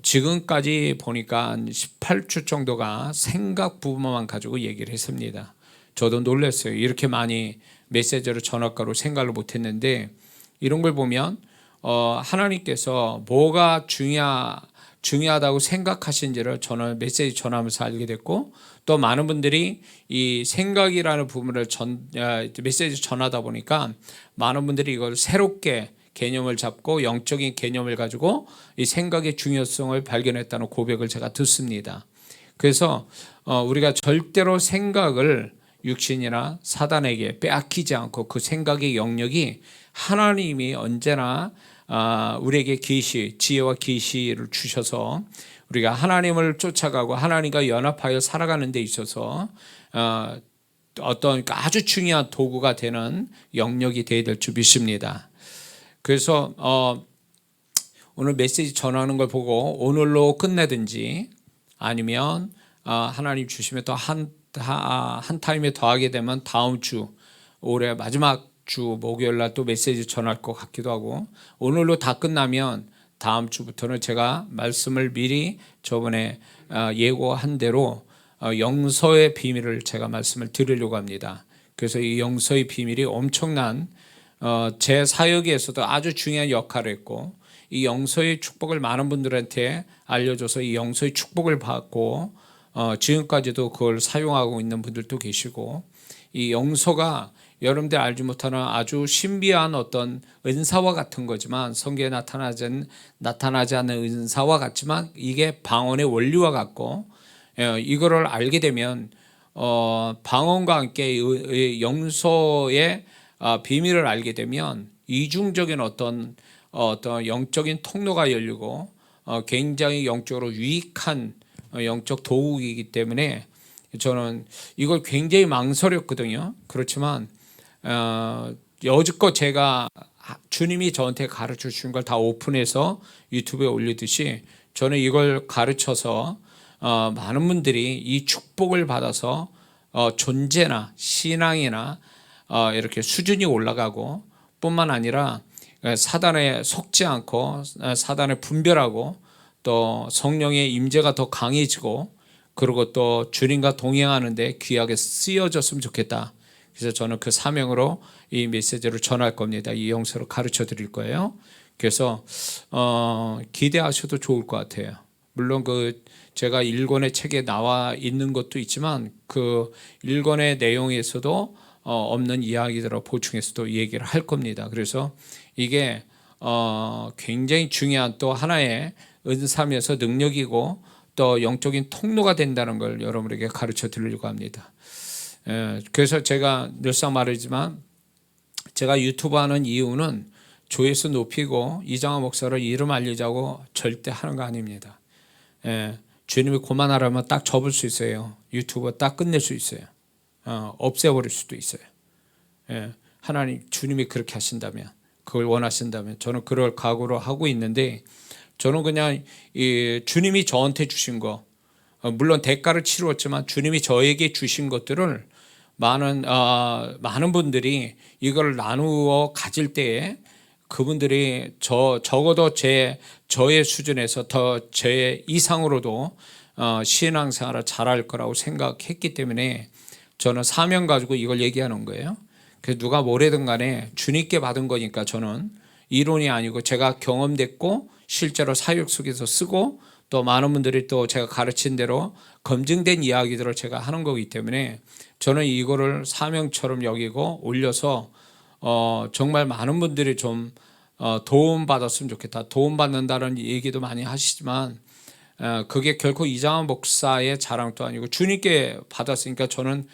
지금까지 보니까 한 18주 정도가 생각 부분만 가지고 얘기를 했습니다. 저도 놀랐어요. 이렇게 많이 메시지로 전학가로 생각을 못했는데, 이런 걸 보면 하나님께서 뭐가 중요하다고 생각하신지를 저는 메시지 전하면서 알게 됐고, 또 많은 분들이 이 생각이라는 부분을 메시지 전하다 보니까 많은 분들이 이걸 새롭게 개념을 잡고 영적인 개념을 가지고 이 생각의 중요성을 발견했다는 고백을 제가 듣습니다. 그래서 우리가 절대로 생각을 육신이나 사단에게 빼앗기지 않고, 그 생각의 영역이 하나님이 언제나 우리에게 지혜와 계시를 주셔서 우리가 하나님을 쫓아가고 하나님과 연합하여 살아가는 데 있어서 어떤 아주 중요한 도구가 되는 영역이 되어야 될 줄 믿습니다. 그래서 오늘 메시지 전하는 걸 보고 오늘로 끝내든지, 아니면 하나님 주시면 또 한 타임에 더 하게 되면 다음 주 올해 마지막 주 목요일 날 또 메시지 전할 것 같기도 하고, 오늘로 다 끝나면 다음 주부터는 제가 말씀을 미리 저번에 예고한 대로 영서의 비밀을 제가 말씀을 드리려고 합니다. 그래서 이 영서의 비밀이 엄청난 제 사역에서도 아주 중요한 역할을 했고, 이 영서의 축복을 많은 분들한테 알려줘서 이 영서의 축복을 받고 지금까지도 그걸 사용하고 있는 분들도 계시고, 이 영서가 여러분들 알지 못하는 아주 신비한 어떤 은사와 같은 거지만, 성경에 나타나지 않는 은사와 같지만 이게 방언의 원리와 같고, 이거를 알게 되면 방언과 함께 영서의 비밀을 알게 되면 이중적인 어떤 영적인 통로가 열리고 굉장히 영적으로 유익한 영적 도구이기 때문에 저는 이걸 굉장히 망설였거든요. 그렇지만 여지껏 제가 주님이 저한테 가르쳐 주신 걸 다 오픈해서 유튜브에 올리듯이, 저는 이걸 가르쳐서 많은 분들이 이 축복을 받아서 존재나 신앙이나 이렇게 수준이 올라가고, 뿐만 아니라 사단에 속지 않고 사단을 분별하고, 또 성령의 임재가 더 강해지고, 그리고 또 주님과 동행하는데 귀하게 쓰여졌으면 좋겠다. 그래서 저는 그 사명으로 이 메시지를 전할 겁니다. 이 영서를 가르쳐 드릴 거예요. 그래서 기대하셔도 좋을 것 같아요. 물론 제가 1권의 책에 나와 있는 것도 있지만, 그 1권의 내용에서도 없는 이야기들을 보충해서도 얘기를 할 겁니다. 그래서 이게 굉장히 중요한 또 하나의 은사면서 능력이고 또 영적인 통로가 된다는 걸 여러분에게 가르쳐 드리려고 합니다. 그래서 제가 늘상 말하지만, 제가 유튜브 하는 이유는 조회수 높이고 이장하 목사를 이름 알리자고 절대 하는 거 아닙니다. 주님이 그만하라면 딱 접을 수 있어요. 유튜브 딱 끝낼 수 있어요. 없애버릴 수도 있어요. 하나님, 주님이 그렇게 하신다면, 그걸 원하신다면 저는 그럴 각오로 하고 있는데, 저는 그냥 주님이 저한테 주신 거, 물론 대가를 치루었지만 주님이 저에게 주신 것들을 많은 분들이 이걸 나누어 가질 때에 그분들이 적어도 저의 수준에서 더 제 이상으로도 신앙생활을 잘할 거라고 생각했기 때문에 저는 사명 가지고 이걸 얘기하는 거예요. 그래서 누가 뭐래든 간에 주님께 받은 거니까, 저는 이론이 아니고 제가 경험됐고 실제로 사역 속에서 쓰고, 또 많은 분들이 또 제가 가르친 대로 검증된 이야기들을 제가 하는 거기 때문에 저는 이거를 사명처럼 여기고 올려서 정말 많은 분들이 좀 도움받았으면 좋겠다. 도움받는다는 얘기도 많이 하시지만 그게 결코 이장하 목사의 자랑도 아니고 주님께 받았으니까, 저는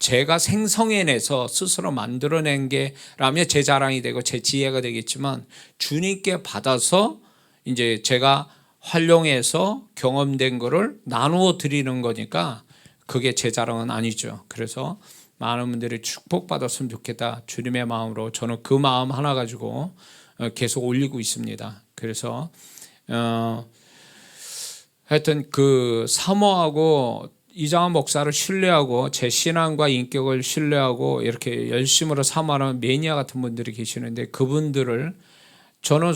제가 생성해내서 스스로 만들어낸 게라면 제 자랑이 되고 제 지혜가 되겠지만, 주님께 받아서 이제 제가 활용해서 경험된 거를 나누어 드리는 거니까 그게 제 자랑은 아니죠. 그래서 많은 분들이 축복받았으면 좋겠다, 주님의 마음으로 저는 그 마음 하나 가지고 계속 올리고 있습니다. 그래서 하여튼 사모하고 이장하 목사를 신뢰하고 제 신앙과 인격을 신뢰하고 이렇게 열심으로 사모하는 매니아 같은 분들이 계시는데, 그분들을 저는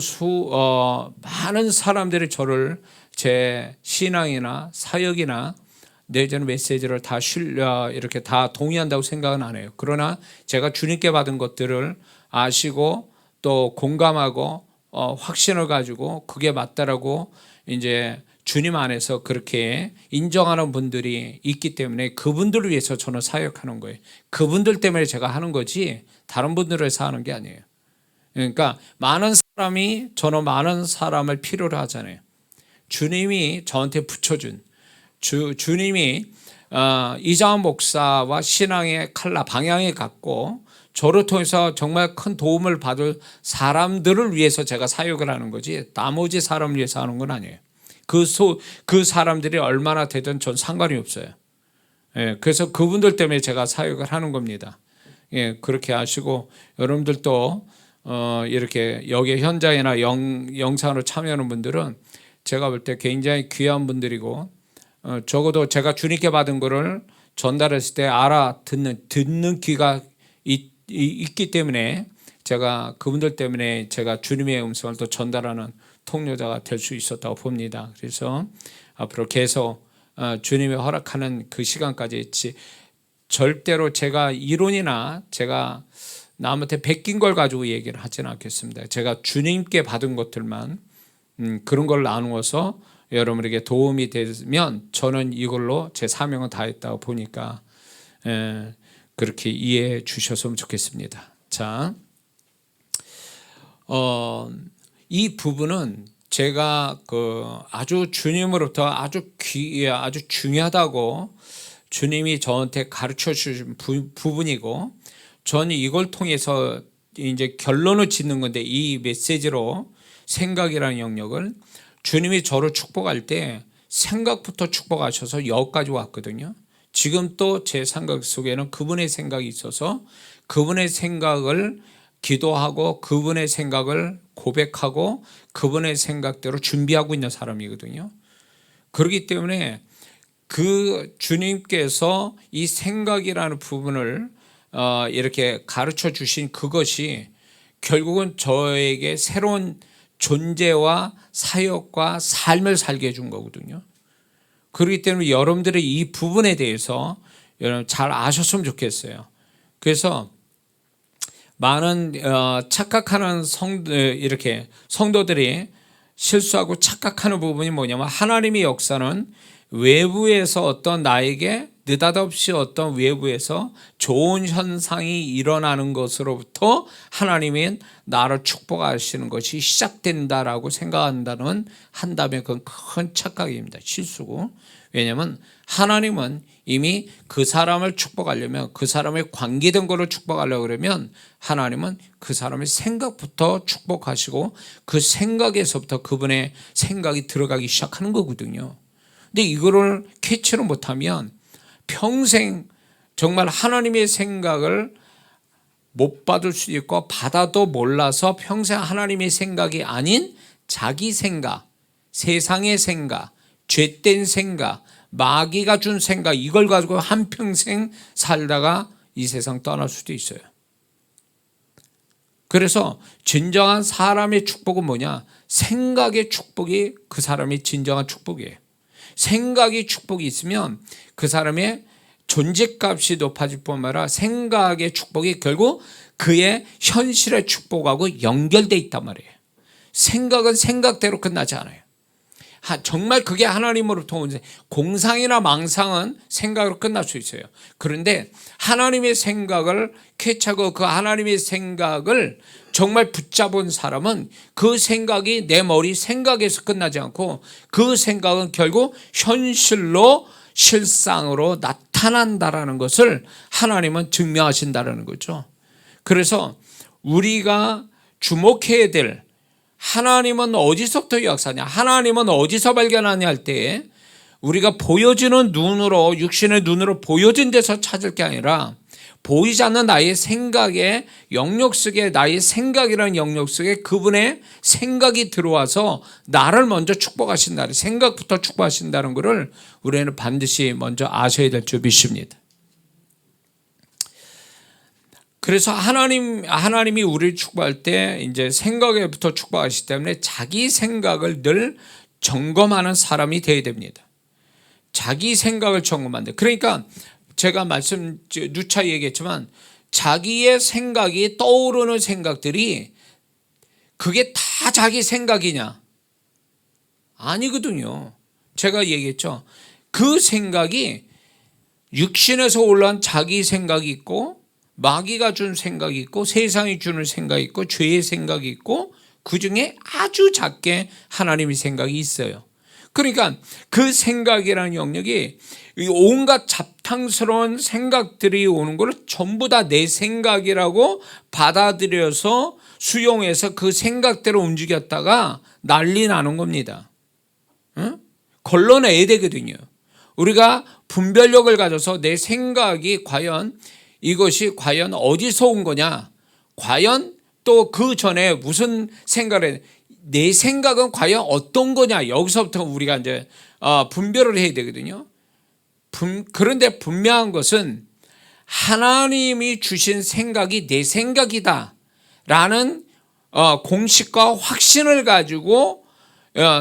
많은 사람들이 저를 제 신앙이나 사역이나 내지는 메시지를 다 이렇게 다 동의한다고 생각은 안 해요. 그러나 제가 주님께 받은 것들을 아시고 또 공감하고 확신을 가지고 그게 맞다라고 이제 주님 안에서 그렇게 인정하는 분들이 있기 때문에 그분들을 위해서 저는 사역하는 거예요. 그분들 때문에 제가 하는 거지 다른 분들을 위해서 하는 게 아니에요. 그러니까 저는 많은 사람을 필요로 하잖아요. 주님이 저한테 붙여준 주님이 이장원 목사와 신앙의 방향이 같고 저를 통해서 정말 큰 도움을 받을 사람들을 위해서 제가 사역을 하는 거지 나머지 사람을 위해서 하는 건 아니에요. 그 사람들이 얼마나 되든 전 상관이 없어요. 예, 그래서 그분들 때문에 제가 사역을 하는 겁니다. 예, 그렇게 하시고 여러분들도 이렇게 여기 현장이나 영상으로 참여하는 분들은 제가 볼 때 굉장히 귀한 분들이고 적어도 제가 주님께 받은 거를 전달했을 때 듣는 귀가 있기 때문에 제가 그분들 때문에 제가 주님의 음성을 또 전달하는 통로자가 될 수 있었다고 봅니다. 그래서 앞으로 계속 주님이 허락하는 그 시간까지 절대로 제가 이론이나 제가 남한테 베낀 걸 가지고 얘기를 하지는 않겠습니다. 제가 주님께 받은 것들만 그런 걸 나누어서 여러분에게 도움이 되면 저는 이걸로 제 사명을 다했다고 보니까 그렇게 이해해 주셨으면 좋겠습니다. 자, 이 부분은 제가 아주 주님으로부터 아주 중요하다고 주님이 저한테 가르쳐 주신 부분이고 저는 이걸 통해서 이제 결론을 짓는 건데 이 메시지로 생각이라는 영역을 주님이 저를 축복할 때 생각부터 축복하셔서 여기까지 왔거든요. 지금 또 제 생각 속에는 그분의 생각이 있어서 그분의 생각을 기도하고 그분의 생각을 고백하고 그분의 생각대로 준비하고 있는 사람이거든요. 그렇기 때문에 그 주님께서 이 생각이라는 부분을 이렇게 가르쳐 주신 그것이 결국은 저에게 새로운 존재와 사역과 삶을 살게 해준 거거든요. 그렇기 때문에 여러분들이 이 부분에 대해서 여러분 잘 아셨으면 좋겠어요. 그래서 많은 착각하는 성도들이 실수하고 착각하는 부분이 뭐냐면 하나님의 역사는 외부에서 어떤 나에게 느닷없이 어떤 외부에서 좋은 현상이 일어나는 것으로부터 하나님이 나를 축복하시는 것이 시작된다라고 한다면 그건 큰 착각입니다. 실수고. 왜냐하면 하나님은 이미 그 사람을 축복하려면 그 사람의 관계된 거를 축복하려고 그러면 하나님은 그 사람의 생각부터 축복하시고 그 생각에서부터 그분의 생각이 들어가기 시작하는 거거든요. 근데 이거를 캐치를 못하면 평생 정말 하나님의 생각을 못 받을 수도 있고 받아도 몰라서 평생 하나님의 생각이 아닌 자기 생각, 세상의 생각, 죄된 생각, 마귀가 준 생각 이걸 가지고 한평생 살다가 이 세상 떠날 수도 있어요. 그래서 진정한 사람의 축복은 뭐냐? 생각의 축복이 그 사람의 진정한 축복이에요. 생각이 축복이 있으면 그 사람의 존재값이 높아질 뿐만 아니라 생각의 축복이 결국 그의 현실의 축복하고 연결되어 있단 말이에요. 생각은 생각대로 끝나지 않아요. 정말 그게 하나님으로부터 온 공상이나 망상은 생각으로 끝날 수 있어요. 그런데 하나님의 생각을 캐치하고 그 하나님의 생각을 정말 붙잡은 사람은 그 생각이 내 머리 생각에서 끝나지 않고 그 생각은 결국 현실로 실상으로 나타난다라는 것을 하나님은 증명하신다라는 거죠. 그래서 우리가 주목해야 될 하나님은 어디서부터 역사하냐, 하나님은 어디서 발견하냐 할 때 우리가 보여지는 눈으로, 육신의 눈으로 보여진 데서 찾을 게 아니라 보이지 않는 나의 생각의 영역 속에, 나의 생각이라는 영역 속에 그분의 생각이 들어와서 나를 먼저 축복하신다, 생각부터 축복하신다는 것을 우리는 반드시 먼저 아셔야 될 줄 믿습니다. 그래서 하나님이 우리를 축복할 때 이제 생각에부터 축복하시기 때문에 자기 생각을 늘 점검하는 사람이 되어야 됩니다. 자기 생각을 점검한다. 그러니까 제가 누차 얘기했지만 자기의 생각이 떠오르는 생각들이 그게 다 자기 생각이냐? 아니거든요. 제가 얘기했죠. 그 생각이 육신에서 올라온 자기 생각이 있고 마귀가 준 생각이 있고 세상이 주는 생각이 있고 죄의 생각이 있고 그중에 아주 작게 하나님의 생각이 있어요. 그러니까 그 생각이라는 영역이 온갖 잡탕스러운 생각들이 오는 걸 전부 다 내 생각이라고 받아들여서 수용해서 그 생각대로 움직였다가 난리 나는 겁니다. 응? 걸러내야 되거든요. 우리가 분별력을 가져서 내 생각이 이것이 과연 어디서 온 거냐, 과연 또 그 전에 무슨 생각을 내 생각은 과연 어떤 거냐, 여기서부터 우리가 이제 분별을 해야 되거든요. 그런데 분명한 것은 하나님이 주신 생각이 내 생각이다 라는 공식과 확신을 가지고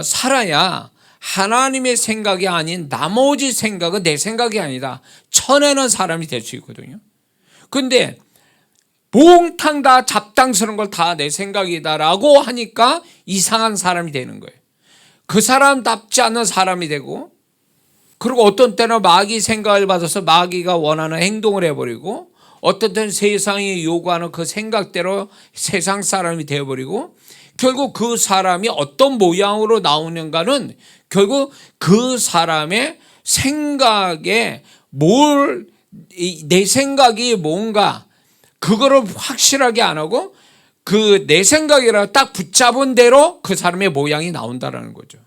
살아야 하나님의 생각이 아닌 나머지 생각은 내 생각이 아니다 쳐내는 사람이 될 수 있거든요. 근데 몽탕 다 잡당스러운 걸 다 내 생각이다라고 하니까 이상한 사람이 되는 거예요. 그 사람답지 않은 사람이 되고, 그리고 어떤 때는 마귀 생각을 받아서 마귀가 원하는 행동을 해버리고, 어떤 때는 세상이 요구하는 그 생각대로 세상 사람이 되어버리고, 결국 그 사람이 어떤 모양으로 나오는가는 결국 그 사람의 생각에 내 생각이 뭔가 그거를 확실하게 안 하고 그 내 생각이라 딱 붙잡은 대로 그 사람의 모양이 나온다라는 거죠.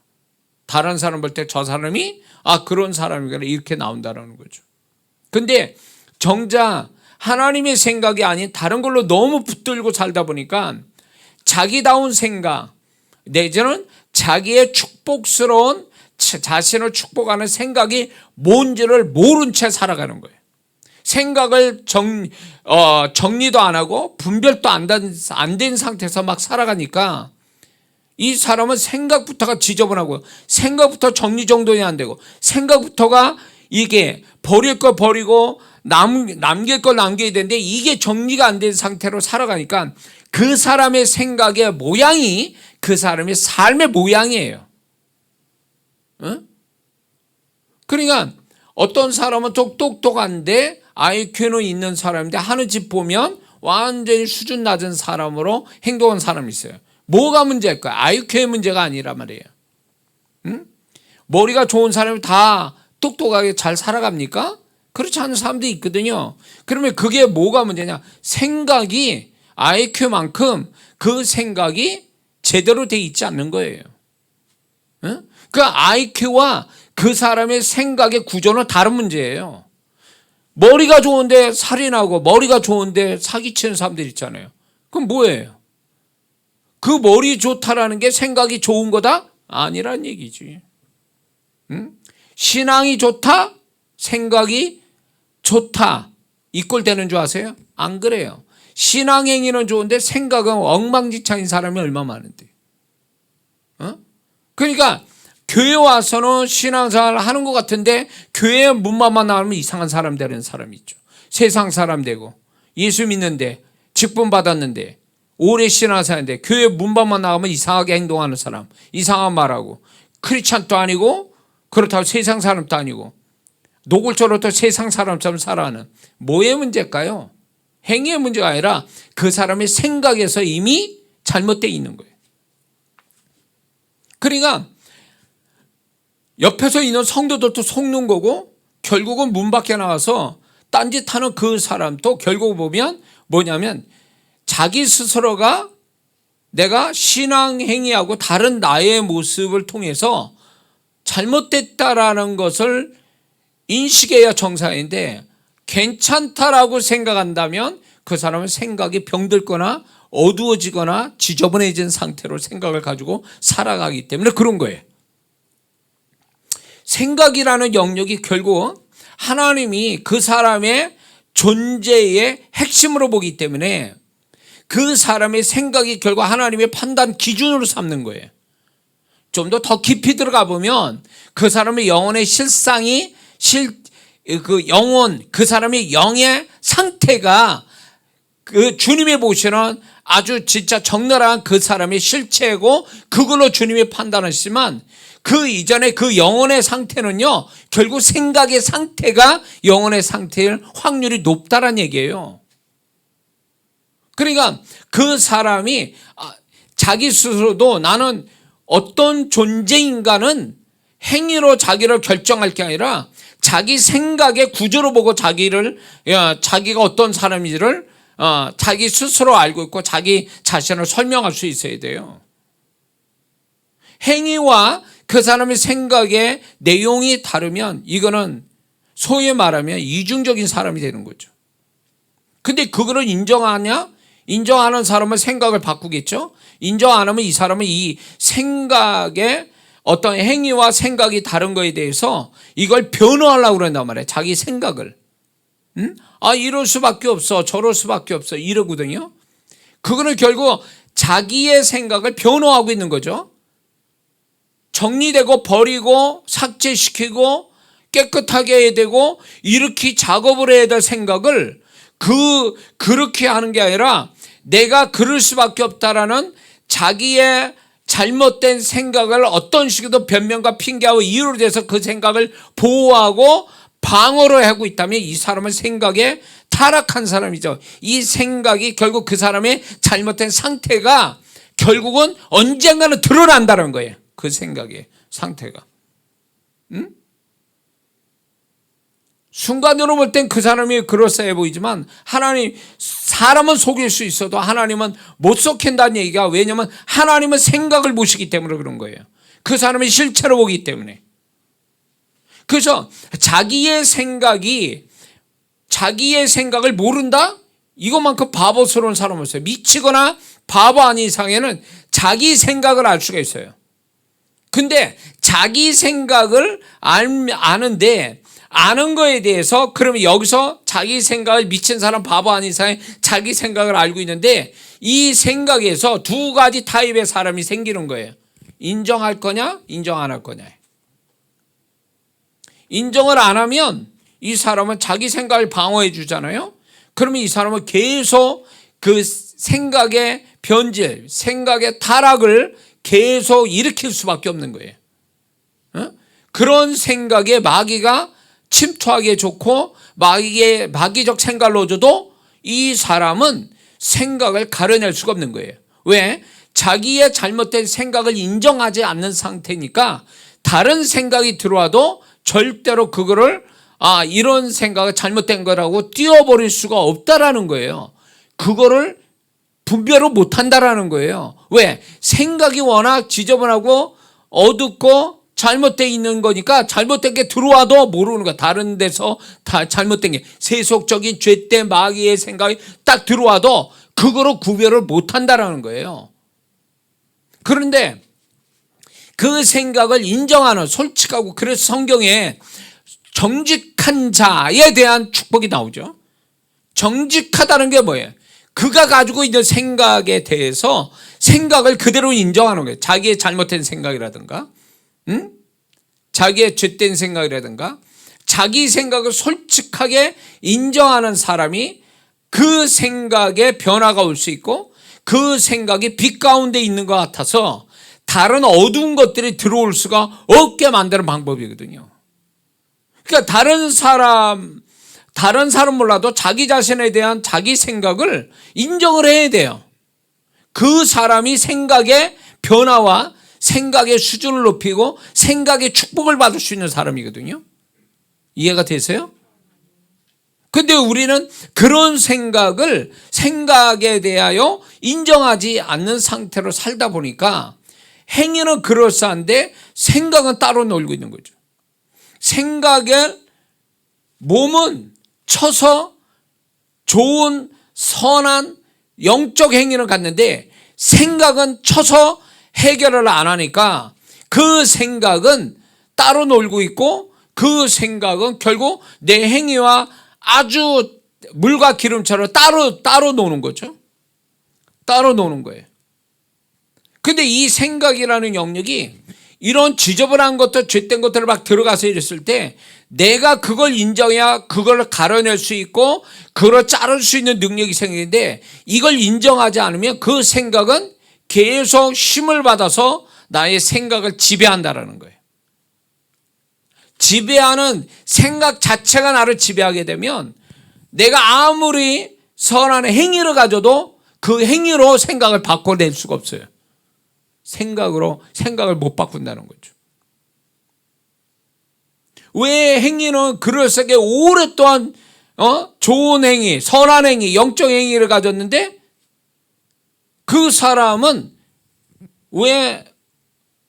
다른 사람 볼 때 저 사람이 그런 사람이구나 이렇게 나온다라는 거죠. 근데 정작 하나님의 생각이 아닌 다른 걸로 너무 붙들고 살다 보니까 자기다운 생각 내지는 자기의 축복스러운 자신을 축복하는 생각이 뭔지를 모른 채 살아가는 거예요. 생각을 정리도 안 하고 분별도 안 된 상태에서 막 살아가니까 이 사람은 생각부터가 지저분하고 생각부터 정리정돈이 안 되고 생각부터가 이게 버릴 거 버리고 남길 거 남겨야 되는데 이게 정리가 안 된 상태로 살아가니까 그 사람의 생각의 모양이 그 사람의 삶의 모양이에요. 응? 그러니까 어떤 사람은 똑똑한데 IQ는 있는 사람인데 하는 짓 보면 완전히 수준 낮은 사람으로 행동하는 사람이 있어요. 뭐가 문제일까요? IQ의 문제가 아니란 말이에요. 응? 머리가 좋은 사람이 다 똑똑하게 잘 살아갑니까? 그렇지 않은 사람도 있거든요. 그러면 그게 뭐가 문제냐? 생각이 IQ만큼 그 생각이 제대로 돼 있지 않는 거예요. 응? 그 IQ와 그 사람의 생각의 구조는 다른 문제예요. 머리가 좋은데 살인하고 머리가 좋은데 사기치는 사람들 있잖아요. 그럼 뭐예요? 그 머리 좋다라는 게 생각이 좋은 거다? 아니란 얘기지. 응? 신앙이 좋다? 생각이 좋다. 이꼴 되는 줄 아세요? 안 그래요. 신앙행위는 좋은데 생각은 엉망진창인 사람이 얼마나 많은데. 그러니까 교회 와서는 신앙생활을 하는 것 같은데 교회 문만만 나오면 이상한 사람 되는 사람이 있죠. 세상 사람 되고 예수 믿는데 직분 받았는데 오래 신앙생활인데 교회 문만만 나가면 이상하게 행동하는 사람, 이상한 말하고 크리스찬도 아니고 그렇다고 세상 사람도 아니고 노골적으로 또 세상 사람처럼 살아가는 뭐의 문제일까요? 행위의 문제가 아니라 그 사람의 생각에서 이미 잘못되어 있는 거예요. 그러니까 옆에서 있는 성도들도 속는 거고 결국은 문 밖에 나와서 딴짓하는 그 사람도 결국 보면 뭐냐면 자기 스스로가 내가 신앙행위하고 다른 나의 모습을 통해서 잘못됐다라는 것을 인식해야 정상인데 괜찮다라고 생각한다면 그 사람은 생각이 병들거나 어두워지거나 지저분해진 상태로 생각을 가지고 살아가기 때문에 그런 거예요. 생각이라는 영역이 결국 하나님이 그 사람의 존재의 핵심으로 보기 때문에 그 사람의 생각이 결국 하나님의 판단 기준으로 삼는 거예요. 좀 더 깊이 들어가 보면 그 사람의 영혼의 실상이 그 사람의 영의 상태가 그 주님이 보시는 아주 진짜 적나라한 그 사람의 실체고 그걸로 주님이 판단하시지만 그 이전에 그 영혼의 상태는요 결국 생각의 상태가 영혼의 상태일 확률이 높다는 얘기예요. 그러니까 그 사람이 자기 스스로도 나는 어떤 존재인가는 행위로 자기를 결정할 게 아니라 자기 생각의 구조로 보고 자기가 어떤 사람인지를 자기 스스로 알고 있고 자기 자신을 설명할 수 있어야 돼요. 행위와 그 사람의 생각의 내용이 다르면 이거는 소위 말하면 이중적인 사람이 되는 거죠. 근데 그거를 인정하냐? 인정하는 사람은 생각을 바꾸겠죠. 인정 안 하면 이 사람은 이 생각의 어떤 행위와 생각이 다른 거에 대해서 이걸 변호하려고 그런단 말이에요. 자기 생각을. 이럴 수밖에 없어. 저럴 수밖에 없어. 이러거든요. 그거는 결국 자기의 생각을 변호하고 있는 거죠. 정리되고 버리고 삭제시키고 깨끗하게 해야 되고 이렇게 작업을 해야 될 생각을 그렇게 하는 게 아니라 내가 그럴 수밖에 없다라는 자기의 잘못된 생각을 어떤 식으로 변명과 핑계하고 이유로 돼서 그 생각을 보호하고 방어를 하고 있다면 이 사람은 생각에 타락한 사람이죠. 이 생각이 결국 그 사람의 잘못된 상태가 결국은 언젠가는 드러난다는 거예요. 그 생각의 상태가. 순간으로 볼 땐 그 사람이 그럴싸해 보이지만 사람은 속일 수 있어도 하나님은 못 속힌다는 얘기가 왜냐하면 하나님은 생각을 보시기 때문에 그런 거예요. 그 사람의 실체로 보기 때문에. 그래서 자기의 생각을 모른다? 이것만큼 바보스러운 사람은 없어요. 미치거나 바보 아닌 이상에는 자기 생각을 알 수가 있어요. 근데 자기 생각을 아는데 아는 거에 대해서 그러면 여기서 자기 생각을 미친 사람 바보 아닌 이상에 자기 생각을 알고 있는데 이 생각에서 두 가지 타입의 사람이 생기는 거예요. 인정할 거냐 인정 안 할 거냐. 인정을 안 하면 이 사람은 자기 생각을 방어해 주잖아요. 그러면 이 사람은 계속 그 생각의 변질, 생각의 타락을 계속 일으킬 수밖에 없는 거예요. 그런 생각에 마귀가 침투하기에 좋고 마귀적 생각을 넣어줘도 이 사람은 생각을 가려낼 수가 없는 거예요. 왜? 자기의 잘못된 생각을 인정하지 않는 상태니까 다른 생각이 들어와도 절대로 그거를 이런 생각은 잘못된 거라고 띄워버릴 수가 없다라는 거예요. 그거를 분별을 못한다라는 거예요. 왜? 생각이 워낙 지저분하고 어둡고 잘못되어 있는 거니까 잘못된 게 들어와도 모르는 거야. 다른 데서 다 잘못된 게 세속적인 죄된 마귀의 생각이 딱 들어와도 그거로 구별을 못한다라는 거예요. 그런데 그 생각을 인정하는 솔직하고 그래서 성경에 정직한 자에 대한 축복이 나오죠. 정직하다는 게 뭐예요? 그가 가지고 있는 생각에 대해서 생각을 그대로 인정하는 거예요. 자기의 잘못된 생각이라든가 자기의 죄된 생각이라든가 자기 생각을 솔직하게 인정하는 사람이 그 생각에 변화가 올 수 있고 그 생각이 빛 가운데 있는 것 같아서 다른 어두운 것들이 들어올 수가 없게 만드는 방법이거든요. 그러니까 다른 사람 몰라도 자기 자신에 대한 자기 생각을 인정을 해야 돼요. 그 사람이 생각의 변화와 생각의 수준을 높이고 생각의 축복을 받을 수 있는 사람이거든요. 이해가 되세요? 근데 우리는 그런 생각에 대하여 인정하지 않는 상태로 살다 보니까 행위는 그럴싸한데 생각은 따로 놀고 있는 거죠. 생각에 몸은 쳐서 좋은 선한 영적 행위를 갖는데 생각은 쳐서 해결을 안 하니까 그 생각은 따로 놀고 있고 그 생각은 결국 내 행위와 아주 물과 기름처럼 따로 노는 거죠. 따로 노는 거예요. 근데 이 생각이라는 영역이 이런 지저분한 것들, 죄된 것들을 막 들어가서 이랬을 때 내가 그걸 인정해야 그걸 가려낼 수 있고 그걸 자를 수 있는 능력이 생기는데, 이걸 인정하지 않으면 그 생각은 계속 힘을 받아서 나의 생각을 지배한다라는 거예요. 지배하는 생각 자체가 나를 지배하게 되면 내가 아무리 선한 행위를 가져도 그 행위로 생각을 바꿔낼 수가 없어요. 생각을 못 바꾼다는 거죠. 왜 행위는 그럴싸하게 오랫동안 좋은 행위, 선한 행위, 영적 행위를 가졌는데 그 사람은 왜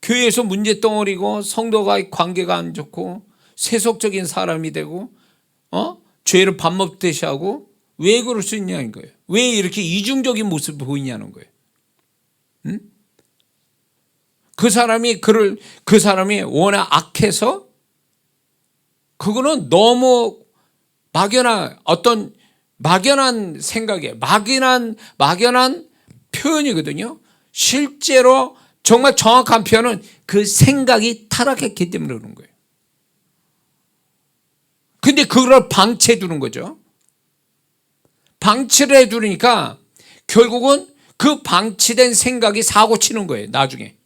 교회에서 문제덩어리고 성도와의 관계가 안 좋고 세속적인 사람이 되고 죄를 밥 먹듯이 하고, 왜 그럴 수 있냐는 거예요. 왜 이렇게 이중적인 모습을 보이냐는 거예요. 응? 그 사람이 워낙 악해서, 그거는 너무 막연한 생각에 막연한 표현이거든요. 실제로 정말 정확한 표현은 그 생각이 타락했기 때문에 그러는 거예요. 근데 그걸 방치해 두는 거죠. 방치를 해 두니까 결국은 그 방치된 생각이 사고 치는 거예요, 나중에.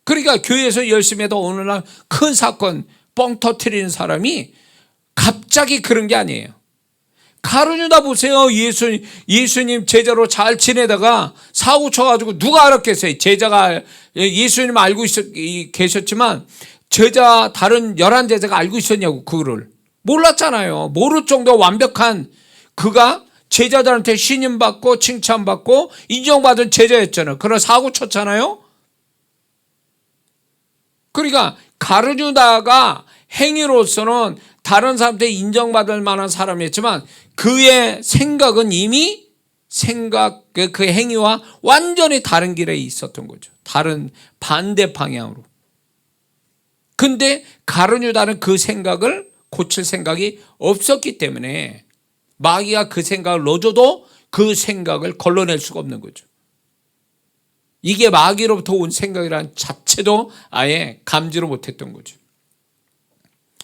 그러니까 교회에서 열심히 해도 어느 날 큰 사건 뻥 터뜨리는 사람이 갑자기 그런 게 아니에요. 가룟유다 보세요. 예수님 제자로 잘 지내다가 사고 쳐가지고 누가 알았겠어요. 제자가 예수님 알고 계셨지만 다른 11제자가 알고 있었냐고. 그거를 몰랐잖아요. 모를 정도 완벽한 그가 제자들한테 신임받고 칭찬받고 인정받은 제자였잖아요. 그러나 사고 쳤잖아요. 그러니까 가룟유다가 행위로서는 다른 사람한테 인정받을 만한 사람이었지만 그의 생각은 이미 그 행위와 완전히 다른 길에 있었던 거죠. 다른 반대 방향으로. 근데 가룟유다는 그 생각을 고칠 생각이 없었기 때문에 마귀가 그 생각을 넣어줘도 그 생각을 걸러낼 수가 없는 거죠. 이게 마귀로부터 온 생각이라는 자체도 아예 감지를 못했던 거죠.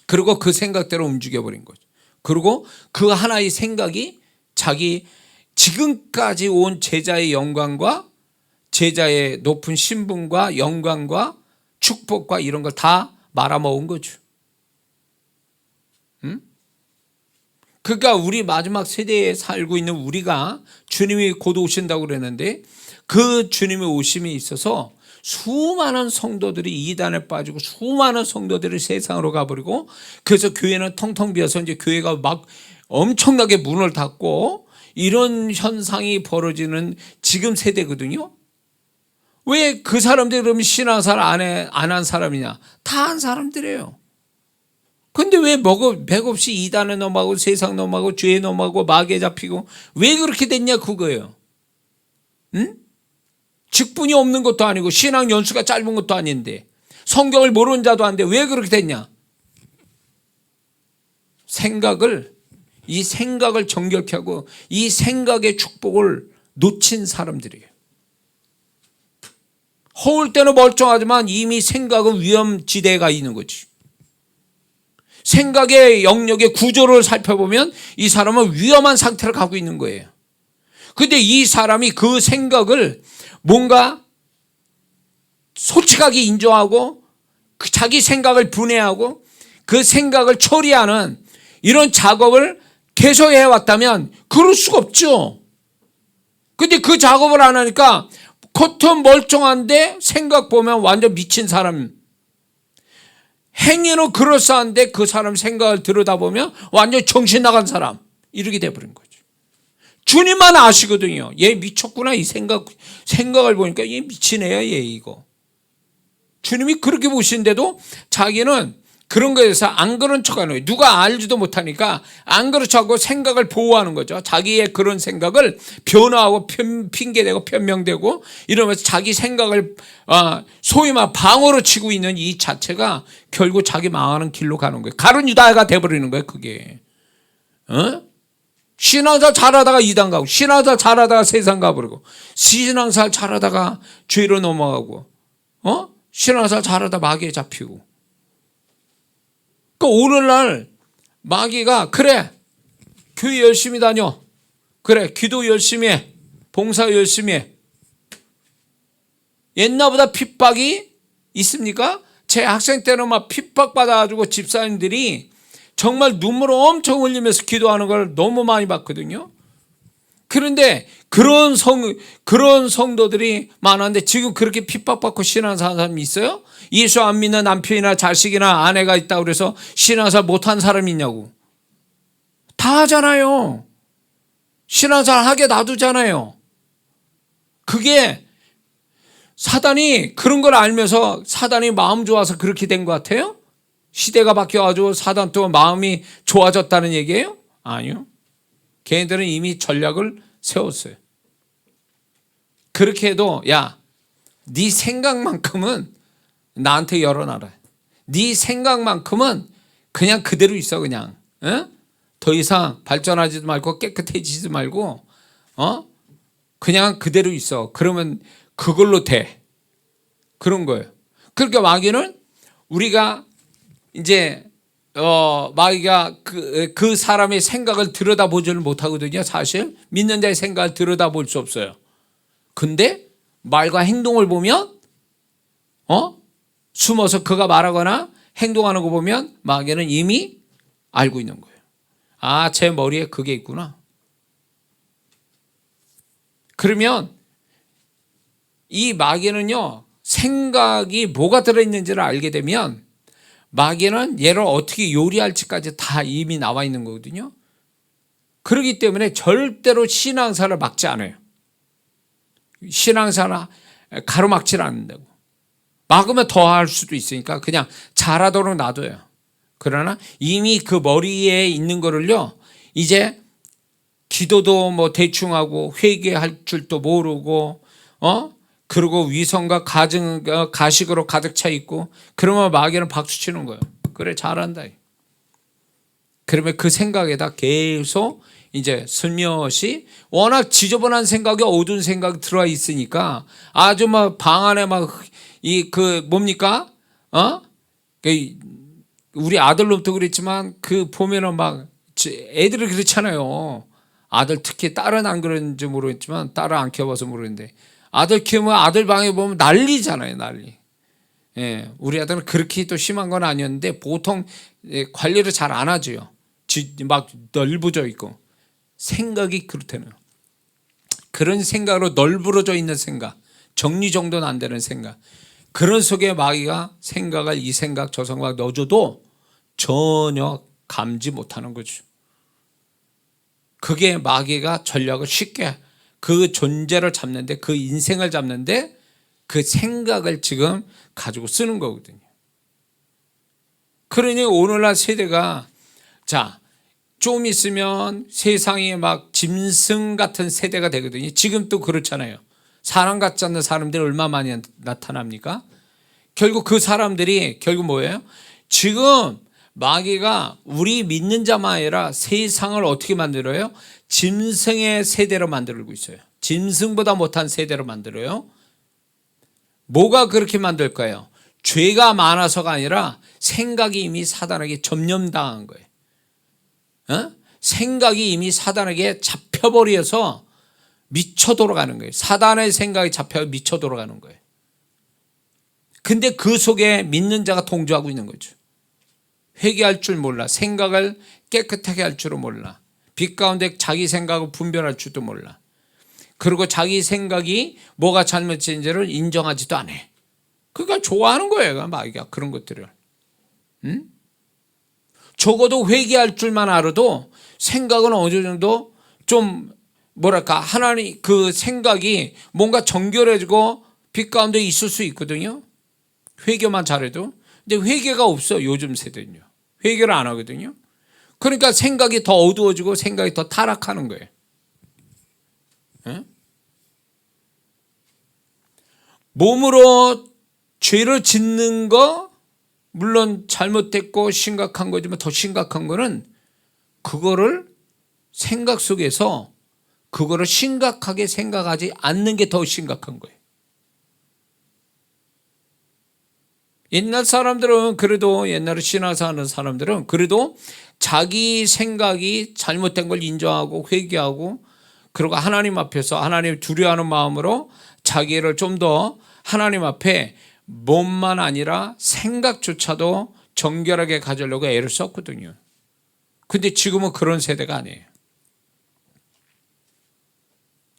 그리고 그 생각대로 움직여버린 거죠. 그리고 그 하나의 생각이 자기 지금까지 온 제자의 영광과 제자의 높은 신분과 영광과 축복과 이런 걸 다 말아먹은 거죠. 그러니까 우리 마지막 세대에 살고 있는 우리가 주님이 곧 오신다고 그랬는데, 그 주님의 오심에 있어서 수많은 성도들이 이단에 빠지고 수많은 성도들이 세상으로 가버리고, 그래서 교회는 텅텅 비어서 이제 교회가 막 엄청나게 문을 닫고 이런 현상이 벌어지는 지금 세대거든요. 왜 그 사람들이 그러면 신앙생활 안 한 사람이냐? 다 한 사람들이에요. 근데 왜 맥없이 이단에 넘어가고 세상 넘어가고 죄에 넘어가고 마귀에 잡히고 왜 그렇게 됐냐 그거예요. 응? 직분이 없는 것도 아니고 신앙 연수가 짧은 것도 아닌데 성경을 모르는 자도 아닌데 왜 그렇게 됐냐? 이 생각을 정결케 하고 이 생각의 축복을 놓친 사람들이에요. 허울 때는 멀쩡하지만 이미 생각은 위험지대가 있는 거지. 생각의 영역의 구조를 살펴보면 이 사람은 위험한 상태를 갖고 있는 거예요. 근데 이 사람이 그 생각을 뭔가 솔직하게 인정하고 자기 생각을 분해하고 그 생각을 처리하는 이런 작업을 계속 해왔다면 그럴 수가 없죠. 근데 그 작업을 안 하니까 겉은 멀쩡한데 생각 보면 완전 미친 사람, 행위는 그럴싸한데 그 사람 생각을 들여다보면 완전 정신 나간 사람, 이렇게 돼버린 거죠. 주님만 아시거든요. 얘 미쳤구나. 이 생각을 보니까 얘 미친 애야 얘 이거. 주님이 그렇게 보시는데도 자기는 그런 거에 대해서 안 그런 척하는 거예요. 누가 알지도 못하니까 안 그런 척하고 생각을 보호하는 거죠. 자기의 그런 생각을 변화하고 핑계대고 변명되고 이러면서 자기 생각을 소위 말 방어로 치고 있는 이 자체가 결국 자기 망하는 길로 가는 거예요. 가룟유다가 돼버리는 거예요. 그게 신앙생활 잘하다가 이단 가고, 신앙생활 잘하다가 세상 가버리고, 신앙생활 잘하다가 죄로 넘어가고, 신앙생활 잘하다 마귀에 잡히고. 그 오늘날 마귀가 그래 교회 열심히 다녀, 그래 기도 열심히 해, 봉사 열심히 해. 옛날보다 핍박이 있습니까? 제 학생 때는 막 핍박받아가지고 집사님들이 정말 눈물을 엄청 흘리면서 기도하는 걸 너무 많이 봤거든요. 그런데 그런 성도들이 많았는데 지금 그렇게 핍박받고 신앙생활 사람이 있어요? 예수 안 믿는 남편이나 자식이나 아내가 있다고 그래서 신앙생활 못한 사람이 있냐고. 다 하잖아요. 신앙생활 하게 놔두잖아요. 그게 사단이 그런 걸 알면서 사단이 마음 좋아서 그렇게 된 것 같아요? 시대가 바뀌어가지고 사단 또 마음이 좋아졌다는 얘기예요? 아니요. 걔네들은 이미 전략을 세웠어요. 그렇게 해도 야, 네 생각만큼은 나한테 열어놔라. 네 생각만큼은 그냥 그대로 있어 그냥. 더 이상 발전하지도 말고 깨끗해지지도 말고 그냥 그대로 있어. 그러면 그걸로 돼. 그런 거예요. 그러니까 마귀는 우리가 이제 마귀가 그 사람의 생각을 들여다보지를 못하거든요. 사실 믿는 자의 생각을 들여다볼 수 없어요. 근데 말과 행동을 보면 숨어서 그가 말하거나 행동하는 거 보면 마귀는 이미 알고 있는 거예요. 아, 제 머리에 그게 있구나. 그러면 이 마귀는요, 생각이 뭐가 들어있는지를 알게 되면 마귀는 얘를 어떻게 요리할지까지 다 이미 나와 있는 거거든요. 그렇기 때문에 절대로 신앙사를 막지 않아요. 신앙사를 가로막지를 않는다고. 막으면 더 할 수도 있으니까 그냥 잘하도록 놔둬요. 그러나 이미 그 머리에 있는 거를요, 이제 기도도 뭐 대충 하고 회개할 줄도 모르고 그리고 위선과 가식으로 가득 차 있고, 그러면 마귀는 박수 치는 거예요. 그래 잘한다. 그러면 그 생각에다 계속 이제 슬며시 워낙 지저분한 생각이, 어두운 생각이 들어와 있으니까 아주 막 방 안에 막 뭡니까? 우리 아들로부터 그랬지만 그 보면은 막 애들이 그렇잖아요. 아들 특히 딸은 안 그런지 모르겠지만, 딸을 안 키워봐서 모르겠는데 아들 키우면 아들 방에 보면 난리잖아요, 난리. 예, 우리 아들은 그렇게 또 심한 건 아니었는데 보통 관리를 잘 안 하죠. 막 널브져 있고. 생각이 그렇다네요. 그런 생각으로 널브러져 있는 생각, 정리정돈 안 되는 생각, 그런 속에 마귀가 생각을 이 생각 저 생각 넣어줘도 전혀 감지 못하는 거죠. 그게 마귀가 전략을 쉽게 그 존재를 잡는데, 그 인생을 잡는데 그 생각을 지금 가지고 쓰는 거거든요. 그러니 오늘날 세대가 좀 있으면 세상이 막 짐승 같은 세대가 되거든요. 지금 또 그렇잖아요. 사람 같지 않는 사람들이 얼마나 많이 나타납니까? 결국 그 사람들이 결국 뭐예요? 지금 마귀가 우리 믿는 자만 아니라 세상을 어떻게 만들어요? 짐승의 세대로 만들고 있어요. 짐승보다 못한 세대로 만들어요. 뭐가 그렇게 만들까요? 죄가 많아서가 아니라 생각이 이미 사단에게 점령당한 거예요. 생각이 이미 사단에게 잡혀버려서 미쳐 돌아가는 거예요. 사단의 생각이 잡혀 미쳐 돌아가는 거예요. 근데 그 속에 믿는 자가 동조하고 있는 거죠. 회개할 줄 몰라. 생각을 깨끗하게 할 줄은 몰라. 빛 가운데 자기 생각을 분별할 줄도 몰라. 그리고 자기 생각이 뭐가 잘못된지를 인정하지도 않아. 그러니까 좋아하는 거예요, 마귀가 그런 것들을. 적어도 회개할 줄만 알아도 생각은 어느 정도 좀 뭐랄까, 하나님 그 생각이 뭔가 정결해지고 빛 가운데 있을 수 있거든요. 회개만 잘해도. 근데 회개가 없어, 요즘 세대는요. 회개를 안 하거든요. 그러니까 생각이 더 어두워지고 생각이 더 타락하는 거예요. 몸으로 죄를 짓는 거 물론 잘못됐고 심각한 거지만, 더 심각한 거는 그거를 생각 속에서 그거를 심각하게 생각하지 않는 게 더 심각한 거예요. 옛날 사람들은 그래도, 옛날에 신앙생활하는 사람들은 그래도 자기 생각이 잘못된 걸 인정하고 회개하고, 그리고 하나님 앞에서 하나님 두려워하는 마음으로 자기를 좀 더 하나님 앞에 몸만 아니라 생각조차도 정결하게 가지려고 애를 썼거든요. 근데 지금은 그런 세대가 아니에요.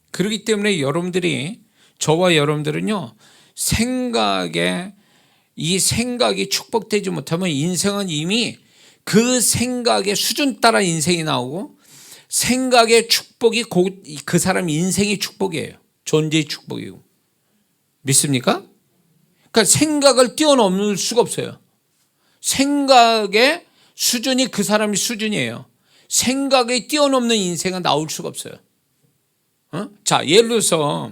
그렇기 때문에 여러분들이, 저와 여러분들은요, 이 생각이 축복되지 못하면 인생은 이미 그 생각의 수준 따라 인생이 나오고, 생각의 축복이 그 사람 인생의 축복이에요. 존재의 축복이고. 믿습니까? 그러니까 생각을 뛰어넘을 수가 없어요. 생각의 수준이 그 사람의 수준이에요. 생각에 뛰어넘는 인생은 나올 수가 없어요. 자, 예를 들어서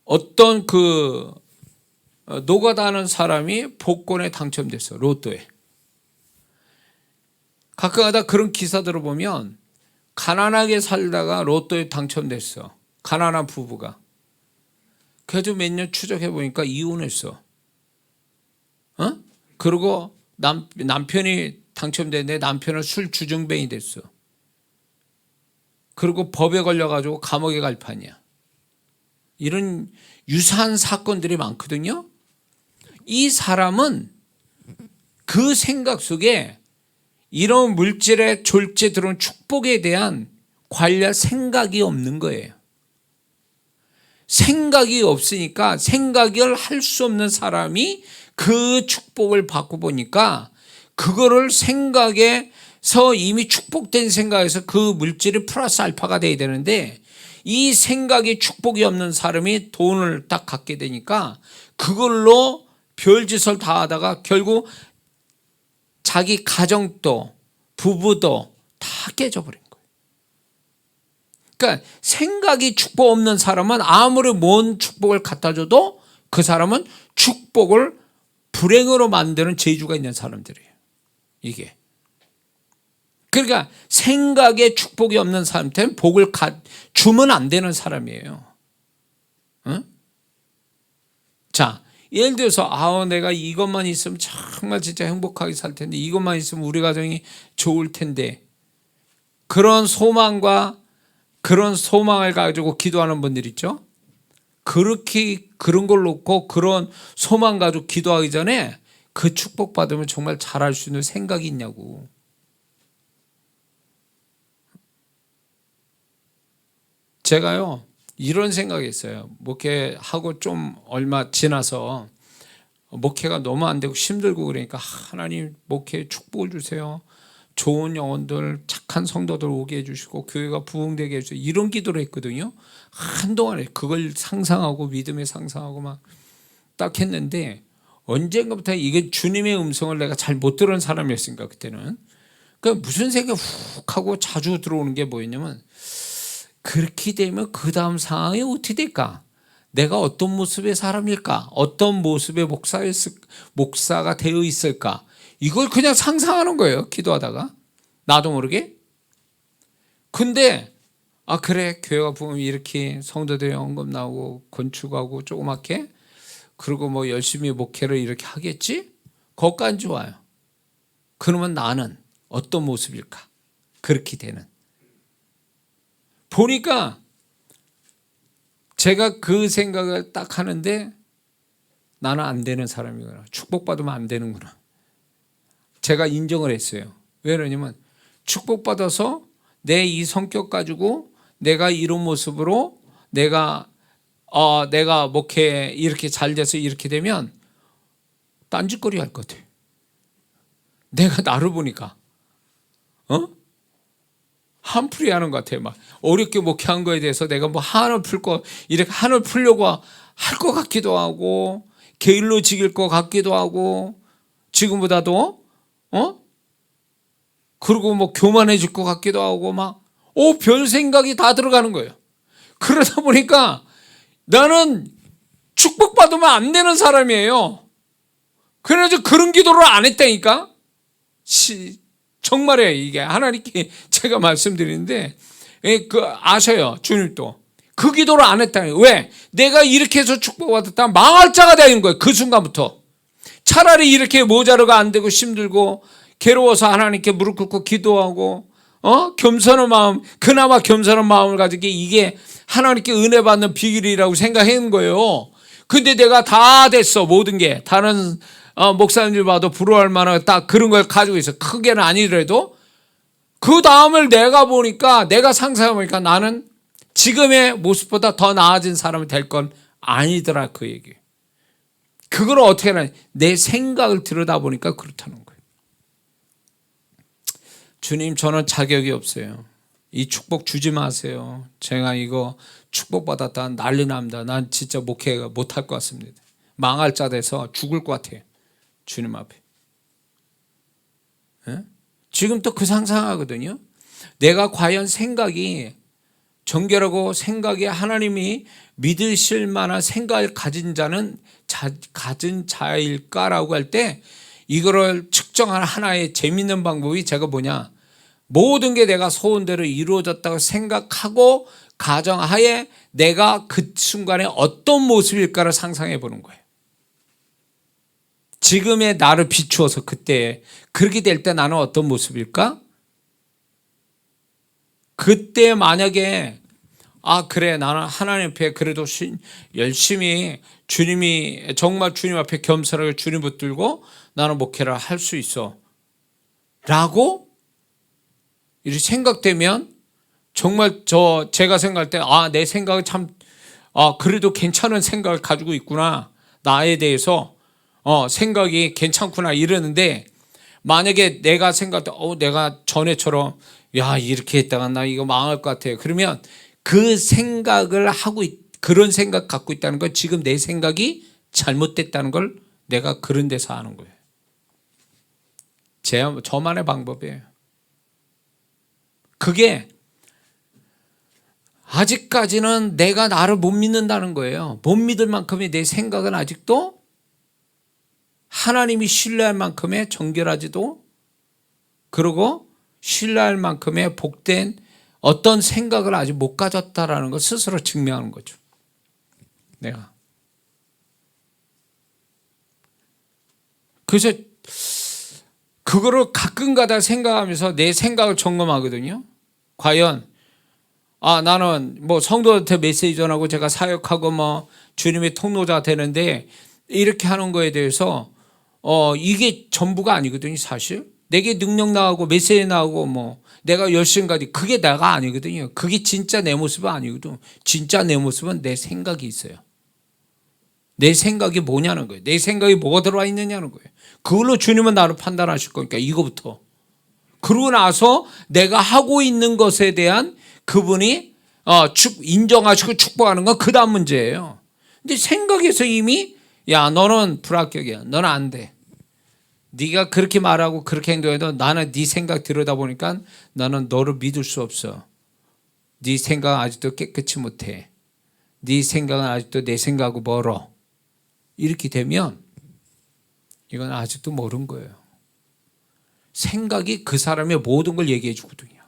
어떤 노가다 하는 사람이 복권에 당첨됐어. 로또에. 가끔가다 그런 기사들을 보면 가난하게 살다가 로또에 당첨됐어. 가난한 부부가. 그래도 몇 년 추적해 보니까 이혼했어. 그리고 남편이 당첨됐는데 남편은 술 주정뱅이 됐어. 그리고 법에 걸려가지고 감옥에 갈 판이야. 이런 유사한 사건들이 많거든요. 이 사람은 그 생각 속에 이런 물질의 졸제 들어온 축복에 대한 관련 생각이 없는 거예요. 생각이 없으니까 생각을 할 수 없는 사람이 그 축복을 받고 보니까 그거를 생각에서 이미 축복된 생각에서 그 물질이 플러스 알파가 돼야 되는데, 이 생각이 축복이 없는 사람이 돈을 딱 갖게 되니까 그걸로 별짓을 다 하다가 결국 자기 가정도 부부도 다 깨져버린 거예요. 그러니까 생각이 축복 없는 사람은 아무리 뭔 축복을 갖다 줘도 그 사람은 축복을 불행으로 만드는 재주가 있는 사람들이에요. 이게. 그러니까 생각에 축복이 없는 사람한테는 복을 주면 안 되는 사람이에요. 응? 자, 예를 들어서 내가 이것만 있으면 정말 진짜 행복하게 살 텐데, 이것만 있으면 우리 가정이 좋을 텐데, 그런 소망과 그런 소망을 가지고 기도하는 분들 있죠. 그런 걸 놓고 그런 소망 가지고 기도하기 전에 그 축복 받으면 정말 잘할 수 있는 생각이 있냐고. 제가요, 이런 생각이 있어요. 목회하고 좀 얼마 지나서 목회가 너무 안 되고 힘들고 그러니까, 하나님 목회에 축복을 주세요. 좋은 영혼들, 착한 성도들 오게 해주시고 교회가 부흥되게 해주세요. 이런 기도를 했거든요. 한동안에 그걸 상상하고 믿음에 상상하고 막 딱 했는데, 언젠가부터 이게 주님의 음성을 내가 잘 못 들은 사람이었으니까 그때는. 그러니까 무슨 생각이 훅 하고 자주 들어오는 게 뭐였냐면, 그렇게 되면 그 다음 상황이 어떻게 될까? 내가 어떤 모습의 사람일까? 어떤 모습의 목사가 되어 있을까? 이걸 그냥 상상하는 거예요. 기도하다가. 나도 모르게. 근데 그래, 교회가 보면 이렇게 성도들이 헌금 나오고 건축하고 조그맣게, 그리고 뭐 열심히 목회를 이렇게 하겠지? 그것까지 좋아요. 그러면 나는 어떤 모습일까? 그렇게 되는. 보니까 제가 그 생각을 딱 하는데, 나는 안 되는 사람이구나. 축복받으면 안 되는구나. 제가 인정을 했어요. 왜냐면 축복받아서 내 이 성격 가지고 내가 이런 모습으로 내가 목회 이렇게 잘 돼서 이렇게 되면 딴짓거리 할 것 같아. 내가 나를 보니까 한풀이 하는 것 같아요. 막 어렵게 목회한 거에 대해서 내가 뭐 이렇게 한을 풀려고 할 것 같기도 하고, 게을러 지길 것 같기도 하고, 지금보다도 그리고 뭐 교만해질 것 같기도 하고, 별 생각이 다 들어가는 거예요. 그러다 보니까 나는 축복받으면 안 되는 사람이에요. 그래서 그런 기도를 안 했다니까. 정말이에요. 이게 하나님께 제가 말씀드리는데 아셔요. 주님도 그 기도를 안 했다는 거예요. 왜? 내가 이렇게 해서 축복받았다 망할 자가 되는 거예요. 그 순간부터. 차라리 이렇게 모자르가 안 되고 힘들고 괴로워서 하나님께 무릎 꿇고 기도하고 겸손한 마음, 그나마 겸손한 마음을 가지게 이게 하나님께 은혜 받는 비결이라고 생각한 거예요. 근데 내가 다 됐어. 모든 게 다른 목사님들 봐도 부러워할 만한 딱 그런 걸 가지고 있어. 크게는 아니더라도 그 다음을 내가 보니까, 내가 상상해보니까 나는 지금의 모습보다 더 나아진 사람이 될 건 아니더라, 그 얘기. 그걸 어떻게 하냐, 내 생각을 들여다보니까 그렇다는 거예요. 주님, 저는 자격이 없어요. 이 축복 주지 마세요. 제가 이거 축복받았다 난리 납니다. 난 진짜 목회가 못할 것 같습니다. 망할 자 돼서 죽을 것 같아요. 주님 앞에. 예? 지금 또 그 상상하거든요. 내가 과연 생각이 정결하고 생각에 하나님이 믿으실 만한 생각을 가진 자는 가진 자일까라고 할 때 이거를 측정하는 하나의 재밌는 방법이 제가 뭐냐, 모든 게 내가 소원대로 이루어졌다고 생각하고 가정하에 내가 그 순간에 어떤 모습일까를 상상해 보는 거예요. 지금의 나를 비추어서 그때 그렇게 될 때 나는 어떤 모습일까? 그때 만약에 그래, 나는 하나님 앞에 그래도 열심히 주님이 정말 주님 앞에 겸손하게 주님 붙들고 나는 목회를 할 수 있어 라고 이렇게 생각되면 정말 제가 생각할 때 내 생각이 참 그래도 괜찮은 생각을 가지고 있구나, 나에 대해서 생각이 괜찮구나 이러는데, 만약에 내가 생각할 때 내가 전에처럼 이렇게 했다가 나 이거 망할 것 같아, 그러면 그 생각을 하고 그런 생각 갖고 있다는 건 지금 내 생각이 잘못됐다는 걸 내가 그런 데서 아는 거예요. 저만의 방법이에요. 그게 아직까지는 내가 나를 못 믿는다는 거예요. 못 믿을 만큼의 내 생각은 아직도 하나님이 신뢰할 만큼의 정결하지도, 그리고 신뢰할 만큼의 복된 어떤 생각을 아직 못 가졌다라는 걸 스스로 증명하는 거죠. 내가. 그래서 그거를 가끔가다 생각하면서 내 생각을 점검하거든요. 과연 나는 뭐 성도한테 메시지 전하고 제가 사역하고 주님의 통로자 되는데 이렇게 하는 거에 대해서 이게 전부가 아니거든요. 사실 내게 능력 나오고 메시지 나오고 내가 열심히 가지, 그게 내가 아니거든요. 그게 진짜 내 모습은 아니거든. 진짜 내 모습은 내 생각이 있어요. 내 생각이 뭐냐는 거예요. 내 생각이 뭐가 들어와 있느냐는 거예요. 그걸로 주님은 나를 판단하실 거니까 이거부터. 그러고 나서 내가 하고 있는 것에 대한 그분이 인정하시고 축복하는 건 그 다음 문제예요. 근데 생각에서 이미 너는 불합격이야, 너는 안 돼, 네가 그렇게 말하고 그렇게 행동해도 나는 네 생각 들여다보니까 나는 너를 믿을 수 없어. 네 생각은 아직도 깨끗이 못해. 네 생각은 아직도 내 생각하고 멀어. 이렇게 되면 이건 아직도 모르는 거예요. 생각이 그 사람의 모든 걸 얘기해 주거든요.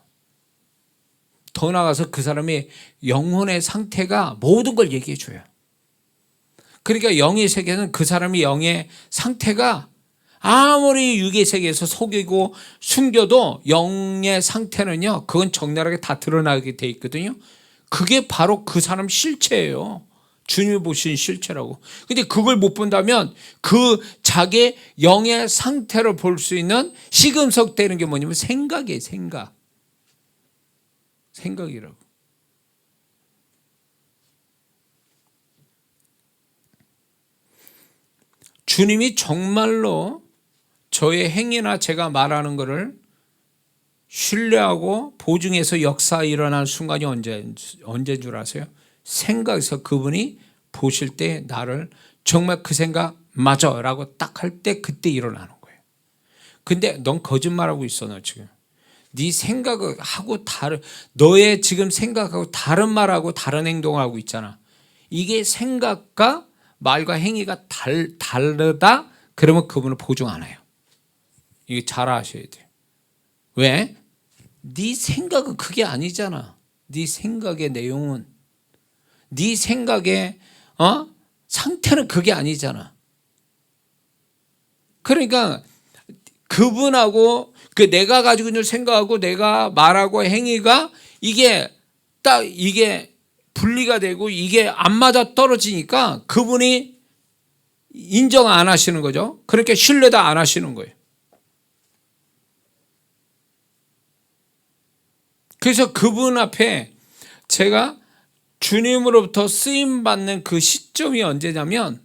더 나아가서 그 사람의 영혼의 상태가 모든 걸 얘기해 줘요. 그러니까 영의 세계는 그 사람의 영의 상태가 아무리 육의 세계에서 속이고 숨겨도 영의 상태는요, 그건 적나라하게 다 드러나게 돼 있거든요. 그게 바로 그 사람 실체예요. 주님이 보신 실체라고. 근데 그걸 못 본다면 그 자기 영의 상태를 볼 수 있는 시금석 되는 게 뭐냐면 생각이에요. 생각이라고. 주님이 정말로 저의 행위나 제가 말하는 것을 신뢰하고 보증해서 역사 일어나는 순간이 언제인 줄 아세요? 생각에서 그분이 보실 때 나를 정말 그 생각 맞아 라고 딱 할 때 그때 일어나는 거예요. 근데 넌 거짓말하고 있어, 너 지금. 네 생각을 하고 너의 지금 생각하고 다른 말하고 다른 행동을 하고 있잖아. 이게 생각과 말과 행위가 다르다? 그러면 그분은 보증 안 해요. 이게 잘 아셔야 돼요. 왜? 네 생각은 그게 아니잖아. 네 생각의 내용은, 네 생각의 상태는 그게 아니잖아. 그러니까 그분하고 그 내가 가지고 있는 생각하고 내가 말하고 행위가 이게 딱 이게 분리가 되고 이게 안 맞아 떨어지니까 그분이 인정 안 하시는 거죠. 그렇게 신뢰도 안 하시는 거예요. 그래서 그분 앞에 제가 주님으로부터 쓰임받는 그 시점이 언제냐면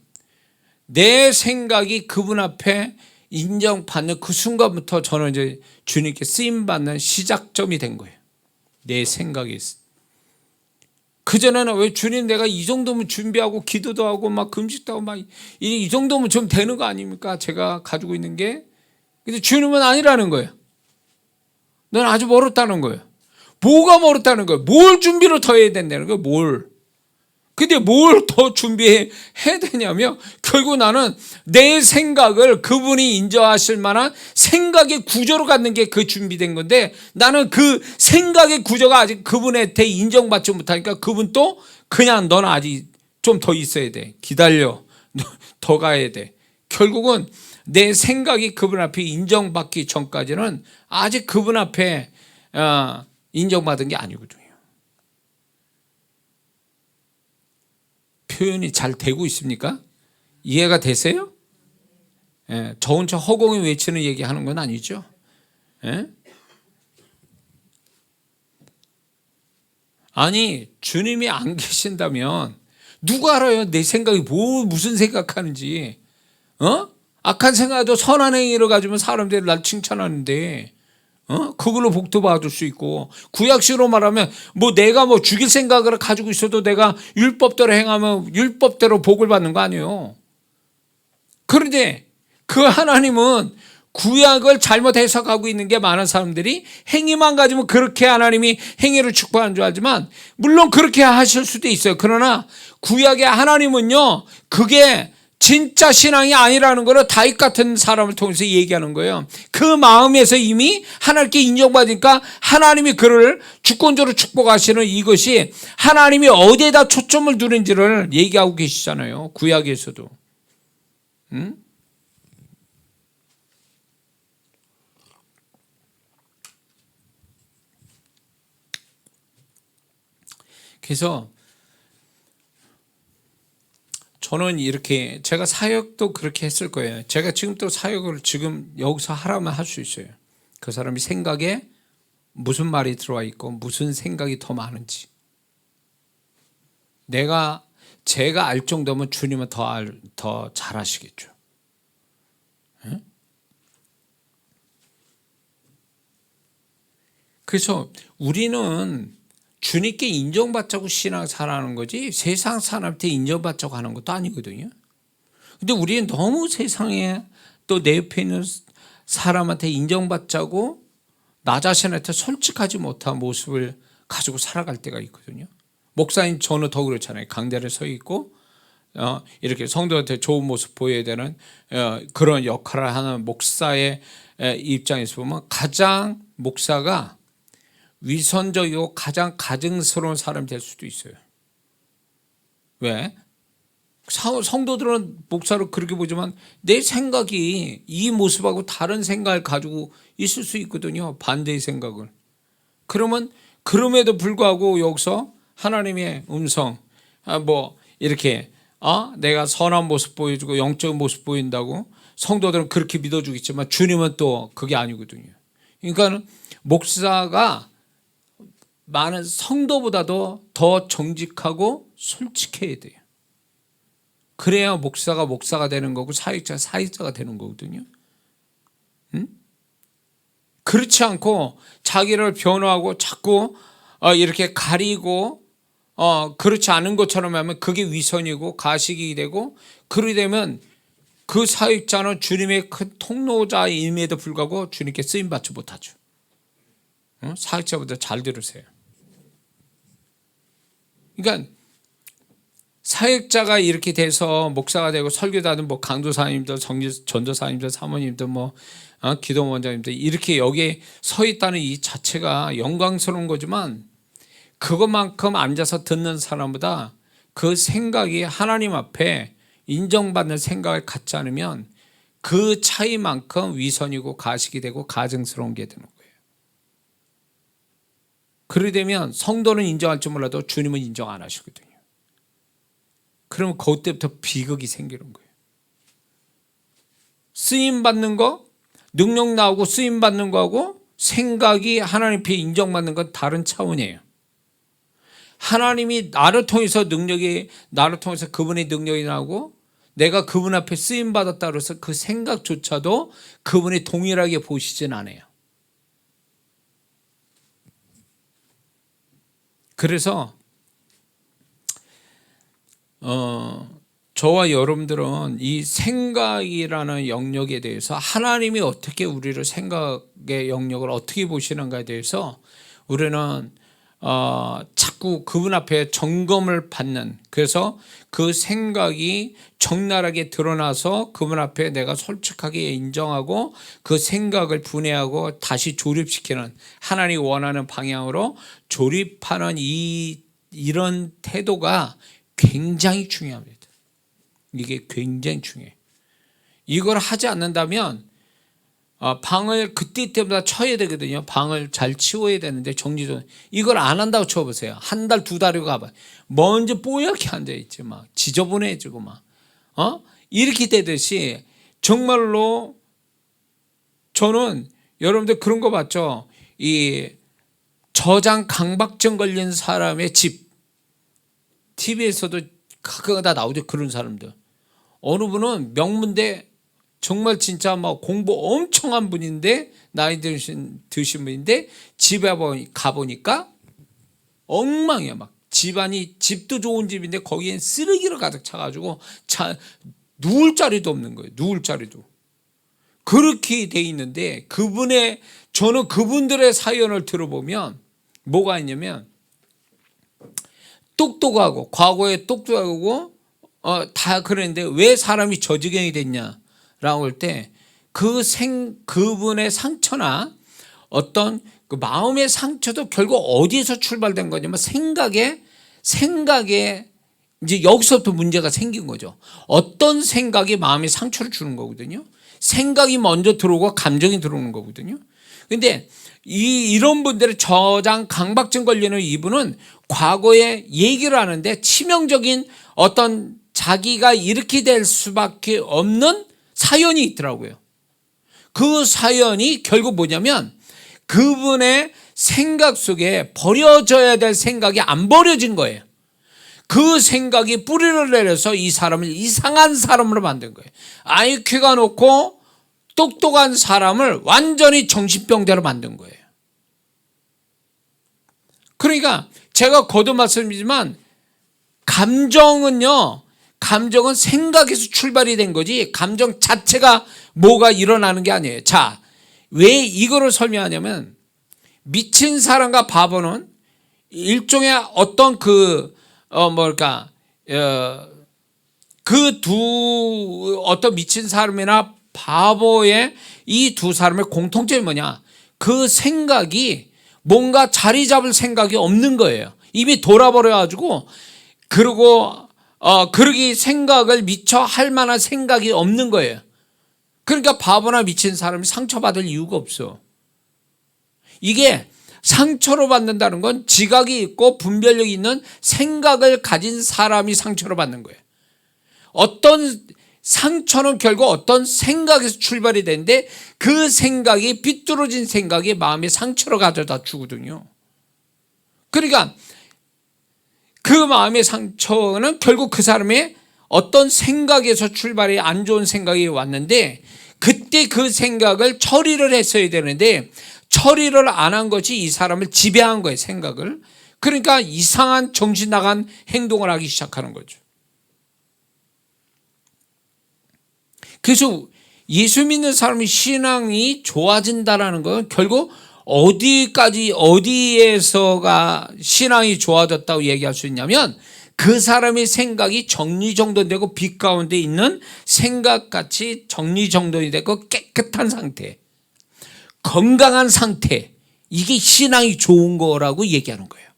내 생각이 그분 앞에 인정받는 그 순간부터 저는 이제 주님께 쓰임받는 시작점이 된 거예요. 내 생각이 있어. 그전에는 왜 주님 내가 이 정도면 준비하고 기도도 하고 막 금식도 하고 막 이 정도면 좀 되는 거 아닙니까? 제가 가지고 있는 게. 근데 주님은 아니라는 거예요. 넌 아주 멀었다는 거예요. 뭐가 멀었다는 거예요? 뭘 준비를 더 해야 된다는 거예요? 뭘. 근데 뭘 더 준비해야 되냐면 결국 나는 내 생각을 그분이 인정하실 만한 생각의 구조로 갖는 게 그 준비된 건데 나는 그 생각의 구조가 아직 그분한테 인정받지 못하니까 그분 또 그냥 너는 아직 좀 더 있어야 돼. 기다려. 더 가야 돼. 결국은 내 생각이 그분 앞에 인정받기 전까지는 아직 그분 앞에 인정받은 게 아니거든요. 표현이 잘 되고 있습니까? 이해가 되세요? 예, 저 혼자 허공에 외치는 얘기하는 건 아니죠. 예? 아니 주님이 안 계신다면 누가 알아요? 내 생각이 무슨 생각하는지. 악한 생각도 선한 행위를 가지면 사람들이 날 칭찬하는데 그걸로 복도 받을 수 있고 구약식으로 말하면 뭐 내가 뭐 죽일 생각을 가지고 있어도 내가 율법대로 행하면 율법대로 복을 받는 거 아니에요. 그런데 그 하나님은 구약을 잘못 해석하고 있는 게 많은 사람들이 행위만 가지면 그렇게 하나님이 행위를 축복하는 줄 알지만 물론 그렇게 하실 수도 있어요. 그러나 구약의 하나님은요 그게 진짜 신앙이 아니라는 거를 다윗 같은 사람을 통해서 얘기하는 거예요. 그 마음에서 이미 하나님께 인정받으니까 하나님이 그를 주권적으로 축복하시는 이것이 하나님이 어디에다 초점을 두는지를 얘기하고 계시잖아요. 구약에서도. 그래서 저는 이렇게 제가 사역도 그렇게 했을 거예요. 제가 지금 또 사역을 지금 여기서 하라면 할 수 있어요. 그 사람이 생각에 무슨 말이 들어와 있고 무슨 생각이 더 많은지 제가 알 정도면 주님은 더 잘 아시겠죠. 네? 그래서 우리는 주님께 인정받자고 신앙생활하는 거지 세상 사람한테 인정받자고 하는 것도 아니거든요. 근데 우리는 너무 세상에 또 내 옆에 있는 사람한테 인정받자고 나 자신한테 솔직하지 못한 모습을 가지고 살아갈 때가 있거든요. 목사님 저는 더 그렇잖아요. 강대를 서 있고 이렇게 성도한테 좋은 모습 보여야 되는 그런 역할을 하는 목사의 입장에서 보면 가장 목사가 위선적이고 가장 가증스러운 사람이 될 수도 있어요. 왜? 성도들은 목사를 그렇게 보지만 내 생각이 이 모습하고 다른 생각을 가지고 있을 수 있거든요. 반대의 생각을. 그러면 그럼에도 불구하고 여기서 하나님의 음성 뭐 이렇게 내가 선한 모습 보여주고 영적인 모습 보인다고 성도들은 그렇게 믿어주겠지만 주님은 또 그게 아니거든요. 그러니까 목사가 많은 성도보다도 더 정직하고 솔직해야 돼요. 그래야 목사가 되는 거고 사역자가 되는 거거든요. 그렇지 않고 자기를 변호하고 자꾸 이렇게 가리고 그렇지 않은 것처럼 하면 그게 위선이고 가식이 되고 그러게 되면 그 사역자는 주님의 큰 통로자임에도 불구하고 주님께 쓰임받지 못하죠. 사역자보다 잘 들으세요. 그러니까 사역자가 이렇게 돼서 목사가 되고 설교자든 뭐 강도사님들, 전도사님들, 사모님들, 뭐 기도원장님들 이렇게 여기에 서 있다는 이 자체가 영광스러운 거지만 그것만큼 앉아서 듣는 사람보다 그 생각이 하나님 앞에 인정받는 생각을 갖지 않으면 그 차이만큼 위선이고 가식이 되고 가증스러운 게 되는 거예요. 그러게 되면 성도는 인정할지 몰라도 주님은 인정 안 하시거든요. 그러면 그때부터 비극이 생기는 거예요. 쓰임받는 거, 능력 나오고 쓰임받는 거하고 생각이 하나님 앞에 인정받는 건 다른 차원이에요. 하나님이 나를 통해서 그분의 능력이 나오고 내가 그분 앞에 쓰임받았다 그래서 그 생각조차도 그분이 동일하게 보시진 않아요. 그래서 저와 여러분들은 이 생각이라는 영역에 대해서 하나님이 어떻게 우리를 생각의 영역을 어떻게 보시는가에 대해서 우리는 자꾸 그분 앞에 점검을 받는, 그래서 그 생각이 적나라하게 드러나서 그분 앞에 내가 솔직하게 인정하고 그 생각을 분해하고 다시 조립시키는, 하나님이 원하는 방향으로 조립하는 이런 태도가 굉장히 중요합니다. 이게 굉장히 중요해요. 이걸 하지 않는다면 방을 그때마다 쳐야 되거든요. 방을 잘 치워야 되는데 정리도 이걸 안 한다고 쳐보세요. 한 달, 두 달이고 가봐. 먼저 뽀얗게 앉아있지 막 지저분해지고 막 이렇게 되듯이 정말로 저는 여러분들 그런 거 봤죠? 이 저장 강박증 걸린 사람의 집 TV에서도 가끔 다 나오죠. 그런 사람들. 어느 분은 명문대 정말 진짜 막 공부 엄청 한 분인데 나이 드신 분인데 집에 가보니까 엉망이야. 막 집안이, 집도 좋은 집인데 거기엔 쓰레기로 가득 차가지고 누울 자리도 없는 거예요. 누울 자리도. 그렇게 돼 있는데 저는 그분들의 사연을 들어보면 뭐가 있냐면 똑똑하고 과거에 똑똑하고 다 그랬는데 왜 사람이 저 지경이 됐냐라고 할 때 그분의 상처나 어떤 그 마음의 상처도 결국 어디에서 출발된 거냐면 생각에 이제 여기서부터 문제가 생긴 거죠. 어떤 생각이 마음에 상처를 주는 거거든요. 생각이 먼저 들어오고 감정이 들어오는 거거든요. 근데 이런 분들의 저장 강박증 걸리는 이분은 과거에 얘기를 하는데 치명적인 어떤 자기가 이렇게 될 수밖에 없는 사연이 있더라고요. 그 사연이 결국 뭐냐면 그분의 생각 속에 버려져야 될 생각이 안 버려진 거예요. 그 생각이 뿌리를 내려서 이 사람을 이상한 사람으로 만든 거예요. IQ가 높고 똑똑한 사람을 완전히 정신병자로 만든 거예요. 그러니까 제가 거듭 말씀이지만 감정은 생각에서 출발이 된 거지 감정 자체가 뭐가 일어나는 게 아니에요. 자, 왜 이거를 설명하냐면 미친 사람과 바보는 일종의 어떤 어떤 미친 사람이나 바보의 이 두 사람의 공통점이 뭐냐? 그 생각이 뭔가 자리 잡을 생각이 없는 거예요. 이미 돌아버려가지고 그러고 그러기 생각을 미처 할 만한 생각이 없는 거예요. 그러니까 바보나 미친 사람이 상처받을 이유가 없어. 이게 상처로 받는다는 건 지각이 있고 분별력이 있는 생각을 가진 사람이 상처로 받는 거예요. 어떤 상처는 결국 어떤 생각에서 출발이 되는데 그 생각이 비뚤어진 생각이 마음의 상처로 가져다 주거든요. 그러니까 그 마음의 상처는 결국 그 사람의 어떤 생각에서 출발이 안 좋은 생각이 왔는데 그때 그 생각을 처리를 했어야 되는데 처리를 안 한 것이 이 사람을 지배한 거예요. 생각을. 그러니까 이상한 정신 나간 행동을 하기 시작하는 거죠. 그래서 예수 믿는 사람의 신앙이 좋아진다라는 건 결국 어디에서가 신앙이 좋아졌다고 얘기할 수 있냐면 그 사람의 생각이 정리정돈되고 빛 가운데 있는 생각같이 정리정돈이 되고 깨끗한 상태, 건강한 상태, 이게 신앙이 좋은 거라고 얘기하는 거예요.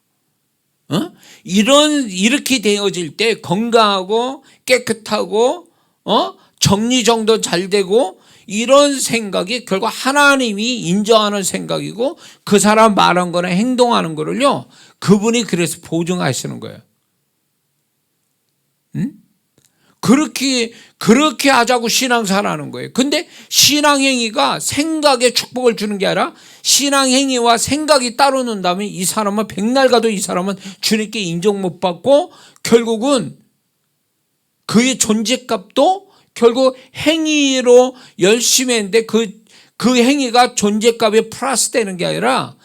이렇게 되어질 때 건강하고 깨끗하고 정리정돈 잘 되고, 이런 생각이 결국 하나님이 인정하는 생각이고, 그 사람 말한 거나 행동하는 거를요, 그분이 그래서 보증하시는 거예요. 그렇게 하자고 신앙생활하는 거예요. 근데 신앙행위가 생각에 축복을 주는 게 아니라, 신앙행위와 생각이 따로 논다면 이 사람은 백날 가도 이 사람은 주님께 인정 못 받고, 결국은 그의 존재값도 결국 행위로 열심히 했는데 그 행위가 존재값에 플러스 되는 게 아니라,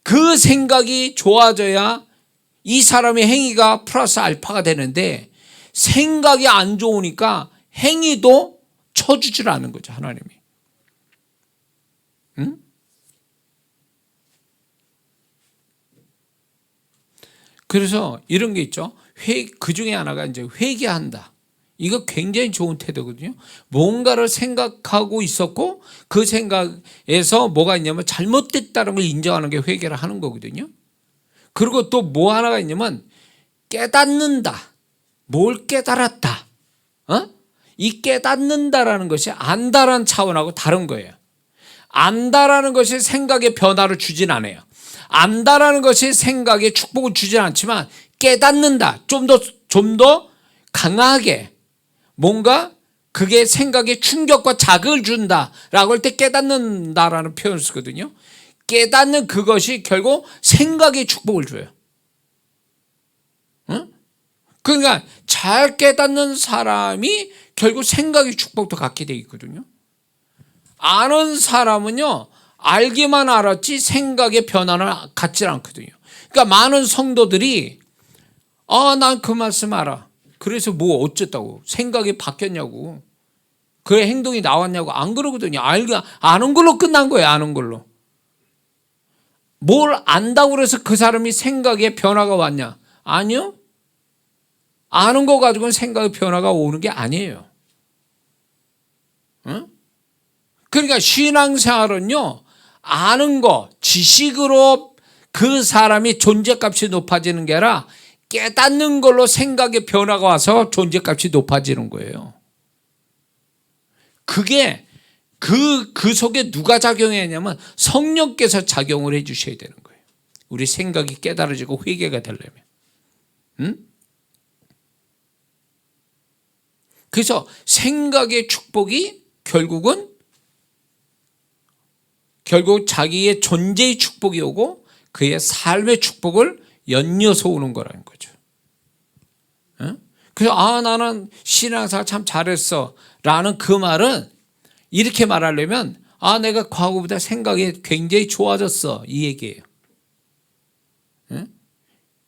그 생각이 좋아져야 이 사람의 행위가 플러스 알파가 되는데, 생각이 안 좋으니까 행위도 쳐주질 않는 거죠, 하나님이. 응? 그래서 이런 게 있죠. 그 중에 하나가 이제 회개한다. 이거 굉장히 좋은 태도거든요. 뭔가를 생각하고 있었고, 그 생각에서 뭐가 있냐면 잘못됐다는 걸 인정하는 게 회개를 하는 거거든요. 그리고 또 뭐 하나가 있냐면 깨닫는다. 뭘 깨달았다. 이 깨닫는다라는 것이 안다라는 차원하고 다른 거예요. 안다라는 것이 생각의 변화를 주진 않아요. 안다라는 것이 생각에 축복을 주진 않지만, 깨닫는다, 좀 더 강하게 뭔가 그게 생각에 충격과 자극을 준다라고 할 때 깨닫는다라는 표현을 쓰거든요. 깨닫는 그것이 결국 생각에 축복을 줘요. 그러니까 잘 깨닫는 사람이 결국 생각의 축복도 갖게 돼 있거든요. 아는 사람은요, 알기만 알았지 생각의 변화는 갖지 않거든요. 그러니까 많은 성도들이 난 그 말씀 알아. 그래서 뭐 어쨌다고, 생각이 바뀌었냐고, 그 행동이 나왔냐고, 안 그러거든요. 아는 걸로 끝난 거예요. 아는 걸로. 뭘 안다고 그래서 그 사람이 생각에 변화가 왔냐? 아니요. 아는 거 가지고는 생각의 변화가 오는 게 아니에요. 그러니까 신앙생활은요, 아는 거, 지식으로 그 사람이 존재값이 높아지는 게 아니라 깨닫는 걸로 생각의 변화가 와서 존재값이 높아지는 거예요. 그게 그 속에 누가 작용했냐면 성령께서 작용을 해 주셔야 되는 거예요. 우리 생각이 깨달아지고 회개가 되려면. 그래서 생각의 축복이 결국 자기의 존재의 축복이 오고 그의 삶의 축복을 연이어서 오는 거라는 거죠. 그래서 나는 신앙생활 참 잘했어 라는 그 말은, 이렇게 말하려면 내가 과거보다 생각이 굉장히 좋아졌어, 이 얘기예요.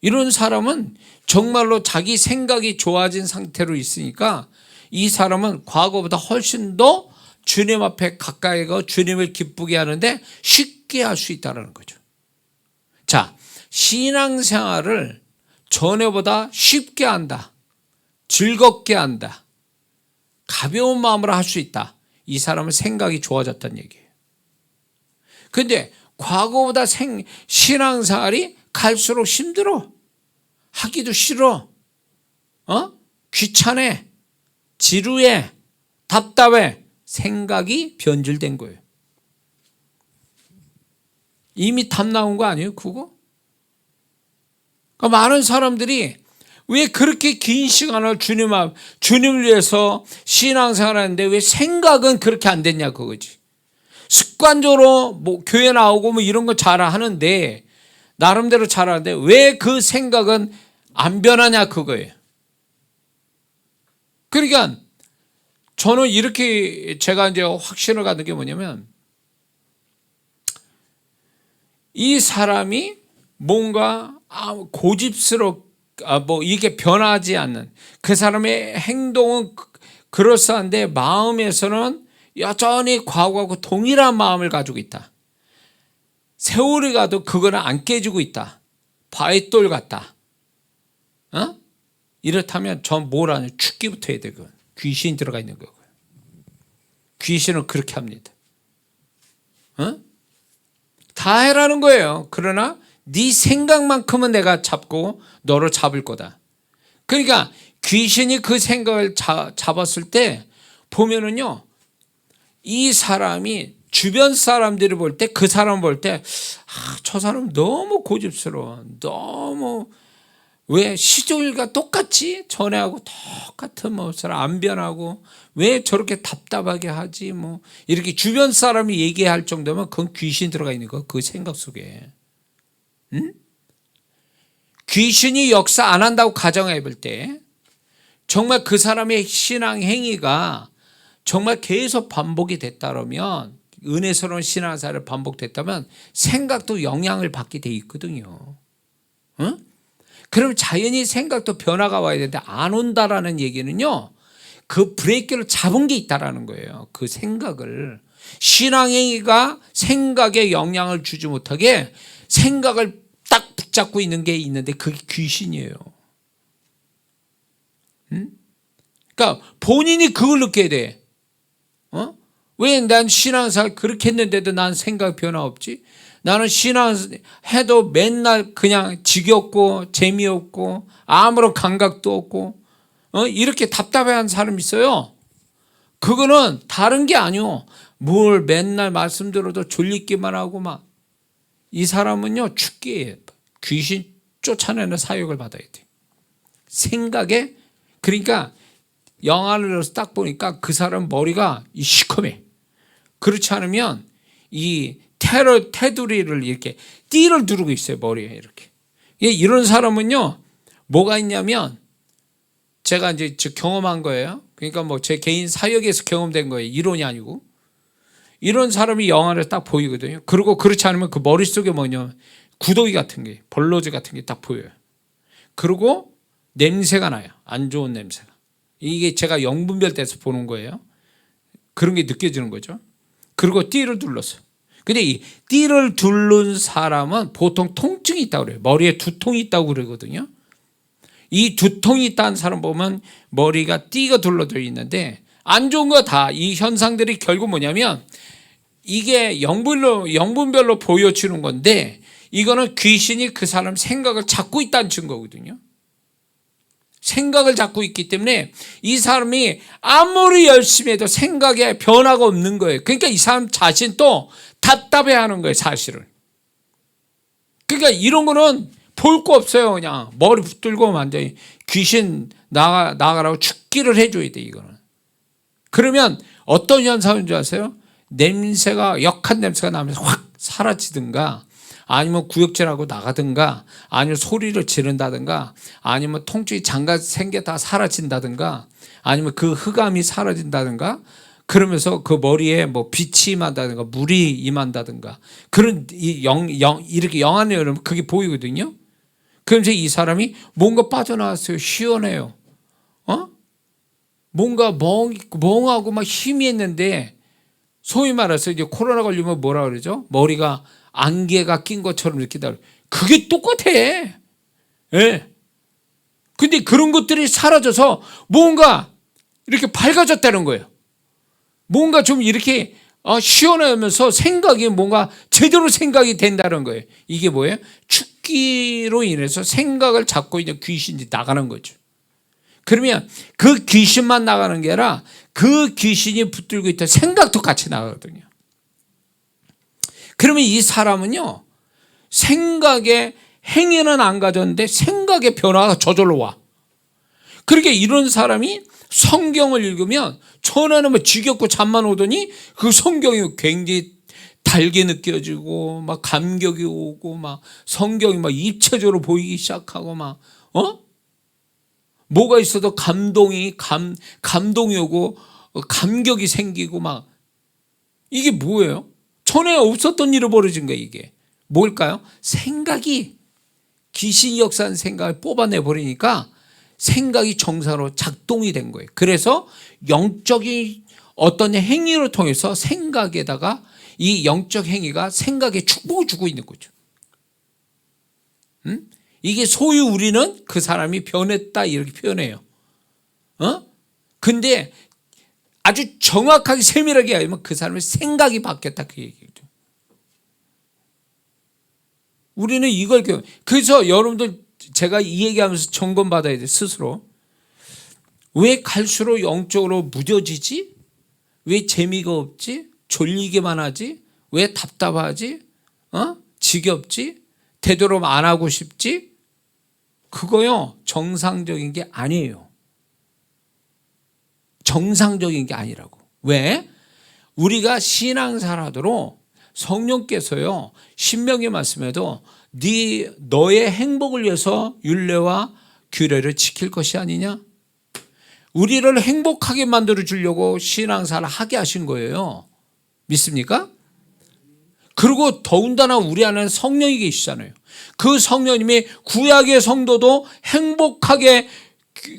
이런 사람은 정말로 자기 생각이 좋아진 상태로 있으니까, 이 사람은 과거보다 훨씬 더 주님 앞에 가까이 가 주님을 기쁘게 하는데 쉽게 할 수 있다는 거죠. 자, 신앙생활을 전에보다 쉽게 한다, 즐겁게 한다, 가벼운 마음으로 할 수 있다. 이 사람은 생각이 좋아졌다는 얘기예요. 그런데 과거보다 신앙생활이 갈수록 힘들어, 하기도 싫어, 귀찮아, 지루해, 답답해, 생각이 변질된 거예요. 이미 답 나온 거 아니에요, 그거? 그러니까 많은 사람들이 왜 그렇게 긴 시간을 주님을 위해서 신앙생활 하는데 왜 생각은 그렇게 안 됐냐, 그거지. 습관적으로 뭐 교회 나오고 뭐 이런 거 잘 하는데, 나름대로 잘 하는데 왜 그 생각은 안 변하냐, 그거예요. 그러니까 저는 이렇게 제가 이제 확신을 갖는 게 뭐냐면, 이 사람이 뭔가 이게 변하지 않는, 그 사람의 행동은 그럴싸한데 마음에서는 여전히 과거하고 동일한 마음을 가지고 있다. 세월이 가도 그거는 안 깨지고 있다. 바위돌 같다. 이렇다면 전 뭘 하냐? 죽기부터 해야 되고 귀신이 들어가 있는 거고요. 귀신은 그렇게 합니다. 다 해라는 거예요. 그러나 네 생각만큼은 내가 잡고 너를 잡을 거다. 그러니까 귀신이 그 생각을 잡았을 때 보면은요, 이 사람이 주변 사람들이 볼 때, 그 사람 볼 때, 저 사람 너무 고집스러워. 너무 왜 시종일과 똑같지? 전에하고 똑같은 모습을 안 변하고 왜 저렇게 답답하게 하지? 뭐 이렇게 주변 사람이 얘기할 정도면 그건 귀신 들어가 있는 거, 그 생각 속에. 귀신이 역사 안 한다고 가정해 볼 때 정말 그 사람의 신앙 행위가 정말 계속 반복이 됐다면, 은혜스러운 신앙생활을 반복됐다면 생각도 영향을 받게 돼 있거든요. 그럼 자연히 생각도 변화가 와야 되는데 안 온다라는 얘기는요, 그 브레이크를 잡은 게 있다라는 거예요. 그 생각을. 신앙행위가 생각에 영향을 주지 못하게 생각을 딱 붙잡고 있는 게 있는데 그게 귀신이에요. 그러니까 본인이 그걸 느껴야 돼. 왜 난 신앙생활 그렇게 했는데도 난 생각 변화 없지? 나는 신앙해도 맨날 그냥 지겹고 재미없고 아무런 감각도 없고 이렇게 답답해하는 사람 있어요. 그거는 다른 게 아니오. 뭘 맨날 말씀 들어도 졸리기만 하고 막. 이 사람은요, 죽기에 귀신 쫓아내는 사역을 받아야 돼. 생각에. 그러니까 영화를 딱 보니까 그 사람 머리가 시커매. 그렇지 않으면 이 테두리를 이렇게 띠를 두르고 있어요, 머리에 이렇게. 이런 사람은요, 뭐가 있냐면, 제가 이제 경험한 거예요. 그러니까 뭐 제 개인 사역에서 경험된 거예요. 이론이 아니고. 이런 사람이 영화를 딱 보이거든요. 그리고 그렇지 않으면 그 머릿속에 뭐냐면 구더기 같은 게, 벌러지 같은 게 딱 보여요. 그리고 냄새가 나요. 안 좋은 냄새가. 이게 제가 영분별 때서 보는 거예요. 그런 게 느껴지는 거죠. 그리고 띠를 둘렀어. 근데 이 띠를 둘른 사람은 보통 통증이 있다고 그래요. 머리에 두통이 있다고 그러거든요. 이 두통이 있다는 사람 보면 머리가 띠가 둘러져 있는데 안 좋은 거 다, 이 현상들이 결국 뭐냐면 이게 영분별로 보여주는 건데, 이거는 귀신이 그 사람 생각을 잡고 있다는 증거거든요. 생각을 잡고 있기 때문에 이 사람이 아무리 열심히 해도 생각에 변화가 없는 거예요. 그러니까 이 사람 자신도 답답해하는 거예요, 사실은. 그러니까 이런 거는 볼 거 없어요. 그냥 머리 붙들고 완전히 귀신 나가라고 죽기를 해줘야 돼, 이거는. 그러면 어떤 현상인 줄 아세요? 냄새가, 역한 냄새가 나면서 확 사라지든가, 아니면 구역질하고 나가든가, 아니면 소리를 지른다든가, 아니면 통증이 잠깐 생겼다가 사라진다든가, 아니면 그 흑암이 사라진다든가, 그러면서 그 머리에 뭐 빛이 임한다든가 물이 임한다든가, 그런 이렇게 영안에 여러분 그게 보이거든요. 그러면서 이 사람이 뭔가 빠져나왔어요. 시원해요. 뭔가 멍하고 막 희미했는데, 소위 말해서 이제 코로나 걸리면 뭐라 그러죠? 머리가 안개가 낀 것처럼 느끼다. 그게 똑같아. 예. 근데 그런 것들이 사라져서 뭔가 이렇게 밝아졌다는 거예요. 뭔가 좀 이렇게 시원하면서 생각이 뭔가 제대로 생각이 된다는 거예요. 이게 뭐예요? 죽기로 인해서 생각을 잡고 있는 귀신이 나가는 거죠. 그러면 그 귀신만 나가는 게 아니라 그 귀신이 붙들고 있던 생각도 같이 나가거든요. 그러면 이 사람은요, 생각에 행위는 안 가졌는데 생각의 변화가 저절로 와. 그러니까 이런 사람이 성경을 읽으면 전에는 뭐 지겹고 잠만 오더니 그 성경이 굉장히 달게 느껴지고 막 감격이 오고 막 성경이 막 입체적으로 보이기 시작하고 막 뭐가 있어도 감동이 오고 감격이 생기고 막. 이게 뭐예요? 전에 없었던 일이 벌어진 거예요. 이게 뭘까요? 생각이, 귀신이 역사한 생각을 뽑아내 버리니까 생각이 정상으로 작동이 된 거예요. 그래서 영적인 어떤 행위를 통해서 생각에다가 이 영적 행위가 생각에 축복을 주고 있는 거죠. 이게 소위 우리는 그 사람이 변했다 이렇게 표현해요. 근데 아주 정확하게 세밀하게 하면 그 사람의 생각이 바뀌었다 그 얘기죠. 우리는 이걸 그래서 여러분들 제가 이 얘기하면서 점검받아야 돼 스스로. 왜 갈수록 영적으로 무뎌지지? 왜 재미가 없지? 졸리기만 하지? 왜 답답하지? 지겹지? 되도록 안 하고 싶지? 그거요 정상적인 게 아니에요. 정상적인 게 아니라고. 왜? 우리가 신앙생활하도록 성령께서요 신명기 말씀에도 너의 행복을 위해서 율례와 규례를 지킬 것이 아니냐. 우리를 행복하게 만들어 주려고 신앙생활을 하게 하신 거예요. 믿습니까? 그리고 더군다나 우리 안에는 성령이 계시잖아요. 그 성령님이 구약의 성도도 행복하게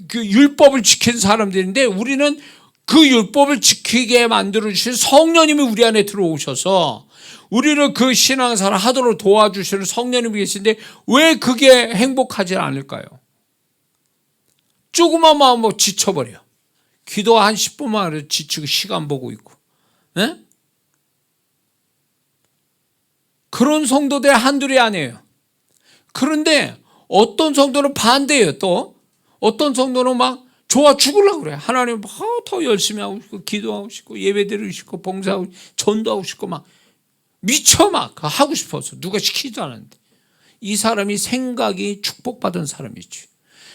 그 율법을 지킨 사람들인데 우리는 그 율법을 지키게 만들어 주신 성령님이 우리 안에 들어오셔서 우리를 그 신앙생활을 하도록 도와주시는 성령님이 계신데 왜 그게 행복하지 않을까요? 조그만 마음 뭐 지쳐버려. 기도 한 10분만 해도 지치고 시간 보고 있고. 에? 그런 성도들 한둘이 아니에요. 그런데 어떤 성도는 반대예요. 또 어떤 성도는 막 좋아 죽으려고 그래. 하나님 더 열심히 하고 싶고 기도하고 싶고 예배드리고 싶고 봉사하고 전도하고 싶고 막 미쳐 막 하고 싶어서 누가 시키지도 않았는데 이 사람이 생각이 축복받은 사람이지.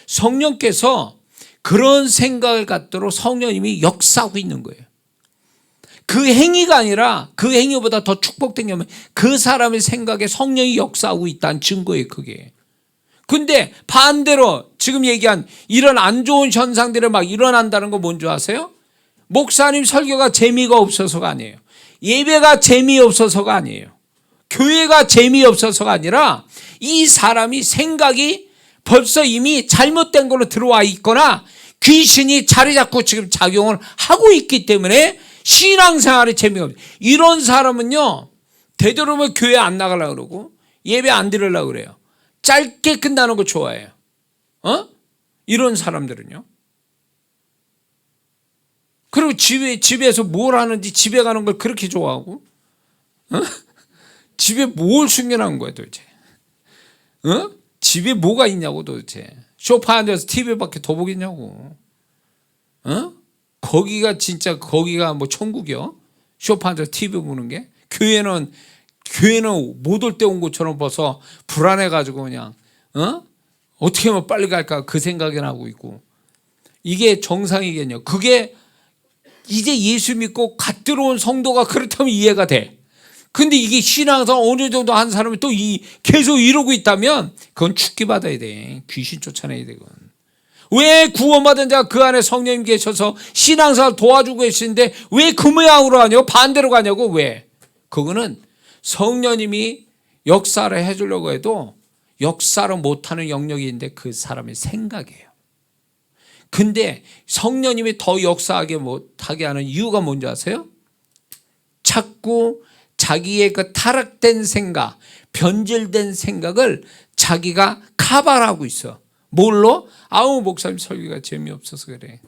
성령께서 그런 생각을 갖도록 성령님이 역사하고 있는 거예요. 그 행위가 아니라 그 행위보다 더 축복된 게 그 사람의 생각에 성령이 역사하고 있다는 증거예요. 그게. 근데 반대로 지금 얘기한 이런 안 좋은 현상들이 막 일어난다는 거 뭔지 아세요? 목사님 설교가 재미가 없어서가 아니에요. 예배가 재미없어서가 아니에요. 교회가 재미없어서가 아니라 이 사람이 생각이 벌써 이미 잘못된 걸로 들어와 있거나 귀신이 자리 잡고 지금 작용을 하고 있기 때문에 신앙생활이 재미가 없어요. 이런 사람은요 되도록이면 교회 안 나가려고 그러고 예배 안 드리려고 그래요. 짧게 끝나는 거 좋아해요. 이런 사람들은요. 그리고 집에서 뭘 하는지 집에 가는 걸 그렇게 좋아하고 집에 뭘 숨겨놓은 거야 도대체. 집에 뭐가 있냐고 도대체. 소파에 앉아서 TV밖에 더 보겠냐고. 거기가 뭐 천국이요. 소파에 앉아서 TV 보는 게. 교회는 못 올 때 온 것처럼 벌써 불안해가지고 그냥 어떻게 하면 빨리 갈까 그 생각이 나고 있고. 이게 정상이겠냐. 그게 이제 예수 믿고 갓 들어온 성도가 그렇다면 이해가 돼. 근데 이게 신앙생활 어느 정도 한 사람이 또 계속 이러고 있다면 그건 죽기 받아야 돼. 귀신 쫓아내야 되건. 왜 구원받은 자가 그 안에 성령님 계셔서 신앙생활 도와주고 계시는데 왜 그 모양으로 하냐고 반대로 가냐고. 왜? 그거는 성령님이 역사를 해주려고 해도 역사를 못하는 영역인데 그 사람의 생각이에요. 근데 성령님이 더 역사하게 못하게 하는 이유가 뭔지 아세요? 자꾸 자기의 그 타락된 생각, 변질된 생각을 자기가 카바하고 있어. 뭘로? 목사님 설교가 재미없어서 그래.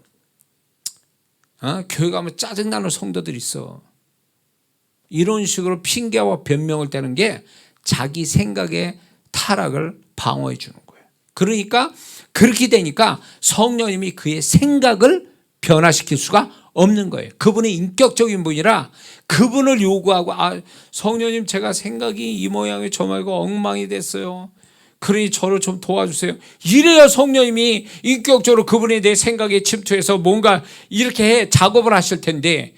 교회 가면 짜증나는 성도들 있어. 이런 식으로 핑계와 변명을 대는 게 자기 생각의 타락을 방어해 주는 거예요. 그러니까 그렇게 되니까 성령님이 그의 생각을 변화시킬 수가 없는 거예요. 그분이 인격적인 분이라 그분을 요구하고 성령님 제가 생각이 이 모양이 저 말고 엉망이 됐어요. 그러니 저를 좀 도와주세요. 이래야 성령님이 인격적으로 그분이 내 생각에 침투해서 뭔가 이렇게 작업을 하실 텐데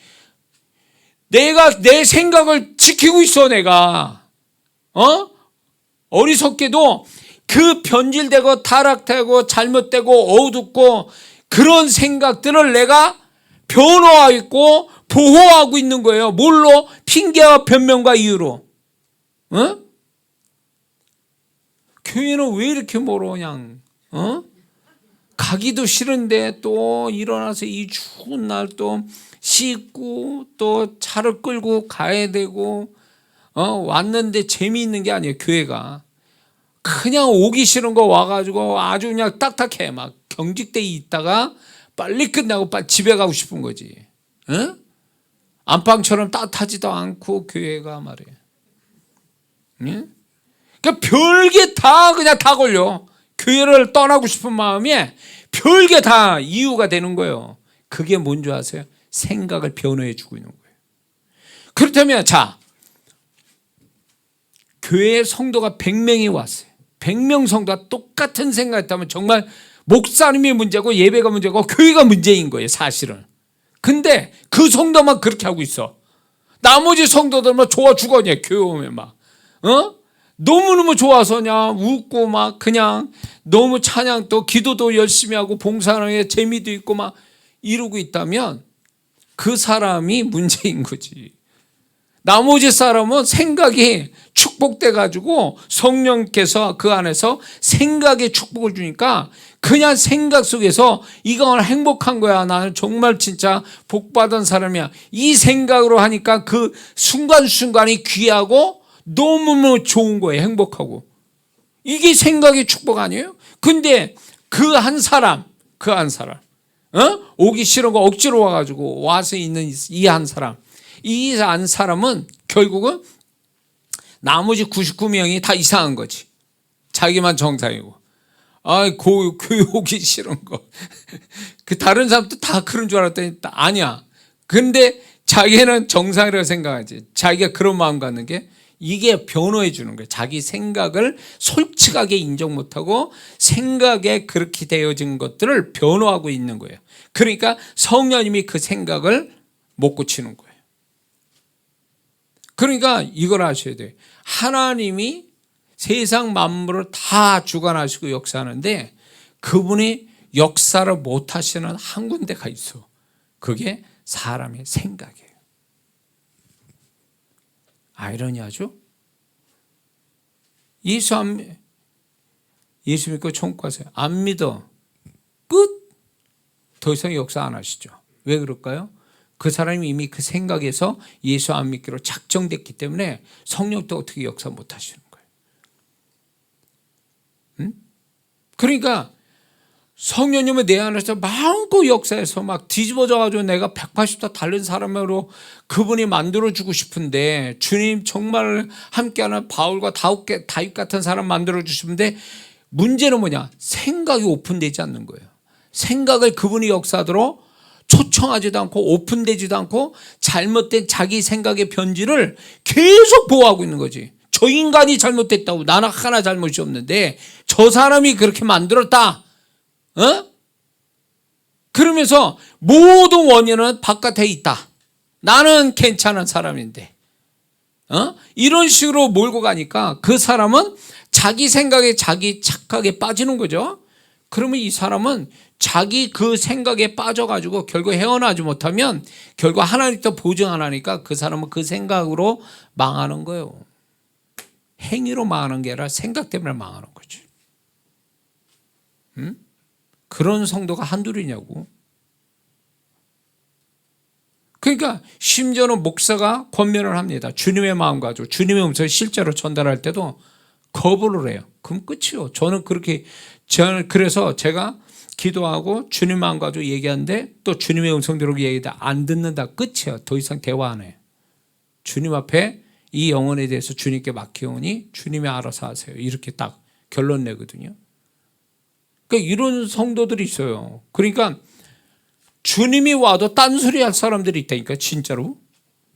내가 내 생각을 지키고 있어. 내가 어리석게도 그 변질되고 타락되고 잘못되고 어둡고 그런 생각들을 내가 변호하고 보호하고 있는 거예요. 뭘로? 핑계와 변명과 이유로. 교회는 왜 이렇게 멀어 그냥. 가기도 싫은데 또 일어나서 이 추운 날 또 씻고 또 차를 끌고 가야 되고 왔는데 재미있는 게 아니에요. 교회가. 그냥 오기 싫은 거 와가지고 아주 그냥 딱딱해. 막 경직돼 있다가 빨리 끝나고 빨리 집에 가고 싶은 거지. 응? 안방처럼 따뜻하지도 않고 교회가 말이야. 응? 그러니까 별게 다 그냥 다 걸려. 교회를 떠나고 싶은 마음에 별게 다 이유가 되는 거예요. 그게 뭔지 아세요? 생각을 변호해 주고 있는 거예요. 그렇다면 자, 교회에 성도가 100명이 왔어요. 100명 성도가 똑같은 생각했다면 정말 목사님이 문제고 예배가 문제고 교회가 문제인 거예요, 사실은. 근데 그 성도만 그렇게 하고 있어. 나머지 성도들만 좋아 죽었냐, 교회 오면 막. 너무너무 좋아서 그냥 웃고 막 그냥 너무 찬양도 기도도 열심히 하고 봉사하는 재미도 있고 막 이러고 있다면 그 사람이 문제인 거지. 나머지 사람은 생각이 축복돼 가지고 성령께서 그 안에서 생각에 축복을 주니까 그냥 생각 속에서 이건 행복한 거야. 나는 정말 진짜 복받은 사람이야. 이 생각으로 하니까 그 순간순간이 귀하고 너무너무 좋은 거예요. 행복하고. 이게 생각의 축복 아니에요? 근데 그 한 사람 오기 싫은 거 억지로 와가지고 와서 있는 이 한 사람, 이 한 사람은 결국은 나머지 99명이 다 이상한 거지. 자기만 정상이고. 교회 오기 싫은 거. 그 다른 사람도 다 그런 줄 알았더니 아니야. 근데 자기는 정상이라고 생각하지. 자기가 그런 마음 갖는 게 이게 변호해 주는 거예요. 자기 생각을 솔직하게 인정 못하고 생각에 그렇게 되어진 것들을 변호하고 있는 거예요. 그러니까 성령님이 그 생각을 못 고치는 거예요. 그러니까 이걸 아셔야 돼요. 하나님이 세상 만물을 다 주관하시고 역사하는데 그분이 역사를 못 하시는 한 군데가 있어. 그게 사람의 생각이에요. 아이러니하죠? 예수 믿고 천국 가세요. 안 믿어. 끝. 더 이상 역사 안 하시죠. 왜 그럴까요? 그 사람이 이미 그 생각에서 예수 안 믿기로 작정됐기 때문에 성령도 어떻게 역사 못 하시는 거예요. 응? 그러니까 성령님은 내 안에서 마음껏 역사해서 막 뒤집어져가지고 내가 180도 다른 사람으로 그분이 만들어주고 싶은데 주님 정말 함께하는 바울과 다윗 같은 사람 만들어주시는데 문제는 뭐냐? 생각이 오픈되지 않는 거예요. 생각을 그분이 역사하도록 초청하지도 않고 오픈되지도 않고 잘못된 자기 생각의 편지를 계속 보호하고 있는 거지. 저 인간이 잘못됐다고 나는 하나 잘못이 없는데 저 사람이 그렇게 만들었다. 그러면서 모든 원인은 바깥에 있다. 나는 괜찮은 사람인데. 이런 식으로 몰고 가니까 그 사람은 자기 생각에 자기 착각에 빠지는 거죠. 그러면 이 사람은 자기 그 생각에 빠져가지고 결국 헤어나지 못하면 결국 하나님도 보증 안 하니까 그 사람은 그 생각으로 망하는 거예요. 행위로 망하는 게 아니라 생각 때문에 망하는 거지. 그런 성도가 한둘이냐고. 그러니까 심지어는 목사가 권면을 합니다. 주님의 마음 가지고 주님의 음성을 실제로 전달할 때도 거부를 해요. 그럼 끝이요. 저는 그래서 제가 기도하고 주님 마음 가지고 얘기하는데 또 주님의 음성대로 얘기하다 안 듣는다. 끝이야. 더 이상 대화 안 해. 주님 앞에 이 영혼에 대해서 주님께 맡기오니 주님이 알아서 하세요. 이렇게 딱 결론 내거든요. 그러니까 이런 성도들이 있어요. 그러니까 주님이 와도 딴소리 할 사람들이 있다니까. 진짜로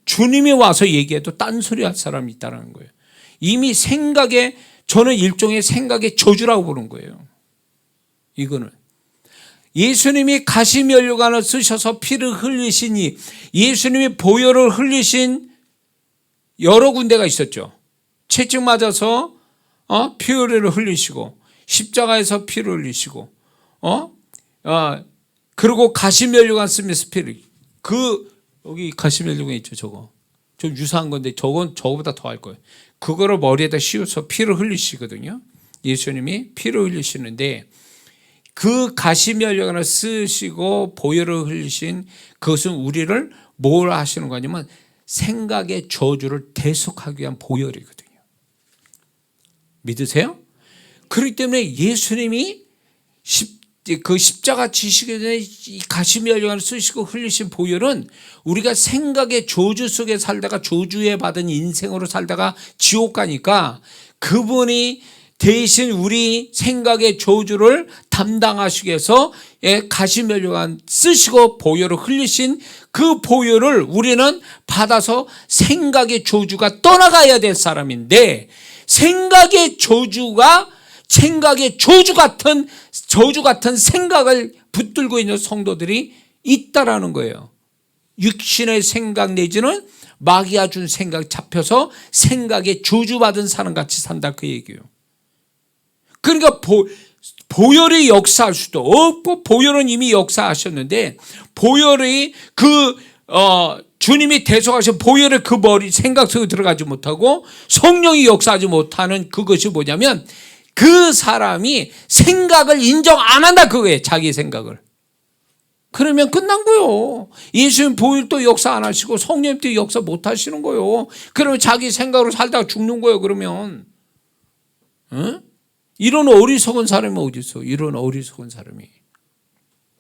주님이 와서 얘기해도 딴소리 할 사람이 있다는 거예요. 이미 생각에, 저는 일종의 생각의 저주라고 보는 거예요. 이거는 예수님이 가시면류관을 쓰셔서 피를 흘리시니 예수님이 보혈을 흘리신 여러 군데가 있었죠. 채찍 맞아서 피를 흘리시고 십자가에서 피를 흘리시고 그리고 가시면류관 쓰면서 피를 여기 가시면류관 있죠. 저거 좀 유사한 건데 저거보다 더 할 거예요. 그거를 머리에다 씌워서 피를 흘리시거든요. 예수님이 피를 흘리시는데 그 가시면류관을 쓰시고 보혈을 흘리신 그것은 우리를 뭘 하시는 거냐면 생각의 저주를 대속하기 위한 보혈이거든요. 믿으세요? 그렇기 때문에 예수님이 그 십자가 지시기 전에 이 가시면류관을 쓰시고 흘리신 보혈은 우리가 생각의 저주 속에 살다가 저주에 받은 인생으로 살다가 지옥 가니까 그분이 대신 우리 생각의 저주를 담당하시기 위해서 가시면류관 쓰시고 보혈을 흘리신 그 보혈을 우리는 받아서 생각의 저주가 떠나가야 될 사람인데, 생각의 저주 같은 생각을 붙들고 있는 성도들이 있다라는 거예요. 육신의 생각 내지는 마귀가 준 생각 잡혀서 생각에 저주받은 사람같이 산다, 그 얘기예요. 그러니까 보혈이 역사할 수도 없고, 보혈은 이미 역사하셨는데, 보혈이 주님이 대속하신 보혈의 그 머리 생각 속에 들어가지 못하고 성령이 역사하지 못하는 그것이 뭐냐면, 그 사람이 생각을 인정 안 한다, 그거예요. 자기 생각을. 그러면 끝난 거예요. 예수님 보혈도 역사 안 하시고 성령님도 역사 못 하시는 거예요. 그러면 자기 생각으로 살다가 죽는 거예요. 그러면 응? 이런 어리석은 사람이 어디 있어? 이런 어리석은 사람이.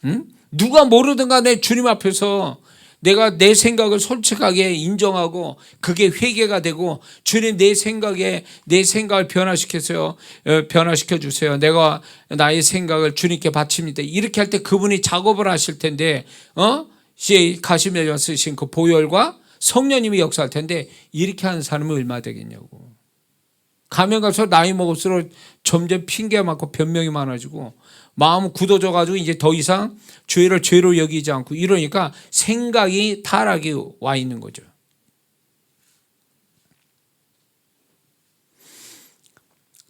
응? 누가 모르든 간에 주님 앞에서 내가 내 생각을 솔직하게 인정하고 그게 회개가 되고, 주님 내 생각을 변화시켜 주세요. 내가 나의 생각을 주님께 바칩니다. 이렇게 할 때 그분이 작업을 하실 텐데, 가시면류관 쓰신 그 보혈과 성령님이 역사할 텐데, 이렇게 하는 사람이 얼마 되겠냐고. 가면 갈수록 나이 먹을수록 점점 핑계가 많고 변명이 많아지고 마음은 굳어져 가지고 이제 더 이상 죄를 죄로 여기지 않고, 이러니까 생각이 타락이 와 있는 거죠.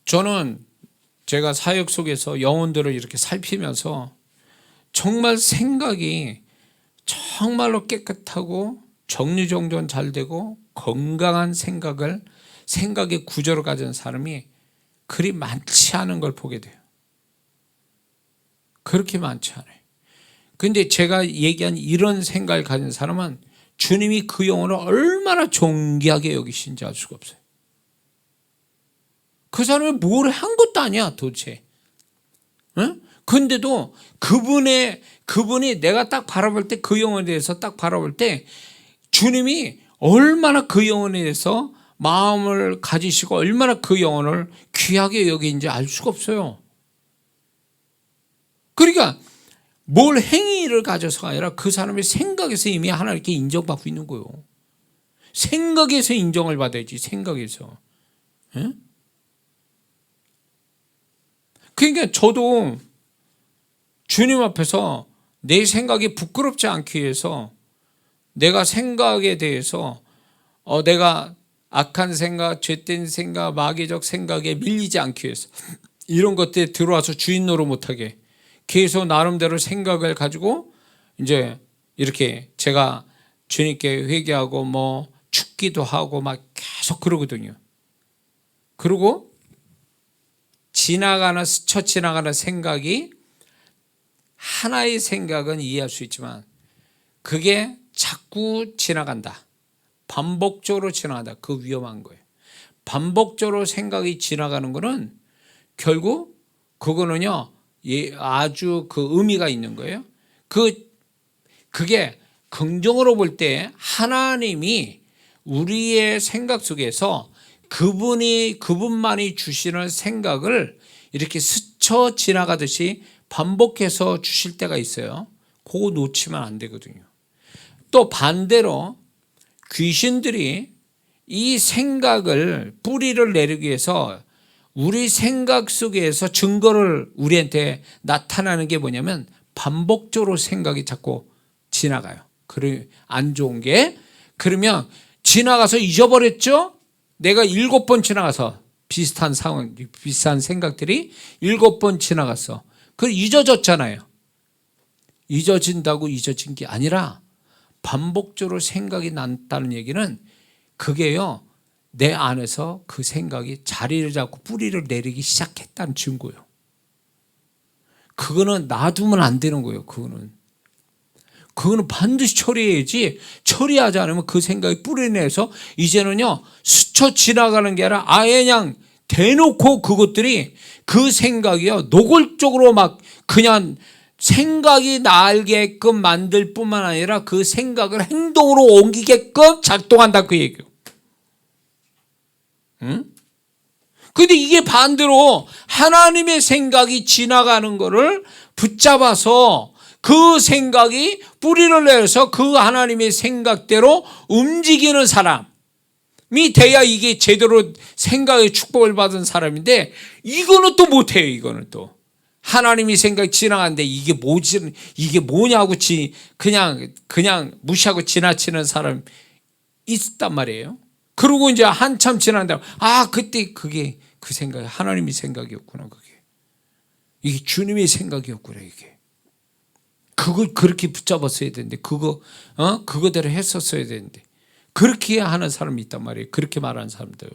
저는 제가 사역 속에서 영혼들을 이렇게 살피면서 정말 생각이 정말로 깨끗하고 정리정돈 잘 되고 건강한 생각의 구조를 가진 사람이 그리 많지 않은 걸 보게 돼요. 그렇게 많지 않아요. 근데 제가 얘기한 이런 생각을 가진 사람은 주님이 그 영혼을 얼마나 존귀하게 여기신지 알 수가 없어요. 그 사람이 뭘 한 것도 아니야 도대체. 응? 근데도 그분이 내가 딱 바라볼 때, 그 영혼에 대해서 딱 바라볼 때 주님이 얼마나 그 영혼에 대해서 마음을 가지시고 얼마나 그 영혼을 귀하게 여기는지 알 수가 없어요. 그러니까 뭘 행위를 가져서가 아니라 그 사람의 생각에서 이미 하나님께 인정받고 있는 거예요. 생각에서 인정을 받아야지, 생각에서. 응? 그러니까 저도 주님 앞에서 내 생각이 부끄럽지 않기 위해서, 내가 생각에 대해서 내가 악한 생각, 죄된 생각, 마귀적 생각에 밀리지 않기 위해서, 이런 것들에 들어와서 주인 노릇 못하게 계속 나름대로 생각을 가지고 이제 이렇게 제가 주님께 회개하고 뭐 죽기도 하고 막 계속 그러거든요. 그리고 스쳐 지나가는 생각이, 하나의 생각은 이해할 수 있지만 그게 자꾸 지나간다, 반복적으로 지나간다. 그 위험한 거예요. 반복적으로 생각이 지나가는 거는 결국 그거는요 아주 그 의미가 있는 거예요. 그게 긍정으로 볼 때 하나님이 우리의 생각 속에서 그분만이 주시는 생각을 이렇게 스쳐 지나가듯이 반복해서 주실 때가 있어요. 그거 놓치면 안 되거든요. 또 반대로 귀신들이 이 생각을 뿌리를 내리기 위해서 우리 생각 속에서 증거를 우리한테 나타나는 게 뭐냐면, 반복적으로 생각이 자꾸 지나가요. 안 좋은 게. 그러면 지나가서 잊어버렸죠? 내가 7번 지나가서 비슷한 상황, 비슷한 생각들이 7번 지나갔어. 그걸 잊어졌잖아요. 잊어진다고 잊어진 게 아니라 반복적으로 생각이 났다는 얘기는 그게요, 내 안에서 그 생각이 자리를 잡고 뿌리를 내리기 시작했다는 증거예요. 그거는 놔두면 안 되는 거예요. 그거는 반드시 처리해야지, 처리하지 않으면 그 생각이 뿌리내서 이제는요 스쳐 지나가는 게 아니라 아예 그냥 대놓고 그것들이 그 생각이요 노골적으로 막 그냥 생각이 나게끔 만들 뿐만 아니라 그 생각을 행동으로 옮기게끔 작동한다 그 얘기예요. 응? 근데 이게 반대로 하나님의 생각이 지나가는 거를 붙잡아서 그 생각이 뿌리를 내서 그 하나님의 생각대로 움직이는 사람이 돼야 이게 제대로 생각의 축복을 받은 사람인데 이거는 또 못해요. 이거는 또 하나님이 생각이 지나가는데 이게 뭐지, 이게 뭐냐고 그냥 무시하고 지나치는 사람 있단 말이에요. 그리고 이제 한참 지난 다음에 그때 그게 그 생각이 하나님의 생각이었구나. 이게 주님의 생각이었구나. 이게 그걸 그렇게 붙잡았어야 되는데 그거대로 했었어야 되는데 그렇게 하는 사람이 있단 말이에요. 그렇게 말하는 사람들.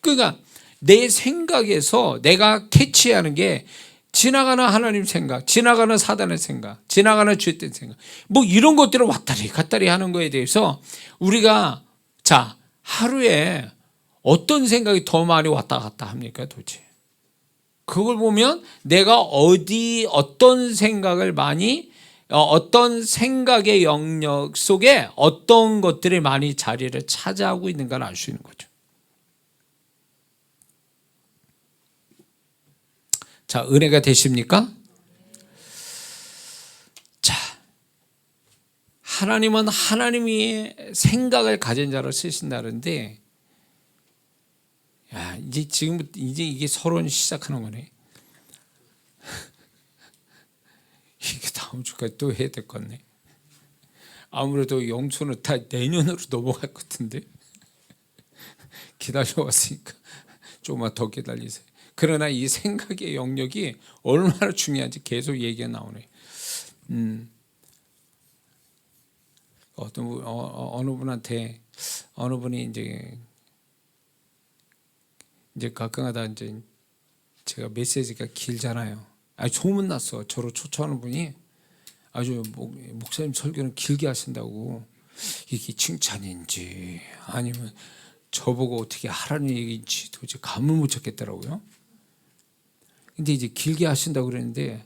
그러니까 내 생각에서 내가 캐치하는 게 지나가는 하나님 생각, 지나가는 사단의 생각, 지나가는 죄된 생각, 뭐 이런 것들을 왔다리 갔다리 하는 거에 대해서 우리가 하루에 어떤 생각이 더 많이 왔다 갔다 합니까 도대체? 그걸 보면 내가 어떤 생각을 많이 어떤 생각의 영역 속에 어떤 것들이 많이 자리를 차지하고 있는가를 알 수 있는 거죠. 자, 은혜가 되십니까? 자, 하나님은 하나님의 생각을 가진 자를 쓰신다는데, 야, 이제 이게 서론이 시작하는 거네. 이게 다음 주까지 또 해야 될 것 같네. 아무래도 영수는 다 내년으로 넘어갈 것 같은데. 기다려왔으니까 조금만 더 기다리세요. 그러나 이 생각의 영역이 얼마나 중요한지 계속 얘기가 나오네. 어느 분한테 어느 분이 이제 가끔가다 이제 제가 메시지가 길잖아요. 소문 났어. 저를 초청하는 분이 아주 목사님 설교는 길게 하신다고. 이게 칭찬인지 아니면 저보고 어떻게 하라는 얘기인지 도대체 감을 못 찾겠더라고요. 근데 이제 길게 하신다고 그랬는데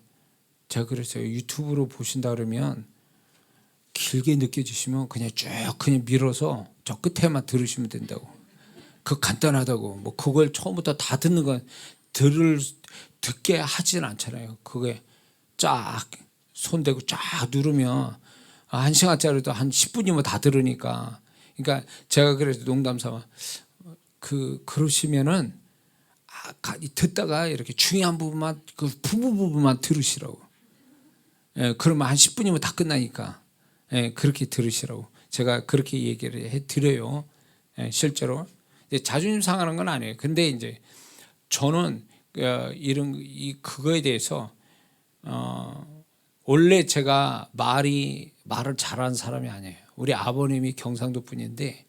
제가 그랬어요. 유튜브로 보신다 그러면 길게 느껴지시면 그냥 밀어서 저 끝에만 들으시면 된다고. 그 간단하다고. 뭐 그걸 처음부터 다 듣는 건 듣게 하지는 않잖아요. 그게 쫙 손대고 쫙 누르면 1시간짜리도 한 10분이면 다 들으니까. 그러니까 제가 그래서 농담삼아 그러시면은 듣다가 이렇게 중요한 부분만 그 부분만 들으시라고. 그러면 한 10분이면 다 끝나니까. 그렇게 들으시라고. 제가 그렇게 얘기를 해 드려요. 실제로. 자존심 상하는 건 아니에요. 근데 이제 저는 그거에 대해서 원래 제가 말을 잘하는 사람이 아니에요. 우리 아버님이 경상도 분인데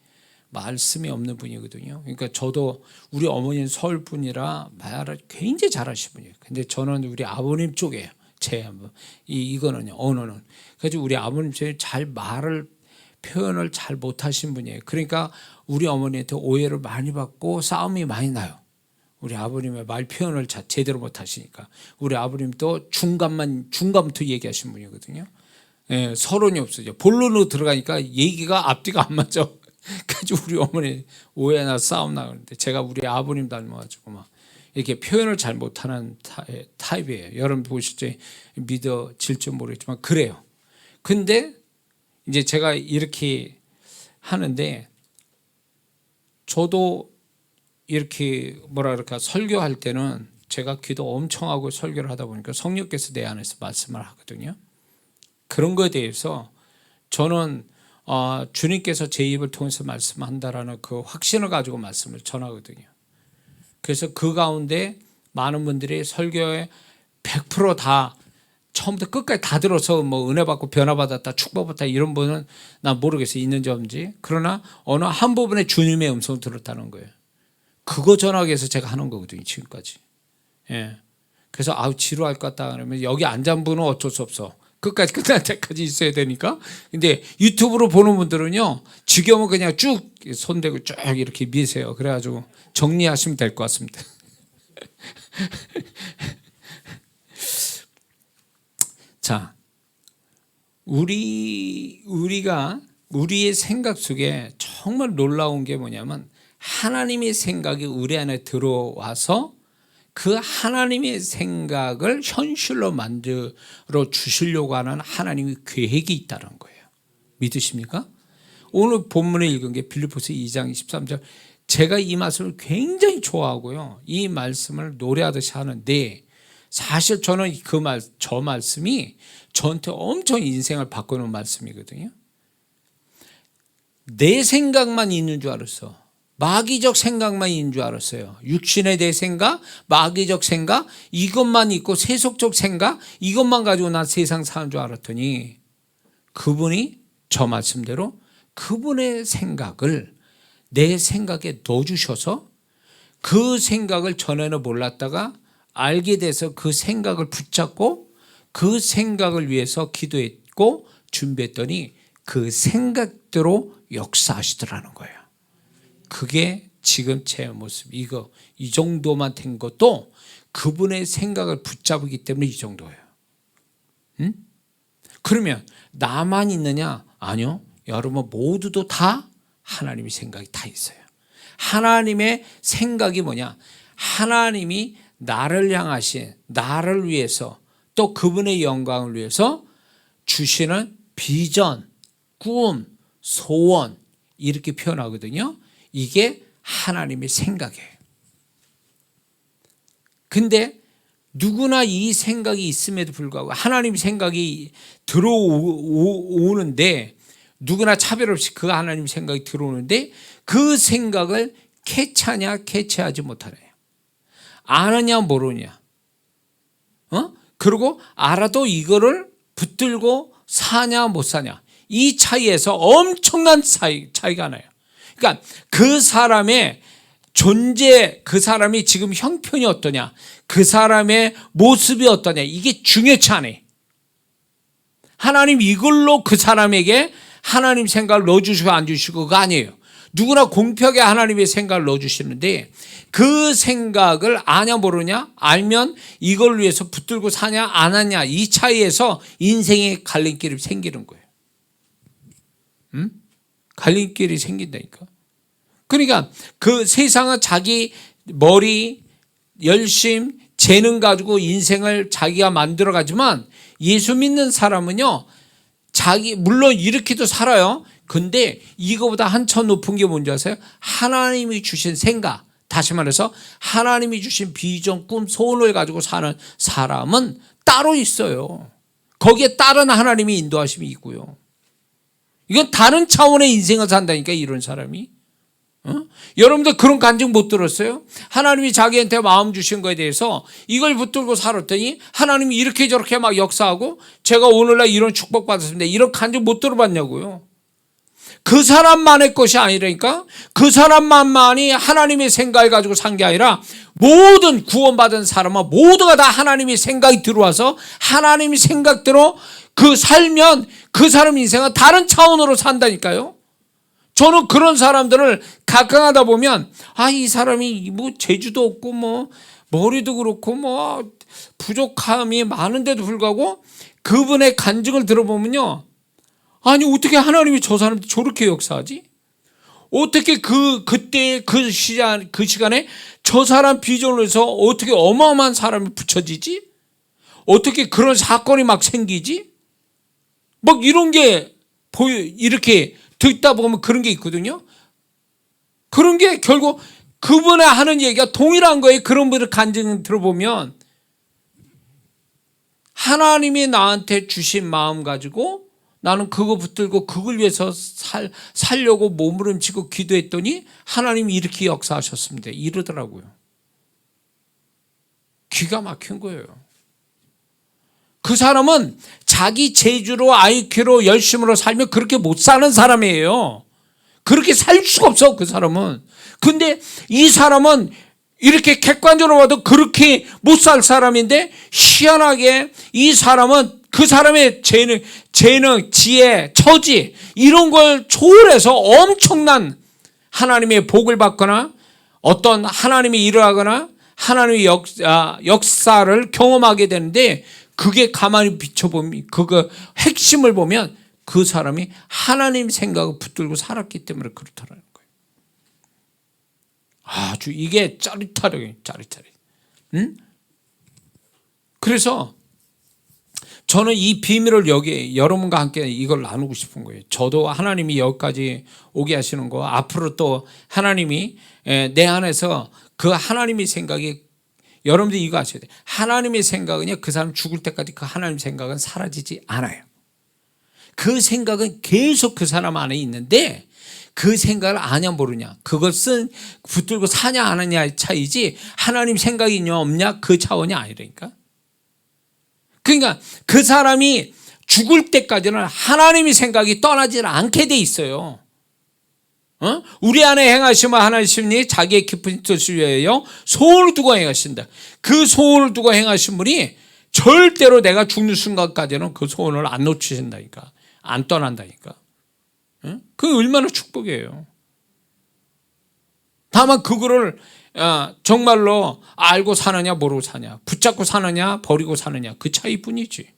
말씀이 없는 분이거든요. 그러니까 저도 우리 어머니는 서울 분이라 말을 굉장히 잘하시는 분이에요. 근데 저는 우리 아버님 쪽이에요. 이거는요. 언어는. 그래서 우리 아버님 쪽에 표현을 잘 못하신 분이에요. 그러니까 우리 어머니한테 오해를 많이 받고 싸움이 많이 나요. 우리 아버님의 말 표현을 제대로 못하시니까. 우리 아버님도 중간부터 얘기하신 분이거든요. 서론이 없어져. 본론으로 들어가니까 얘기가 앞뒤가 안 맞아. 그래서 우리 어머니 오해나 싸움 나는데 제가 우리 아버님 닮아가지고 막 이렇게 표현을 잘 못하는 타입이에요. 여러분 보실 때 믿어질지 모르겠지만 그래요. 근데 이제 제가 이렇게 하는데 저도 이렇게 설교할 때는 제가 기도 엄청 하고 설교를 하다 보니까 성령께서 내 안에서 말씀을 하거든요. 그런 거에 대해서 저는 주님께서 제 입을 통해서 말씀한다라는 그 확신을 가지고 말씀을 전하거든요. 그래서 그 가운데 많은 분들이 설교에 100% 다 처음부터 끝까지 다 들어서 뭐 은혜 받고 변화 받았다, 축복받았다 이런 분은 난 모르겠어요. 있는지 없는지. 그러나 어느 한 부분에 주님의 음성을 들었다는 거예요. 그거 전하기 위해서 제가 하는 거거든요. 지금까지. 그래서 지루할 것 같다 그러면 여기 앉은 분은 어쩔 수 없어. 끝까지 끝날 때까지 있어야 되니까. 근데 유튜브로 보는 분들은요, 지겨우면 그냥 쭉 손대고 쭉 이렇게 미세요. 그래가지고 정리하시면 될 것 같습니다. 자, 우리가 우리의 생각 속에 정말 놀라운 게 뭐냐면 하나님의 생각이 우리 안에 들어와서 그 하나님의 생각을 현실로 만들어 주시려고 하는 하나님의 계획이 있다는 거예요. 믿으십니까? 오늘 본문에 읽은 게 빌립보서 2장 23절. 제가 이 말씀을 굉장히 좋아하고요. 이 말씀을 노래하듯이 하는데 사실 저는 저 말씀이 저한테 엄청 인생을 바꾸는 말씀이거든요. 내 생각만 있는 줄 알았어. 마귀적 생각만 있는 줄 알았어요. 육신의 내 생각, 마귀적 생각, 이것만 있고 세속적 생각, 이것만 가지고 난 세상 사는 줄 알았더니 그분이 저 말씀대로 그분의 생각을 내 생각에 넣어주셔서 그 생각을 전에는 몰랐다가 알게 돼서 그 생각을 붙잡고 그 생각을 위해서 기도했고 준비했더니 그 생각대로 역사하시더라는 거예요. 그게 지금 제 모습. 이 정도만 된 것도 그분의 생각을 붙잡기 때문에 이 정도예요. 응? 그러면 나만 있느냐? 아니요. 여러분 모두도 다 하나님의 생각이 다 있어요. 하나님의 생각이 뭐냐? 하나님이 나를 향하신, 나를 위해서 또 그분의 영광을 위해서 주시는 비전, 꿈, 소원 이렇게 표현하거든요. 이게 하나님의 생각이에요. 근데 누구나 이 생각이 있음에도 불구하고 하나님의 생각이 들어오는데 누구나 차별 없이 그 하나님 생각이 들어오는데 그 생각을 캐치하냐 캐치하지 못하냐, 아느냐 모르냐, 그리고 알아도 이거를 붙들고 사냐 못 사냐, 이 차이에서 엄청난 차이가 나요. 그러니까 그 사람의 존재, 그 사람이 지금 형편이 어떠냐, 그 사람의 모습이 어떠냐, 이게 중요치 않아요. 하나님 이걸로 그 사람에게 하나님 생각을 넣어주시고 안 주시고 그거 아니에요. 누구나 공평하게 하나님의 생각을 넣어주시는데 그 생각을 아냐 모르냐, 알면 이걸 위해서 붙들고 사냐 안 하냐, 이 차이에서 인생의 갈림길이 생기는 거예요. 갈림길이 생긴다니까. 그러니까 그 세상은 자기 머리, 열심, 재능 가지고 인생을 자기가 만들어 가지만 예수 믿는 사람은요, 물론 이렇게도 살아요. 근데 이거보다 한참 높은 게 뭔지 아세요? 하나님이 주신 생각, 다시 말해서 하나님이 주신 비전, 꿈, 소원을 가지고 사는 사람은 따로 있어요. 거기에 다른 하나님의 인도하심이 있고요. 이건 다른 차원의 인생을 산다니까, 이런 사람이. 여러분들 그런 간증 못 들었어요? 하나님이 자기한테 마음 주신 거에 대해서 이걸 붙들고 살았더니 하나님이 이렇게 저렇게 막 역사하고 제가 오늘날 이런 축복 받았습니다, 이런 간증 못 들어봤냐고요. 그 사람만의 것이 아니라니까. 그 사람만이 하나님의 생각을 가지고 산 게 아니라 모든 구원받은 사람은 모두가 다 하나님의 생각이 들어와서 하나님의 생각대로 그 살면 그 사람 인생은 다른 차원으로 산다니까요. 저는 그런 사람들을 가까하다 보면 이 사람이 뭐 재주도 없고 뭐 머리도 그렇고 뭐 부족함이 많은데도 불구하고 그분의 간증을 들어보면요, 아니 어떻게 하나님이 저 사람한테 저렇게 역사하지? 어떻게 그때 그 시간에 저 사람 비전을 해서 어떻게 어마어마한 사람이 붙여지지? 어떻게 그런 사건이 막 생기지? 막 이런 게 이렇게 듣다 보면 그런 게 있거든요. 그런 게 결국 그분의 하는 얘기가 동일한 거예요. 그런 분의 간증을 들어보면 하나님이 나한테 주신 마음 가지고 나는 그거 붙들고 그걸 위해서 살려고 몸부림치고 기도했더니 하나님이 이렇게 역사하셨습니다, 이러더라고요. 기가 막힌 거예요. 그 사람은 자기 재주로 IQ로 열심으로 살면 그렇게 못 사는 사람이에요. 그렇게 살 수가 없어, 그 사람은. 근데 이 사람은 이렇게 객관적으로 봐도 그렇게 못 살 사람인데 희한하게 이 사람은 그 사람의 재능, 지혜, 처지 이런 걸 초월해서 엄청난 하나님의 복을 받거나 어떤 하나님의 일을 하거나 하나님의 역사를 경험하게 되는데, 그게 가만히 비춰보면, 그거 핵심을 보면 그 사람이 하나님 생각을 붙들고 살았기 때문에 그렇다라는 거예요. 아주 이게 짜릿하게. 응? 그래서 저는 이 비밀을 여기 여러분과 함께 이걸 나누고 싶은 거예요. 저도 하나님이 여기까지 오게 하시는 거, 앞으로 또 하나님이 내 안에서 그 하나님의 생각이, 여러분들이 이거 아셔야 돼요. 하나님의 생각은요, 그 사람 죽을 때까지 그 하나님 생각은 사라지지 않아요. 그 생각은 계속 그 사람 안에 있는데, 그 생각을 아냐 모르냐, 그것은 붙들고 사냐 안 하냐의 차이지, 하나님 생각이 있냐 없냐 그 차원이 아니라니까. 그러니까 그 사람이 죽을 때까지는 하나님의 생각이 떠나지 않게 돼 있어요. 우리 안에 행하시면 하나님이 자기의 깊은 뜻을 위하여 소원을 두고 행하신다. 그 소원을 두고 행하신 분이 절대로 내가 죽는 순간까지는 그 소원을 안 놓치신다니까, 안 떠난다니까. 그게 얼마나 축복이에요. 다만 그거를 정말로 알고 사느냐 모르고 사냐, 붙잡고 사느냐 버리고 사느냐, 그 차이뿐이지.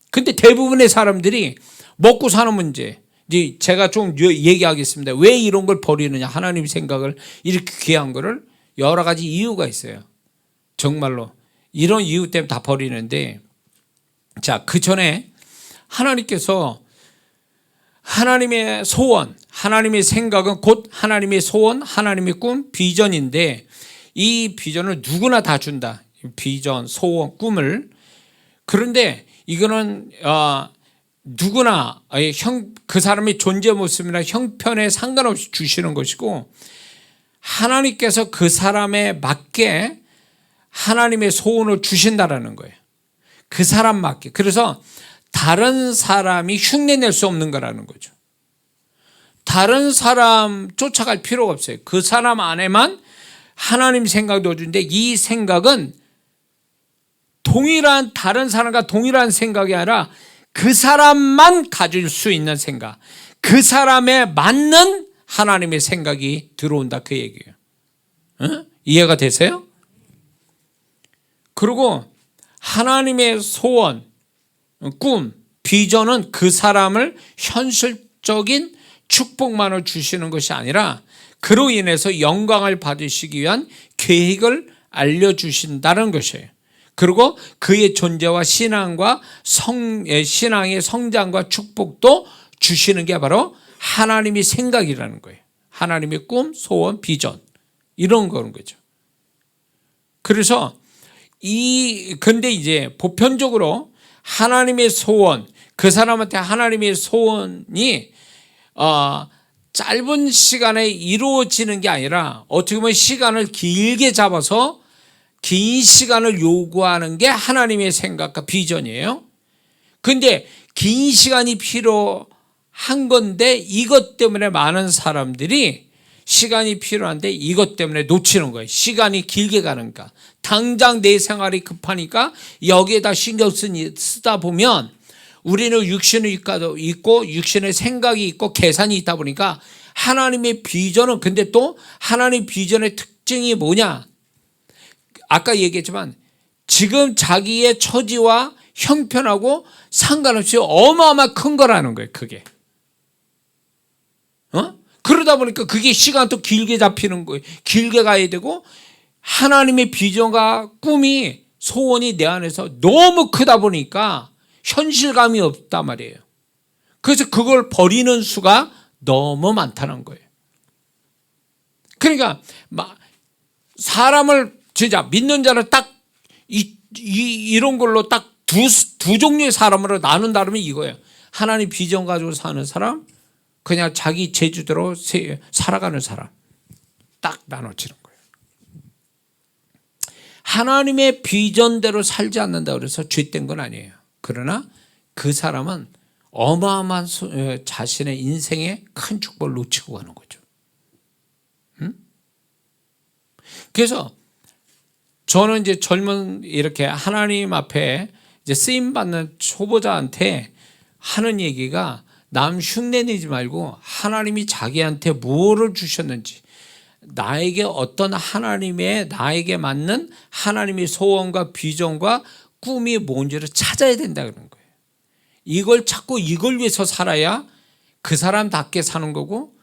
근데 대부분의 사람들이 먹고 사는 문제, 이제 제가 좀 얘기하겠습니다. 왜 이런 걸 버리느냐, 하나님 생각을 이렇게 귀한 거를, 여러 가지 이유가 있어요. 정말로 이런 이유 때문에 다 버리는데, 자, 그 전에 하나님께서 하나님의 소원, 하나님의 생각은 곧 하나님의 소원, 하나님의 꿈, 비전인데, 이 비전을 누구나 다 준다. 비전, 소원, 꿈을. 그런데 이거는 누구나 그 사람의 존재 모습이나 형편에 상관없이 주시는 것이고, 하나님께서 그 사람에 맞게 하나님의 소원을 주신다라는 거예요. 그 사람 맞게. 그래서 다른 사람이 흉내낼 수 없는 거라는 거죠. 다른 사람 쫓아갈 필요가 없어요. 그 사람 안에만 하나님 생각이 넣어주는데, 이 생각은 동일한, 다른 사람과 동일한 생각이 아니라 그 사람만 가질 수 있는 생각, 그 사람에 맞는 하나님의 생각이 들어온다, 그 얘기예요. 이해가 되세요? 그리고 하나님의 소원, 꿈, 비전은 그 사람을 현실적인 축복만을 주시는 것이 아니라 그로 인해서 영광을 받으시기 위한 계획을 알려주신다는 것이에요. 그리고 그의 존재와 신앙과 신앙의 성장과 축복도 주시는 게 바로 하나님의 생각이라는 거예요. 하나님의 꿈, 소원, 비전, 이런 거죠. 그래서 근데 이제 보편적으로 하나님의 소원, 그 사람한테 하나님의 소원이 짧은 시간에 이루어지는 게 아니라, 어떻게 보면 시간을 길게 잡아서 긴 시간을 요구하는 게 하나님의 생각과 비전이에요. 근데 긴 시간이 필요한 건데, 이것 때문에 많은 사람들이 시간이 필요한데 이것 때문에 놓치는 거예요. 시간이 길게 가는가, 당장 내 생활이 급하니까 여기에다 신경 쓰다 보면, 우리는 육신의 있고 육신의 생각이 있고 계산이 있다 보니까, 하나님의 비전은, 근데 또 하나님의 비전의 특징이 뭐냐, 아까 얘기했지만 지금 자기의 처지와 형편하고 상관없이 어마어마 큰 거라는 거예요. 그게 그러다 보니까 그게 시간도 길게 잡히는 거예요. 길게 가야 되고, 하나님의 비전과 꿈이, 소원이 내 안에서 너무 크다 보니까 현실감이 없단 말이에요. 그래서 그걸 버리는 수가 너무 많다는 거예요. 그러니까 사람을, 진짜 믿는 자를 딱 이런 걸로 딱 두 종류의 사람으로 나눈다면 이거예요. 하나님 비전 가지고 사는 사람, 그냥 자기 재주대로 살아가는 사람, 딱 나눠지는 거예요. 하나님의 비전대로 살지 않는다 그래서 죄된 건 아니에요. 그러나 그 사람은 어마어마한 자신의 인생에 큰 축복을 놓치고 가는 거죠. 그래서 저는 이제 젊은, 이렇게 하나님 앞에 이제 쓰임 받는 초보자한테 하는 얘기가, 남 흉내내지 말고 하나님이 자기한테 뭐를 주셨는지, 나에게 어떤 하나님의 나에게 맞는 하나님의 소원과 비전과 꿈이 뭔지를 찾아야 된다 그런 거예요. 이걸 찾고 이걸 위해서 살아야 그 사람답게 사는 거고,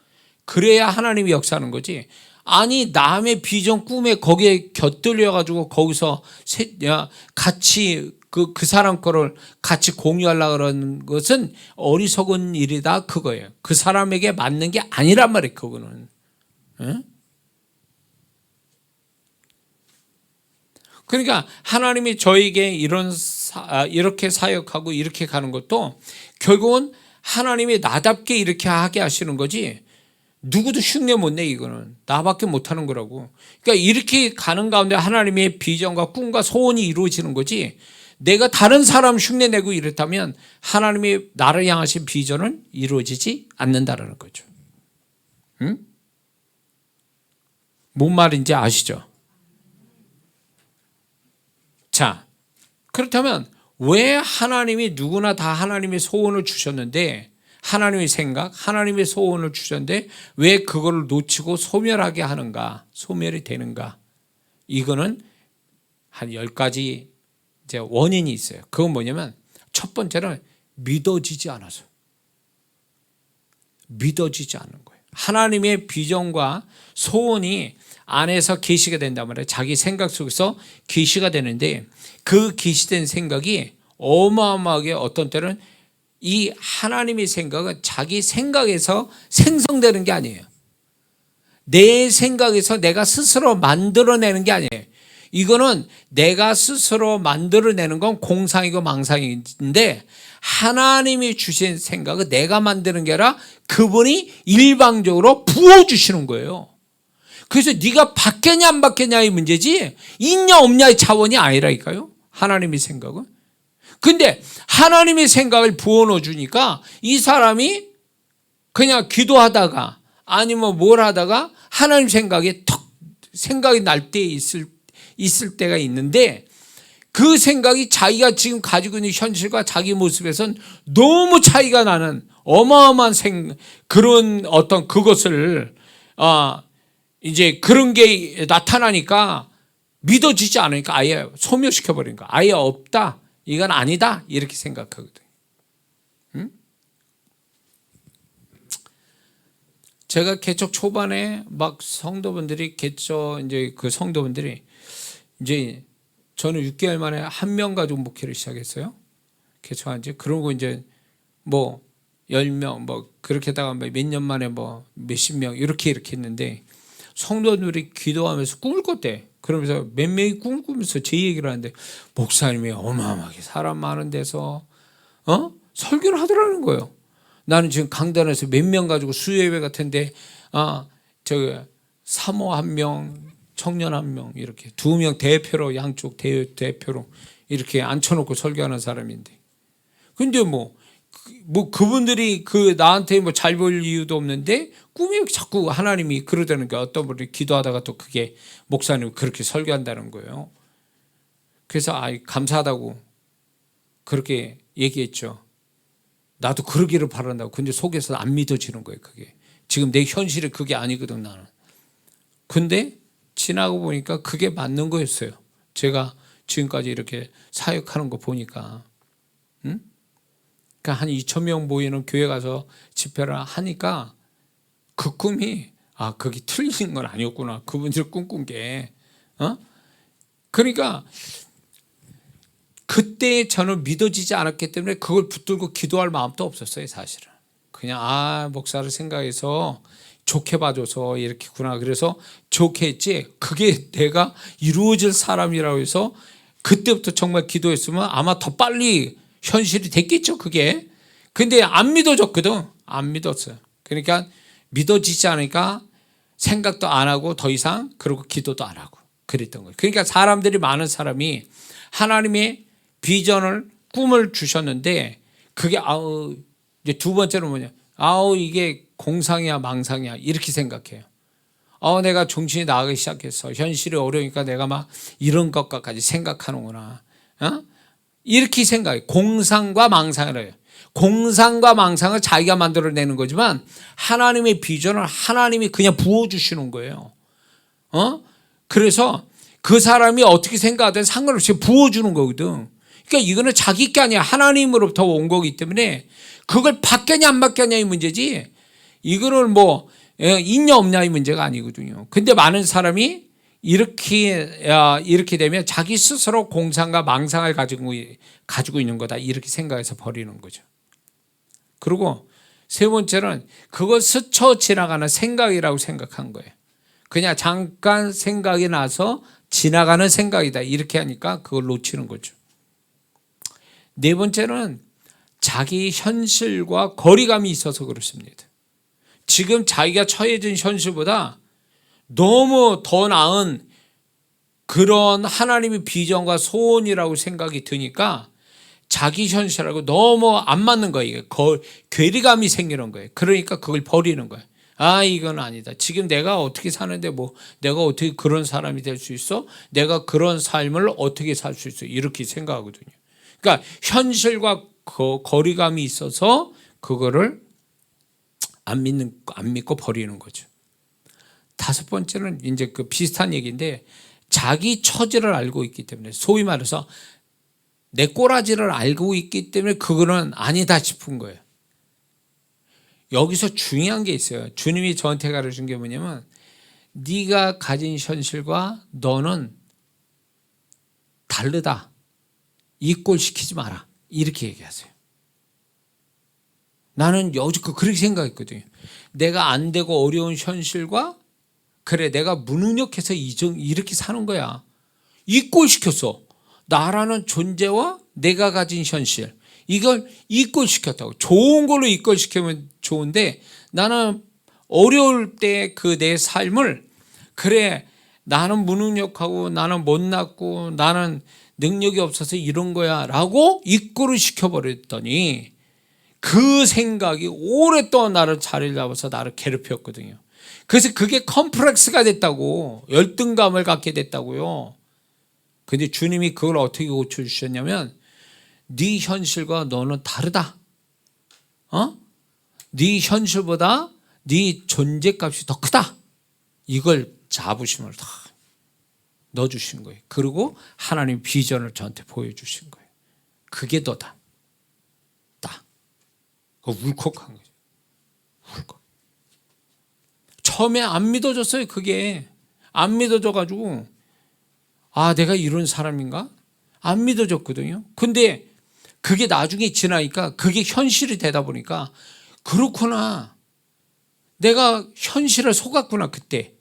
그래야 하나님이 역사하는 거지. 아니 남의 비전 꿈에 거기에 곁들여 가지고 거기서 같이 그 사람 거를 같이 공유하려고 그러는 것은 어리석은 일이다 그거예요. 그 사람에게 맞는 게 아니란 말이에요. 그거는. 응? 그러니까 하나님이 저에게 이렇게 사역하고 이렇게 가는 것도 결국은 하나님이 나답게 이렇게 하게 하시는 거지, 누구도 흉내 못 내. 이거는 나밖에 못하는 거라고. 그러니까 이렇게 가는 가운데 하나님의 비전과 꿈과 소원이 이루어지는 거지, 내가 다른 사람 흉내 내고 이렇다면 하나님이 나를 향하신 비전은 이루어지지 않는다라는 거죠. 응? 뭔 말인지 아시죠? 자, 그렇다면 왜 하나님이 누구나 다 하나님의 소원을 주셨는데, 하나님의 생각, 하나님의 소원을 주셨는데 왜 그거를 놓치고 소멸하게 하는가, 소멸이 되는가? 이거는 한 10가지 이제 원인이 있어요. 그건 뭐냐면, 첫 번째는 믿어지지 않아서. 믿어지지 않는 거예요. 하나님의 비전과 소원이 안에서 계시가 된단 말이에요. 자기 생각 속에서 계시가 되는데, 그 계시된 생각이 어마어마하게 어떤 때는 이 하나님의 생각은 자기 생각에서 생성되는 게 아니에요. 내 생각에서 내가 스스로 만들어내는 게 아니에요. 이거는 내가 스스로 만들어내는 건 공상이고 망상인데, 하나님이 주신 생각은 내가 만드는 게 아니라 그분이 일방적으로 부어주시는 거예요. 그래서 네가 받겠냐 안 받겠냐의 문제지 있냐 없냐의 차원이 아니라니까요. 하나님의 생각은. 근데 하나님의 생각을 부어넣어 주니까 이 사람이 그냥 기도하다가 아니면 뭘 하다가 하나님 생각이 생각이 날 때 있을 때가 있는데, 그 생각이 자기가 지금 가지고 있는 현실과 자기 모습에선 너무 차이가 나는 어마어마한 그런 어떤 그것을 이제 그런 게 나타나니까 믿어지지 않으니까 아예 소멸시켜버린 거야. 아예 없다, 이건 아니다, 이렇게 생각하거든. 응? 제가 개척 초반에 막 성도분들이 이제 그 성도분들이 이제 저는 6개월 만에 1명 가지고 목회를 시작했어요. 개척한 지. 그러고 이제 뭐 10명 뭐 그렇게 하다가 몇 년 만에 뭐 몇십 명 이렇게 했는데, 성도들이 기도하면서 꿈을 꿨대. 그러면서 몇 명이 꿈을 꾸면서 제 얘기를 하는데, 목사님이 어마어마하게 사람 많은 데서 설교를 하더라는 거예요. 나는 지금 강단에서 몇 명 가지고 수요예배 같은데 사모 1명, 청년 1명, 이렇게 2명 대표로, 양쪽 대표로 이렇게 앉혀놓고 설교하는 사람인데, 근데 뭐 그분들이 나한테 뭐 잘 볼 이유도 없는데 꿈에 자꾸 하나님이 그러다는 게, 어떤 분이 기도하다가 또 그게 목사님이 그렇게 설교한다는 거예요. 그래서 감사하다고 그렇게 얘기했죠. 나도 그러기를 바란다고. 근데 속에서 안 믿어지는 거예요. 그게 지금 내 현실이 그게 아니거든 나는. 근데 지나고 보니까 그게 맞는 거였어요. 제가 지금까지 이렇게 사역하는 거 보니까. 그러니까 한 2,000명 모이는 교회 가서 집회를 하니까 그 꿈이 그게 틀린 건 아니었구나. 그분들 꿈꾼 게. 그러니까 그때 저는 믿어지지 않았기 때문에 그걸 붙들고 기도할 마음도 없었어요. 사실은 그냥 목사를 생각해서 좋게 봐줘서 이렇게구나, 그래서 좋게 했지, 그게 내가 이루어질 사람이라고 해서 그때부터 정말 기도했으면 아마 더 빨리 현실이 됐겠죠 그게. 근데 안 믿어졌거든. 안 믿었어요. 그러니까 믿어지지 않으니까 생각도 안 하고 더 이상, 그리고 기도도 안 하고 그랬던 거예요. 그러니까 많은 사람이 하나님의 비전을, 꿈을 주셨는데, 그게 이제 두 번째는 뭐냐, 이게 공상이야 망상이야 이렇게 생각해요. 내가 정신이 나가기 시작했어. 현실이 어려우니까 내가 막 이런 것까지 생각하는구나. 이렇게 생각해. 공상과 망상이래요. 공상과 망상을 자기가 만들어내는 거지만 하나님의 비전을 하나님이 그냥 부어주시는 거예요. 그래서 그 사람이 어떻게 생각하든 상관없이 부어주는 거거든. 그러니까 이거는 자기 게 아니야. 하나님으로부터 온 거기 때문에 그걸 받겠냐 안 받겠냐의 문제지, 이거를 뭐 있냐 없냐의 문제가 아니거든요. 근데 많은 사람이 이렇게 되면 자기 스스로 공상과 망상을 가지고 있는 거다, 이렇게 생각해서 버리는 거죠. 그리고 세 번째는 그걸 스쳐 지나가는 생각이라고 생각한 거예요. 그냥 잠깐 생각이 나서 지나가는 생각이다, 이렇게 하니까 그걸 놓치는 거죠. 네 번째는 자기 현실과 거리감이 있어서 그렇습니다. 지금 자기가 처해진 현실보다 너무 더 나은 그런 하나님의 비전과 소원이라고 생각이 드니까 자기 현실하고 너무 안 맞는 거예요. 괴리감이 생기는 거예요. 그러니까 그걸 버리는 거예요. 아, 이건 아니다. 지금 내가 어떻게 사는데 뭐 내가 어떻게 그런 사람이 될 수 있어? 내가 그런 삶을 어떻게 살 수 있어? 이렇게 생각하거든요. 그러니까 현실과 거리감이 있어서 그거를 안 믿고 버리는 거죠. 다섯 번째는 이제 그 비슷한 얘기인데, 자기 처지를 알고 있기 때문에, 소위 말해서 내 꼬라지를 알고 있기 때문에 그거는 아니다 싶은 거예요. 여기서 중요한 게 있어요. 주님이 저한테 가르친 게 뭐냐면, 네가 가진 현실과 너는 다르다, 이꼴시키지 마라, 이렇게 얘기하세요. 나는 여지껏 그렇게 생각했거든요. 내가 안 되고 어려운 현실과, 그래 내가 무능력해서 이렇게 사는 거야, 이꼴시켰어. 나라는 존재와 내가 가진 현실, 이걸 이꼴시켰다고. 좋은 걸로 이꼴시키면 좋은데, 나는 어려울 때 그 내 삶을, 그래 나는 무능력하고 나는 못났고 나는 능력이 없어서 이런 거야 라고 이꼴을 시켜버렸더니, 그 생각이 오랫동안 나를 자리를 잡아서 나를 괴롭혔거든요. 그래서 그게 컴플렉스가 됐다고, 열등감을 갖게 됐다고요. 근데 주님이 그걸 어떻게 고쳐주셨냐면, 네 현실과 너는 다르다. 네 현실보다 네 존재값이 더 크다. 이걸 자부심을 다 넣어주신 거예요. 그리고 하나님 비전을 저한테 보여주신 거예요. 그게 너다. 울컥한 거죠. 울컥. 처음에 안 믿어졌어요. 그게 안 믿어져가지고, 아 내가 이런 사람인가? 안 믿어졌거든요. 근데 그게 나중에 지나니까 그게 현실이 되다 보니까, 그렇구나, 내가 현실에 속았구나. 그때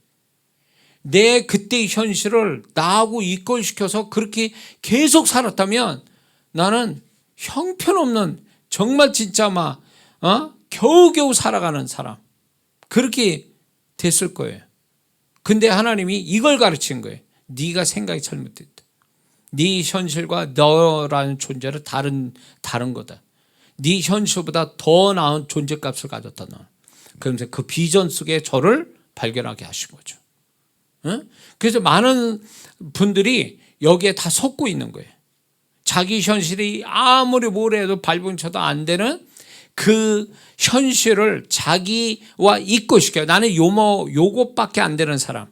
내 그때의 현실을 나하고 이꼴시켜서 그렇게 계속 살았다면 나는 형편없는, 정말 진짜 겨우겨우 살아가는 사람, 그렇게 됐을 거예요. 근데 하나님이 이걸 가르친 거예요. 네가 생각이 잘못됐다. 네 현실과 너라는 존재는 다른 거다. 네 현실보다 더 나은 존재값을 가졌다. 너. 그러면서 그 비전 속에 저를 발견하게 하신 거죠. 그래서 많은 분들이 여기에 다 속고 있는 거예요. 자기 현실이 아무리 뭘 해도 발붙여도 안 되는 그 현실을 자기와 이꼴시켜요. 나는 요것밖에 안 되는 사람,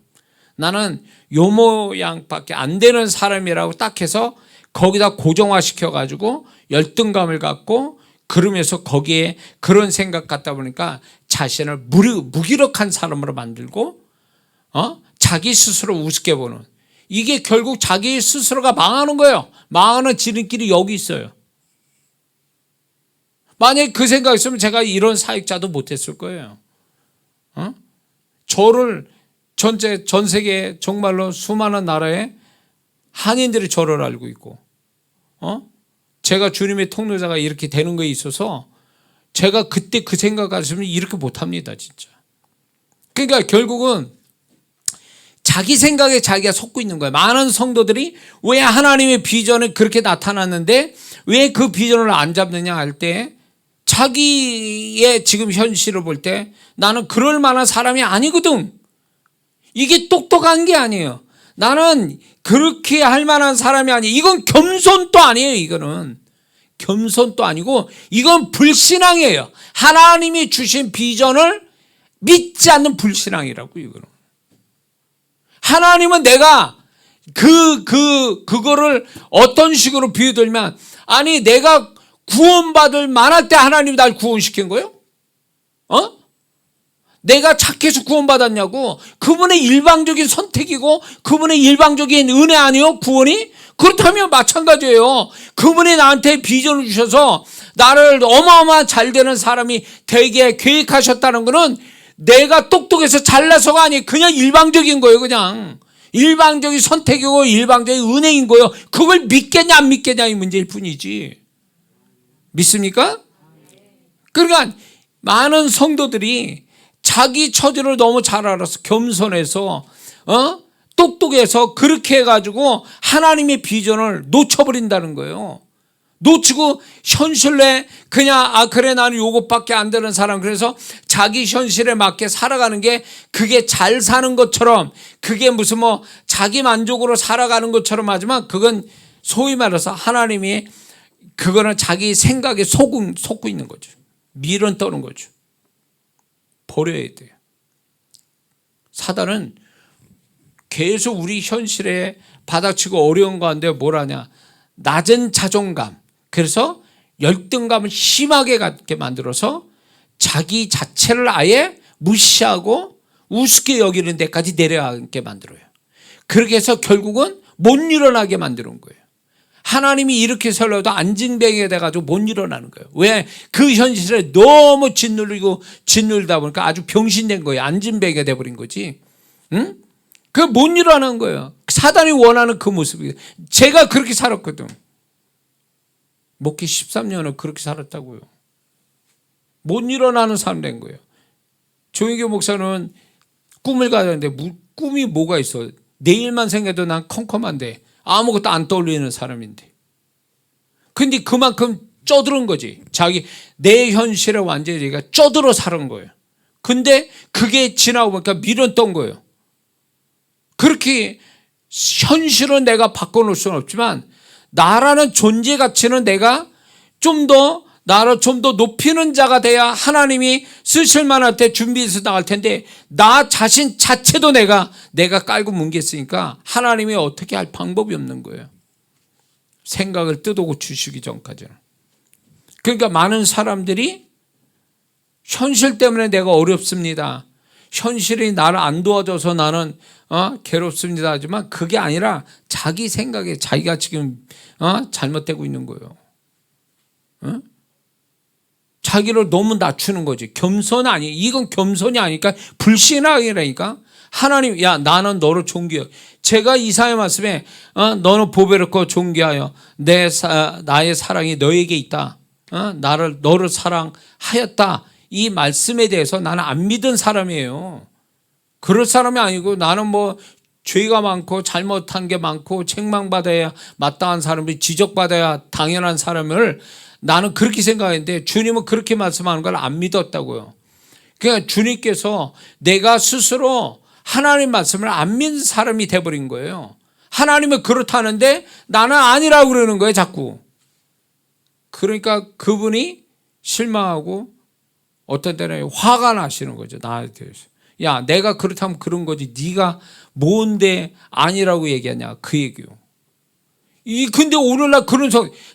나는 요 모양밖에 안 되는 사람이라고 딱 해서 거기다 고정화시켜가지고 열등감을 갖고, 그러면서 거기에 그런 생각 갖다 보니까 자신을 무기력한 사람으로 만들고, 자기 스스로 우습게 보는, 이게 결국 자기 스스로가 망하는 거예요. 망하는 지름길이 여기 있어요. 만약에 그 생각이 있으면 제가 이런 사역자도 못했을 거예요. 저를 전 세계 정말로 수많은 나라의 한인들이 저를 알고 있고, 제가 주님의 통로자가 이렇게 되는 거에 있어서 제가 그때 그 생각 가지면 이렇게 못합니다, 진짜. 그러니까 결국은 자기 생각에 자기가 속고 있는 거예요. 많은 성도들이 왜 하나님의 비전을 그렇게 나타났는데 왜 그 비전을 안 잡느냐 할 때, 자기의 지금 현실을 볼 때 나는 그럴 만한 사람이 아니거든. 이게 똑똑한 게 아니에요. 나는 그렇게 할 만한 사람이 아니에요. 이건 겸손도 아니에요. 이거는 겸손도 아니고 이건 불신앙이에요. 하나님이 주신 비전을 믿지 않는 불신앙이라고. 이거는 하나님은 내가 그거를 어떤 식으로 비유들면, 아니 내가 구원받을 만할 때 하나님이 날 구원시킨 거예요? 내가 착해서 구원받았냐고. 그분의 일방적인 선택이고 그분의 일방적인 은혜 아니요 구원이? 그렇다면 마찬가지예요. 그분이 나한테 비전을 주셔서 나를 어마어마한 잘 되는 사람이 되게 계획하셨다는 것은 내가 똑똑해서 잘나서가 아니, 그냥 일방적인 거예요. 그냥 일방적인 선택이고 일방적인 은혜인 거예요. 그걸 믿겠냐 안 믿겠냐 이 문제일 뿐이지. 믿습니까? 그러니까 많은 성도들이 자기 처지를 너무 잘 알아서 겸손해서 똑똑해서 그렇게 해가지고 하나님의 비전을 놓쳐버린다는 거예요. 놓치고 현실에 그냥 그래 나는 요것밖에 안 되는 사람, 그래서 자기 현실에 맞게 살아가는 게 그게 잘 사는 것처럼, 그게 무슨 뭐 자기 만족으로 살아가는 것처럼 하지만 그건 소위 말해서 하나님이 그거는 자기 생각에 속고 있는 거죠. 미련 떠는 거죠. 버려야 돼요. 사단은 계속 우리 현실에 받아치고 어려운 가운데 뭘 하냐, 낮은 자존감, 그래서 열등감을 심하게 갖게 만들어서 자기 자체를 아예 무시하고 우습게 여기는 데까지 내려가게 만들어요. 그렇게 해서 결국은 못 일어나게 만드는 거예요. 하나님이 이렇게 살려도 안진뱅이가 돼가지고 못 일어나는 거예요. 왜? 그 현실에 너무 짓눌다 보니까 아주 병신된 거예요. 안진뱅이가 돼버린 거지. 응? 그 못 일어나는 거예요. 사단이 원하는 그 모습이에요. 제가 그렇게 살았거든. 목회 13년을 그렇게 살았다고요. 못 일어나는 사람 된 거예요. 조인교 목사는 꿈을 가졌는데 꿈이 뭐가 있어? 내일만 생각해도 난 컴컴한데 아무것도 안 떠올리는 사람인데. 근데 그만큼 쪄들은 거지. 내 현실에 완전히 얘가 쪄들어 사는 거예요. 근데 그게 지나고 보니까 미련 떤 거예요. 그렇게 현실은 내가 바꿔놓을 수는 없지만 나라는 존재 가치는 내가 나를 좀 더 높이는 자가 돼야 하나님이 쓰실 만할 때 준비해서 나갈 텐데, 나 자신 자체도 내가 깔고 뭉갰으니까 하나님이 어떻게 할 방법이 없는 거예요. 생각을 뜯어 주시기 전까지는. 그러니까 많은 사람들이 현실 때문에 내가 어렵습니다, 현실이 나를 안 도와줘서 나는 괴롭습니다 하지만 그게 아니라 자기 생각에 자기가 지금 잘못되고 있는 거예요. 자기를 너무 낮추는 거지. 이건 겸손이 아니니까 불신앙이라니까. 하나님, 야 나는 너를 존귀해. 제가 이사야 말씀에 너는 보배롭고 존귀하여 나의 사랑이 너에게 있다, 너를 사랑하였다, 이 말씀에 대해서 나는 안 믿은 사람이에요. 그럴 사람이 아니고 나는 뭐 죄가 많고 잘못한 게 많고 책망받아야 마땅한 사람이 지적받아야 당연한 사람을 나는 그렇게 생각했는데 주님은 그렇게 말씀하는 걸 안 믿었다고요. 그러니까 주님께서 내가 스스로 하나님 말씀을 안 믿는 사람이 돼버린 거예요. 하나님은 그렇다는데 나는 아니라고 그러는 거예요 자꾸. 그러니까 그분이 실망하고 어떤 때는 화가 나시는 거죠. 나에 대해서. 야 내가 그렇다면 그런 거지 네가 뭔데 아니라고 얘기하냐 그 얘기요. 근데 오늘날 그런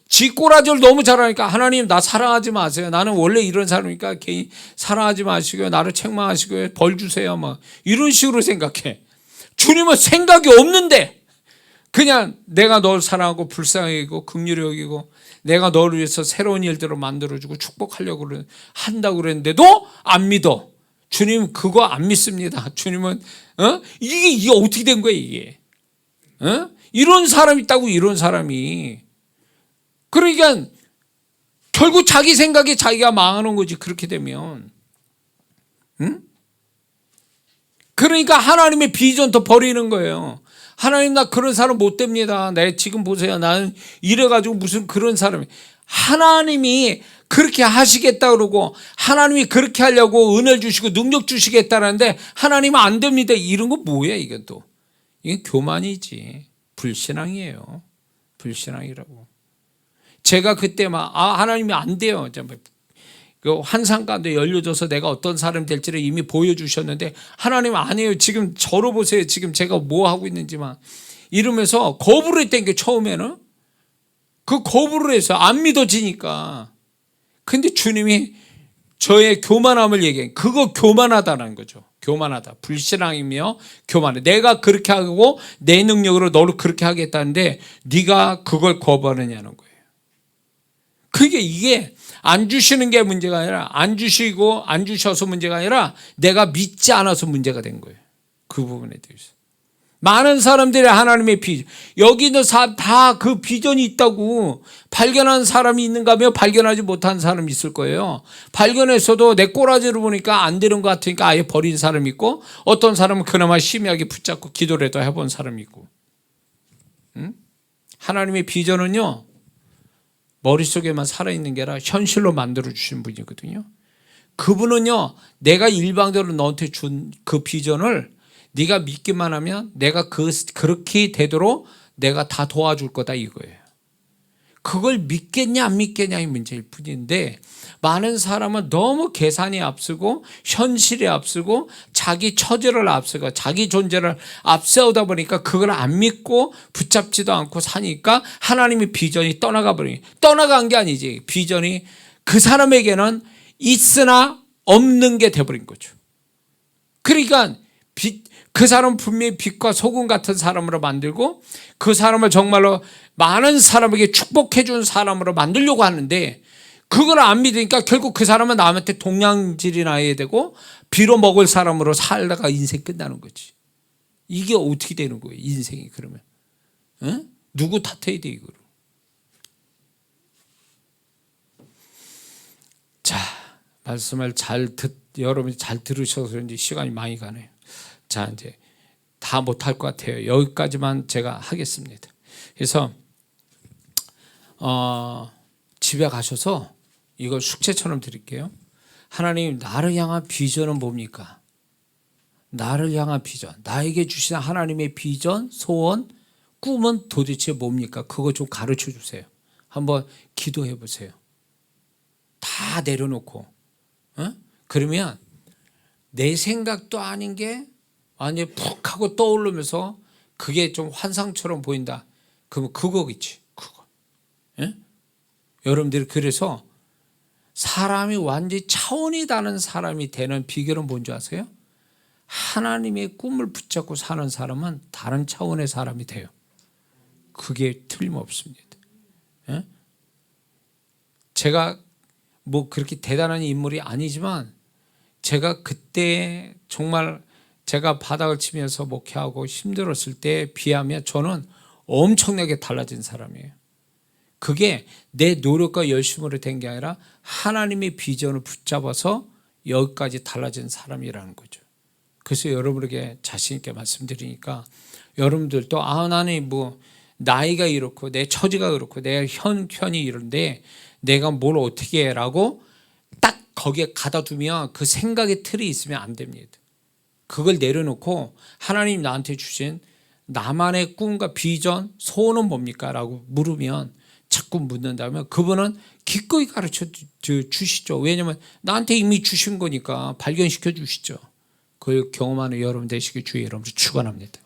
쥐꼬라지를 너무 잘하니까 하나님 나 사랑하지 마세요. 나는 원래 이런 사람이니까 개인 사랑하지 마시고요. 나를 책망하시고요. 벌 주세요. 막 이런 식으로 생각해. 주님은 생각이 없는데 그냥 내가 널 사랑하고 불쌍히 여기고 긍휼히 여기고 내가 너를 위해서 새로운 일들을 만들어주고 축복하려고 한다고 그랬는데도 안 믿어. 주님 그거 안 믿습니다. 주님은 이게 어떻게 된 거야 이게? 이런 사람이 있다고. 이런 사람이. 그러니까 결국 자기 생각에 자기가 망하는 거지 그렇게 되면. 그러니까 하나님의 비전도 버리는 거예요. 하나님 나 그런 사람 못 됩니다. 지금 보세요. 나는 이래가지고 무슨 그런 사람이. 하나님이 그렇게 하시겠다 그러고 하나님이 그렇게 하려고 은혜를 주시고 능력 주시겠다는데 하나님은 안 됩니다. 이런 거 뭐야 이건 또. 이건 교만이지. 불신앙이에요. 불신앙이라고. 제가 그때 하나님이 안 돼요. 그 환상가도 열려줘서 내가 어떤 사람이 될지를 이미 보여주셨는데 하나님 아니에요. 지금 저로 보세요. 지금 제가 뭐 하고 있는지만 이러면서 거부를 했던 게 처음에는 그 거부를 해서 안 믿어지니까. 근데 주님이 저의 교만함을 얘기해. 그거 교만하다는 거죠. 교만하다. 불신앙이며 교만해. 내가 그렇게 하고 내 능력으로 너를 그렇게 하겠다는데 네가 그걸 거부하느냐는 거예요. 이게 안 주시는 게 문제가 아니라 안 주시고 안 주셔서 문제가 아니라 내가 믿지 않아서 문제가 된 거예요. 그 부분에 대해서. 많은 사람들이 하나님의 비전, 여기 있는 사람 다 그 비전이 있다고 발견한 사람이 있는가 하면 발견하지 못한 사람이 있을 거예요. 발견했어도 내 꼬라지를 보니까 안 되는 것 같으니까 아예 버린 사람이 있고 어떤 사람은 그나마 심하게 붙잡고 기도라도 해본 사람이 있고. 하나님의 비전은요 머릿속에만 살아있는 게 아니라 현실로 만들어주신 분이거든요. 그분은요 내가 일방적으로 너한테 준 그 비전을 네가 믿기만 하면 내가 그렇게 되도록 내가 다 도와줄 거다 이거예요. 그걸 믿겠냐 안 믿겠냐의 문제일 뿐인데 많은 사람은 너무 계산이 앞서고 현실이 앞서고 자기 처지를 앞서고 자기 존재를 앞세우다 보니까 그걸 안 믿고 붙잡지도 않고 사니까 하나님의 비전이 떠나간 게 아니지. 비전이 그 사람에게는 있으나 없는 게 돼버린 거죠. 그러니까 그 사람은 분명히 빛과 소금 같은 사람으로 만들고 그 사람을 정말로 많은 사람에게 축복해 준 사람으로 만들려고 하는데 그걸 안 믿으니까 결국 그 사람은 남한테 동양질이 나야 되고 비로 먹을 사람으로 살다가 인생 끝나는 거지. 이게 어떻게 되는 거예요 인생이 그러면. 응? 누구 탓해야 돼 이거를. 자, 말씀을 여러분이 잘 들으셔서 그런지 시간이 많이 가네요. 자, 이제 다 못할 것 같아요. 여기까지만 제가 하겠습니다. 그래서 집에 가셔서 이걸 숙제처럼 드릴게요. 하나님 나를 향한 비전은 뭡니까? 나를 향한 비전, 나에게 주신 하나님의 비전, 소원, 꿈은 도대체 뭡니까? 그거 좀 가르쳐 주세요. 한번 기도해 보세요. 다 내려놓고 그러면 내 생각도 아닌 게 완전히 푹 하고 떠오르면서 그게 좀 환상처럼 보인다. 그러면 그거겠지. 그거. 예? 여러분들이 그래서 사람이 완전히 차원이 다른 사람이 되는 비결은 뭔지 아세요? 하나님의 꿈을 붙잡고 사는 사람은 다른 차원의 사람이 돼요. 그게 틀림없습니다. 예? 제가 뭐 그렇게 대단한 인물이 아니지만 제가 그때 정말 제가 바닥을 치면서 목회하고 힘들었을 때에 비하면 저는 엄청나게 달라진 사람이에요. 그게 내 노력과 열심으로 된 게 아니라 하나님의 비전을 붙잡아서 여기까지 달라진 사람이라는 거죠. 그래서 여러분에게 자신 있게 말씀드리니까 여러분들도 나는 뭐 나이가 이렇고 내 처지가 그렇고 내 형편이 이런데 내가 뭘 어떻게 해라고 딱 거기에 가다 두면 그 생각의 틀이 있으면 안 됩니다. 그걸 내려놓고 하나님 나한테 주신 나만의 꿈과 비전, 소원은 뭡니까? 라고 물으면 자꾸 묻는다면 그분은 기꺼이 가르쳐 주시죠. 왜냐하면 나한테 이미 주신 거니까 발견시켜 주시죠. 그걸 경험하는 여러분 되시길 주의 이름으로 축원합니다.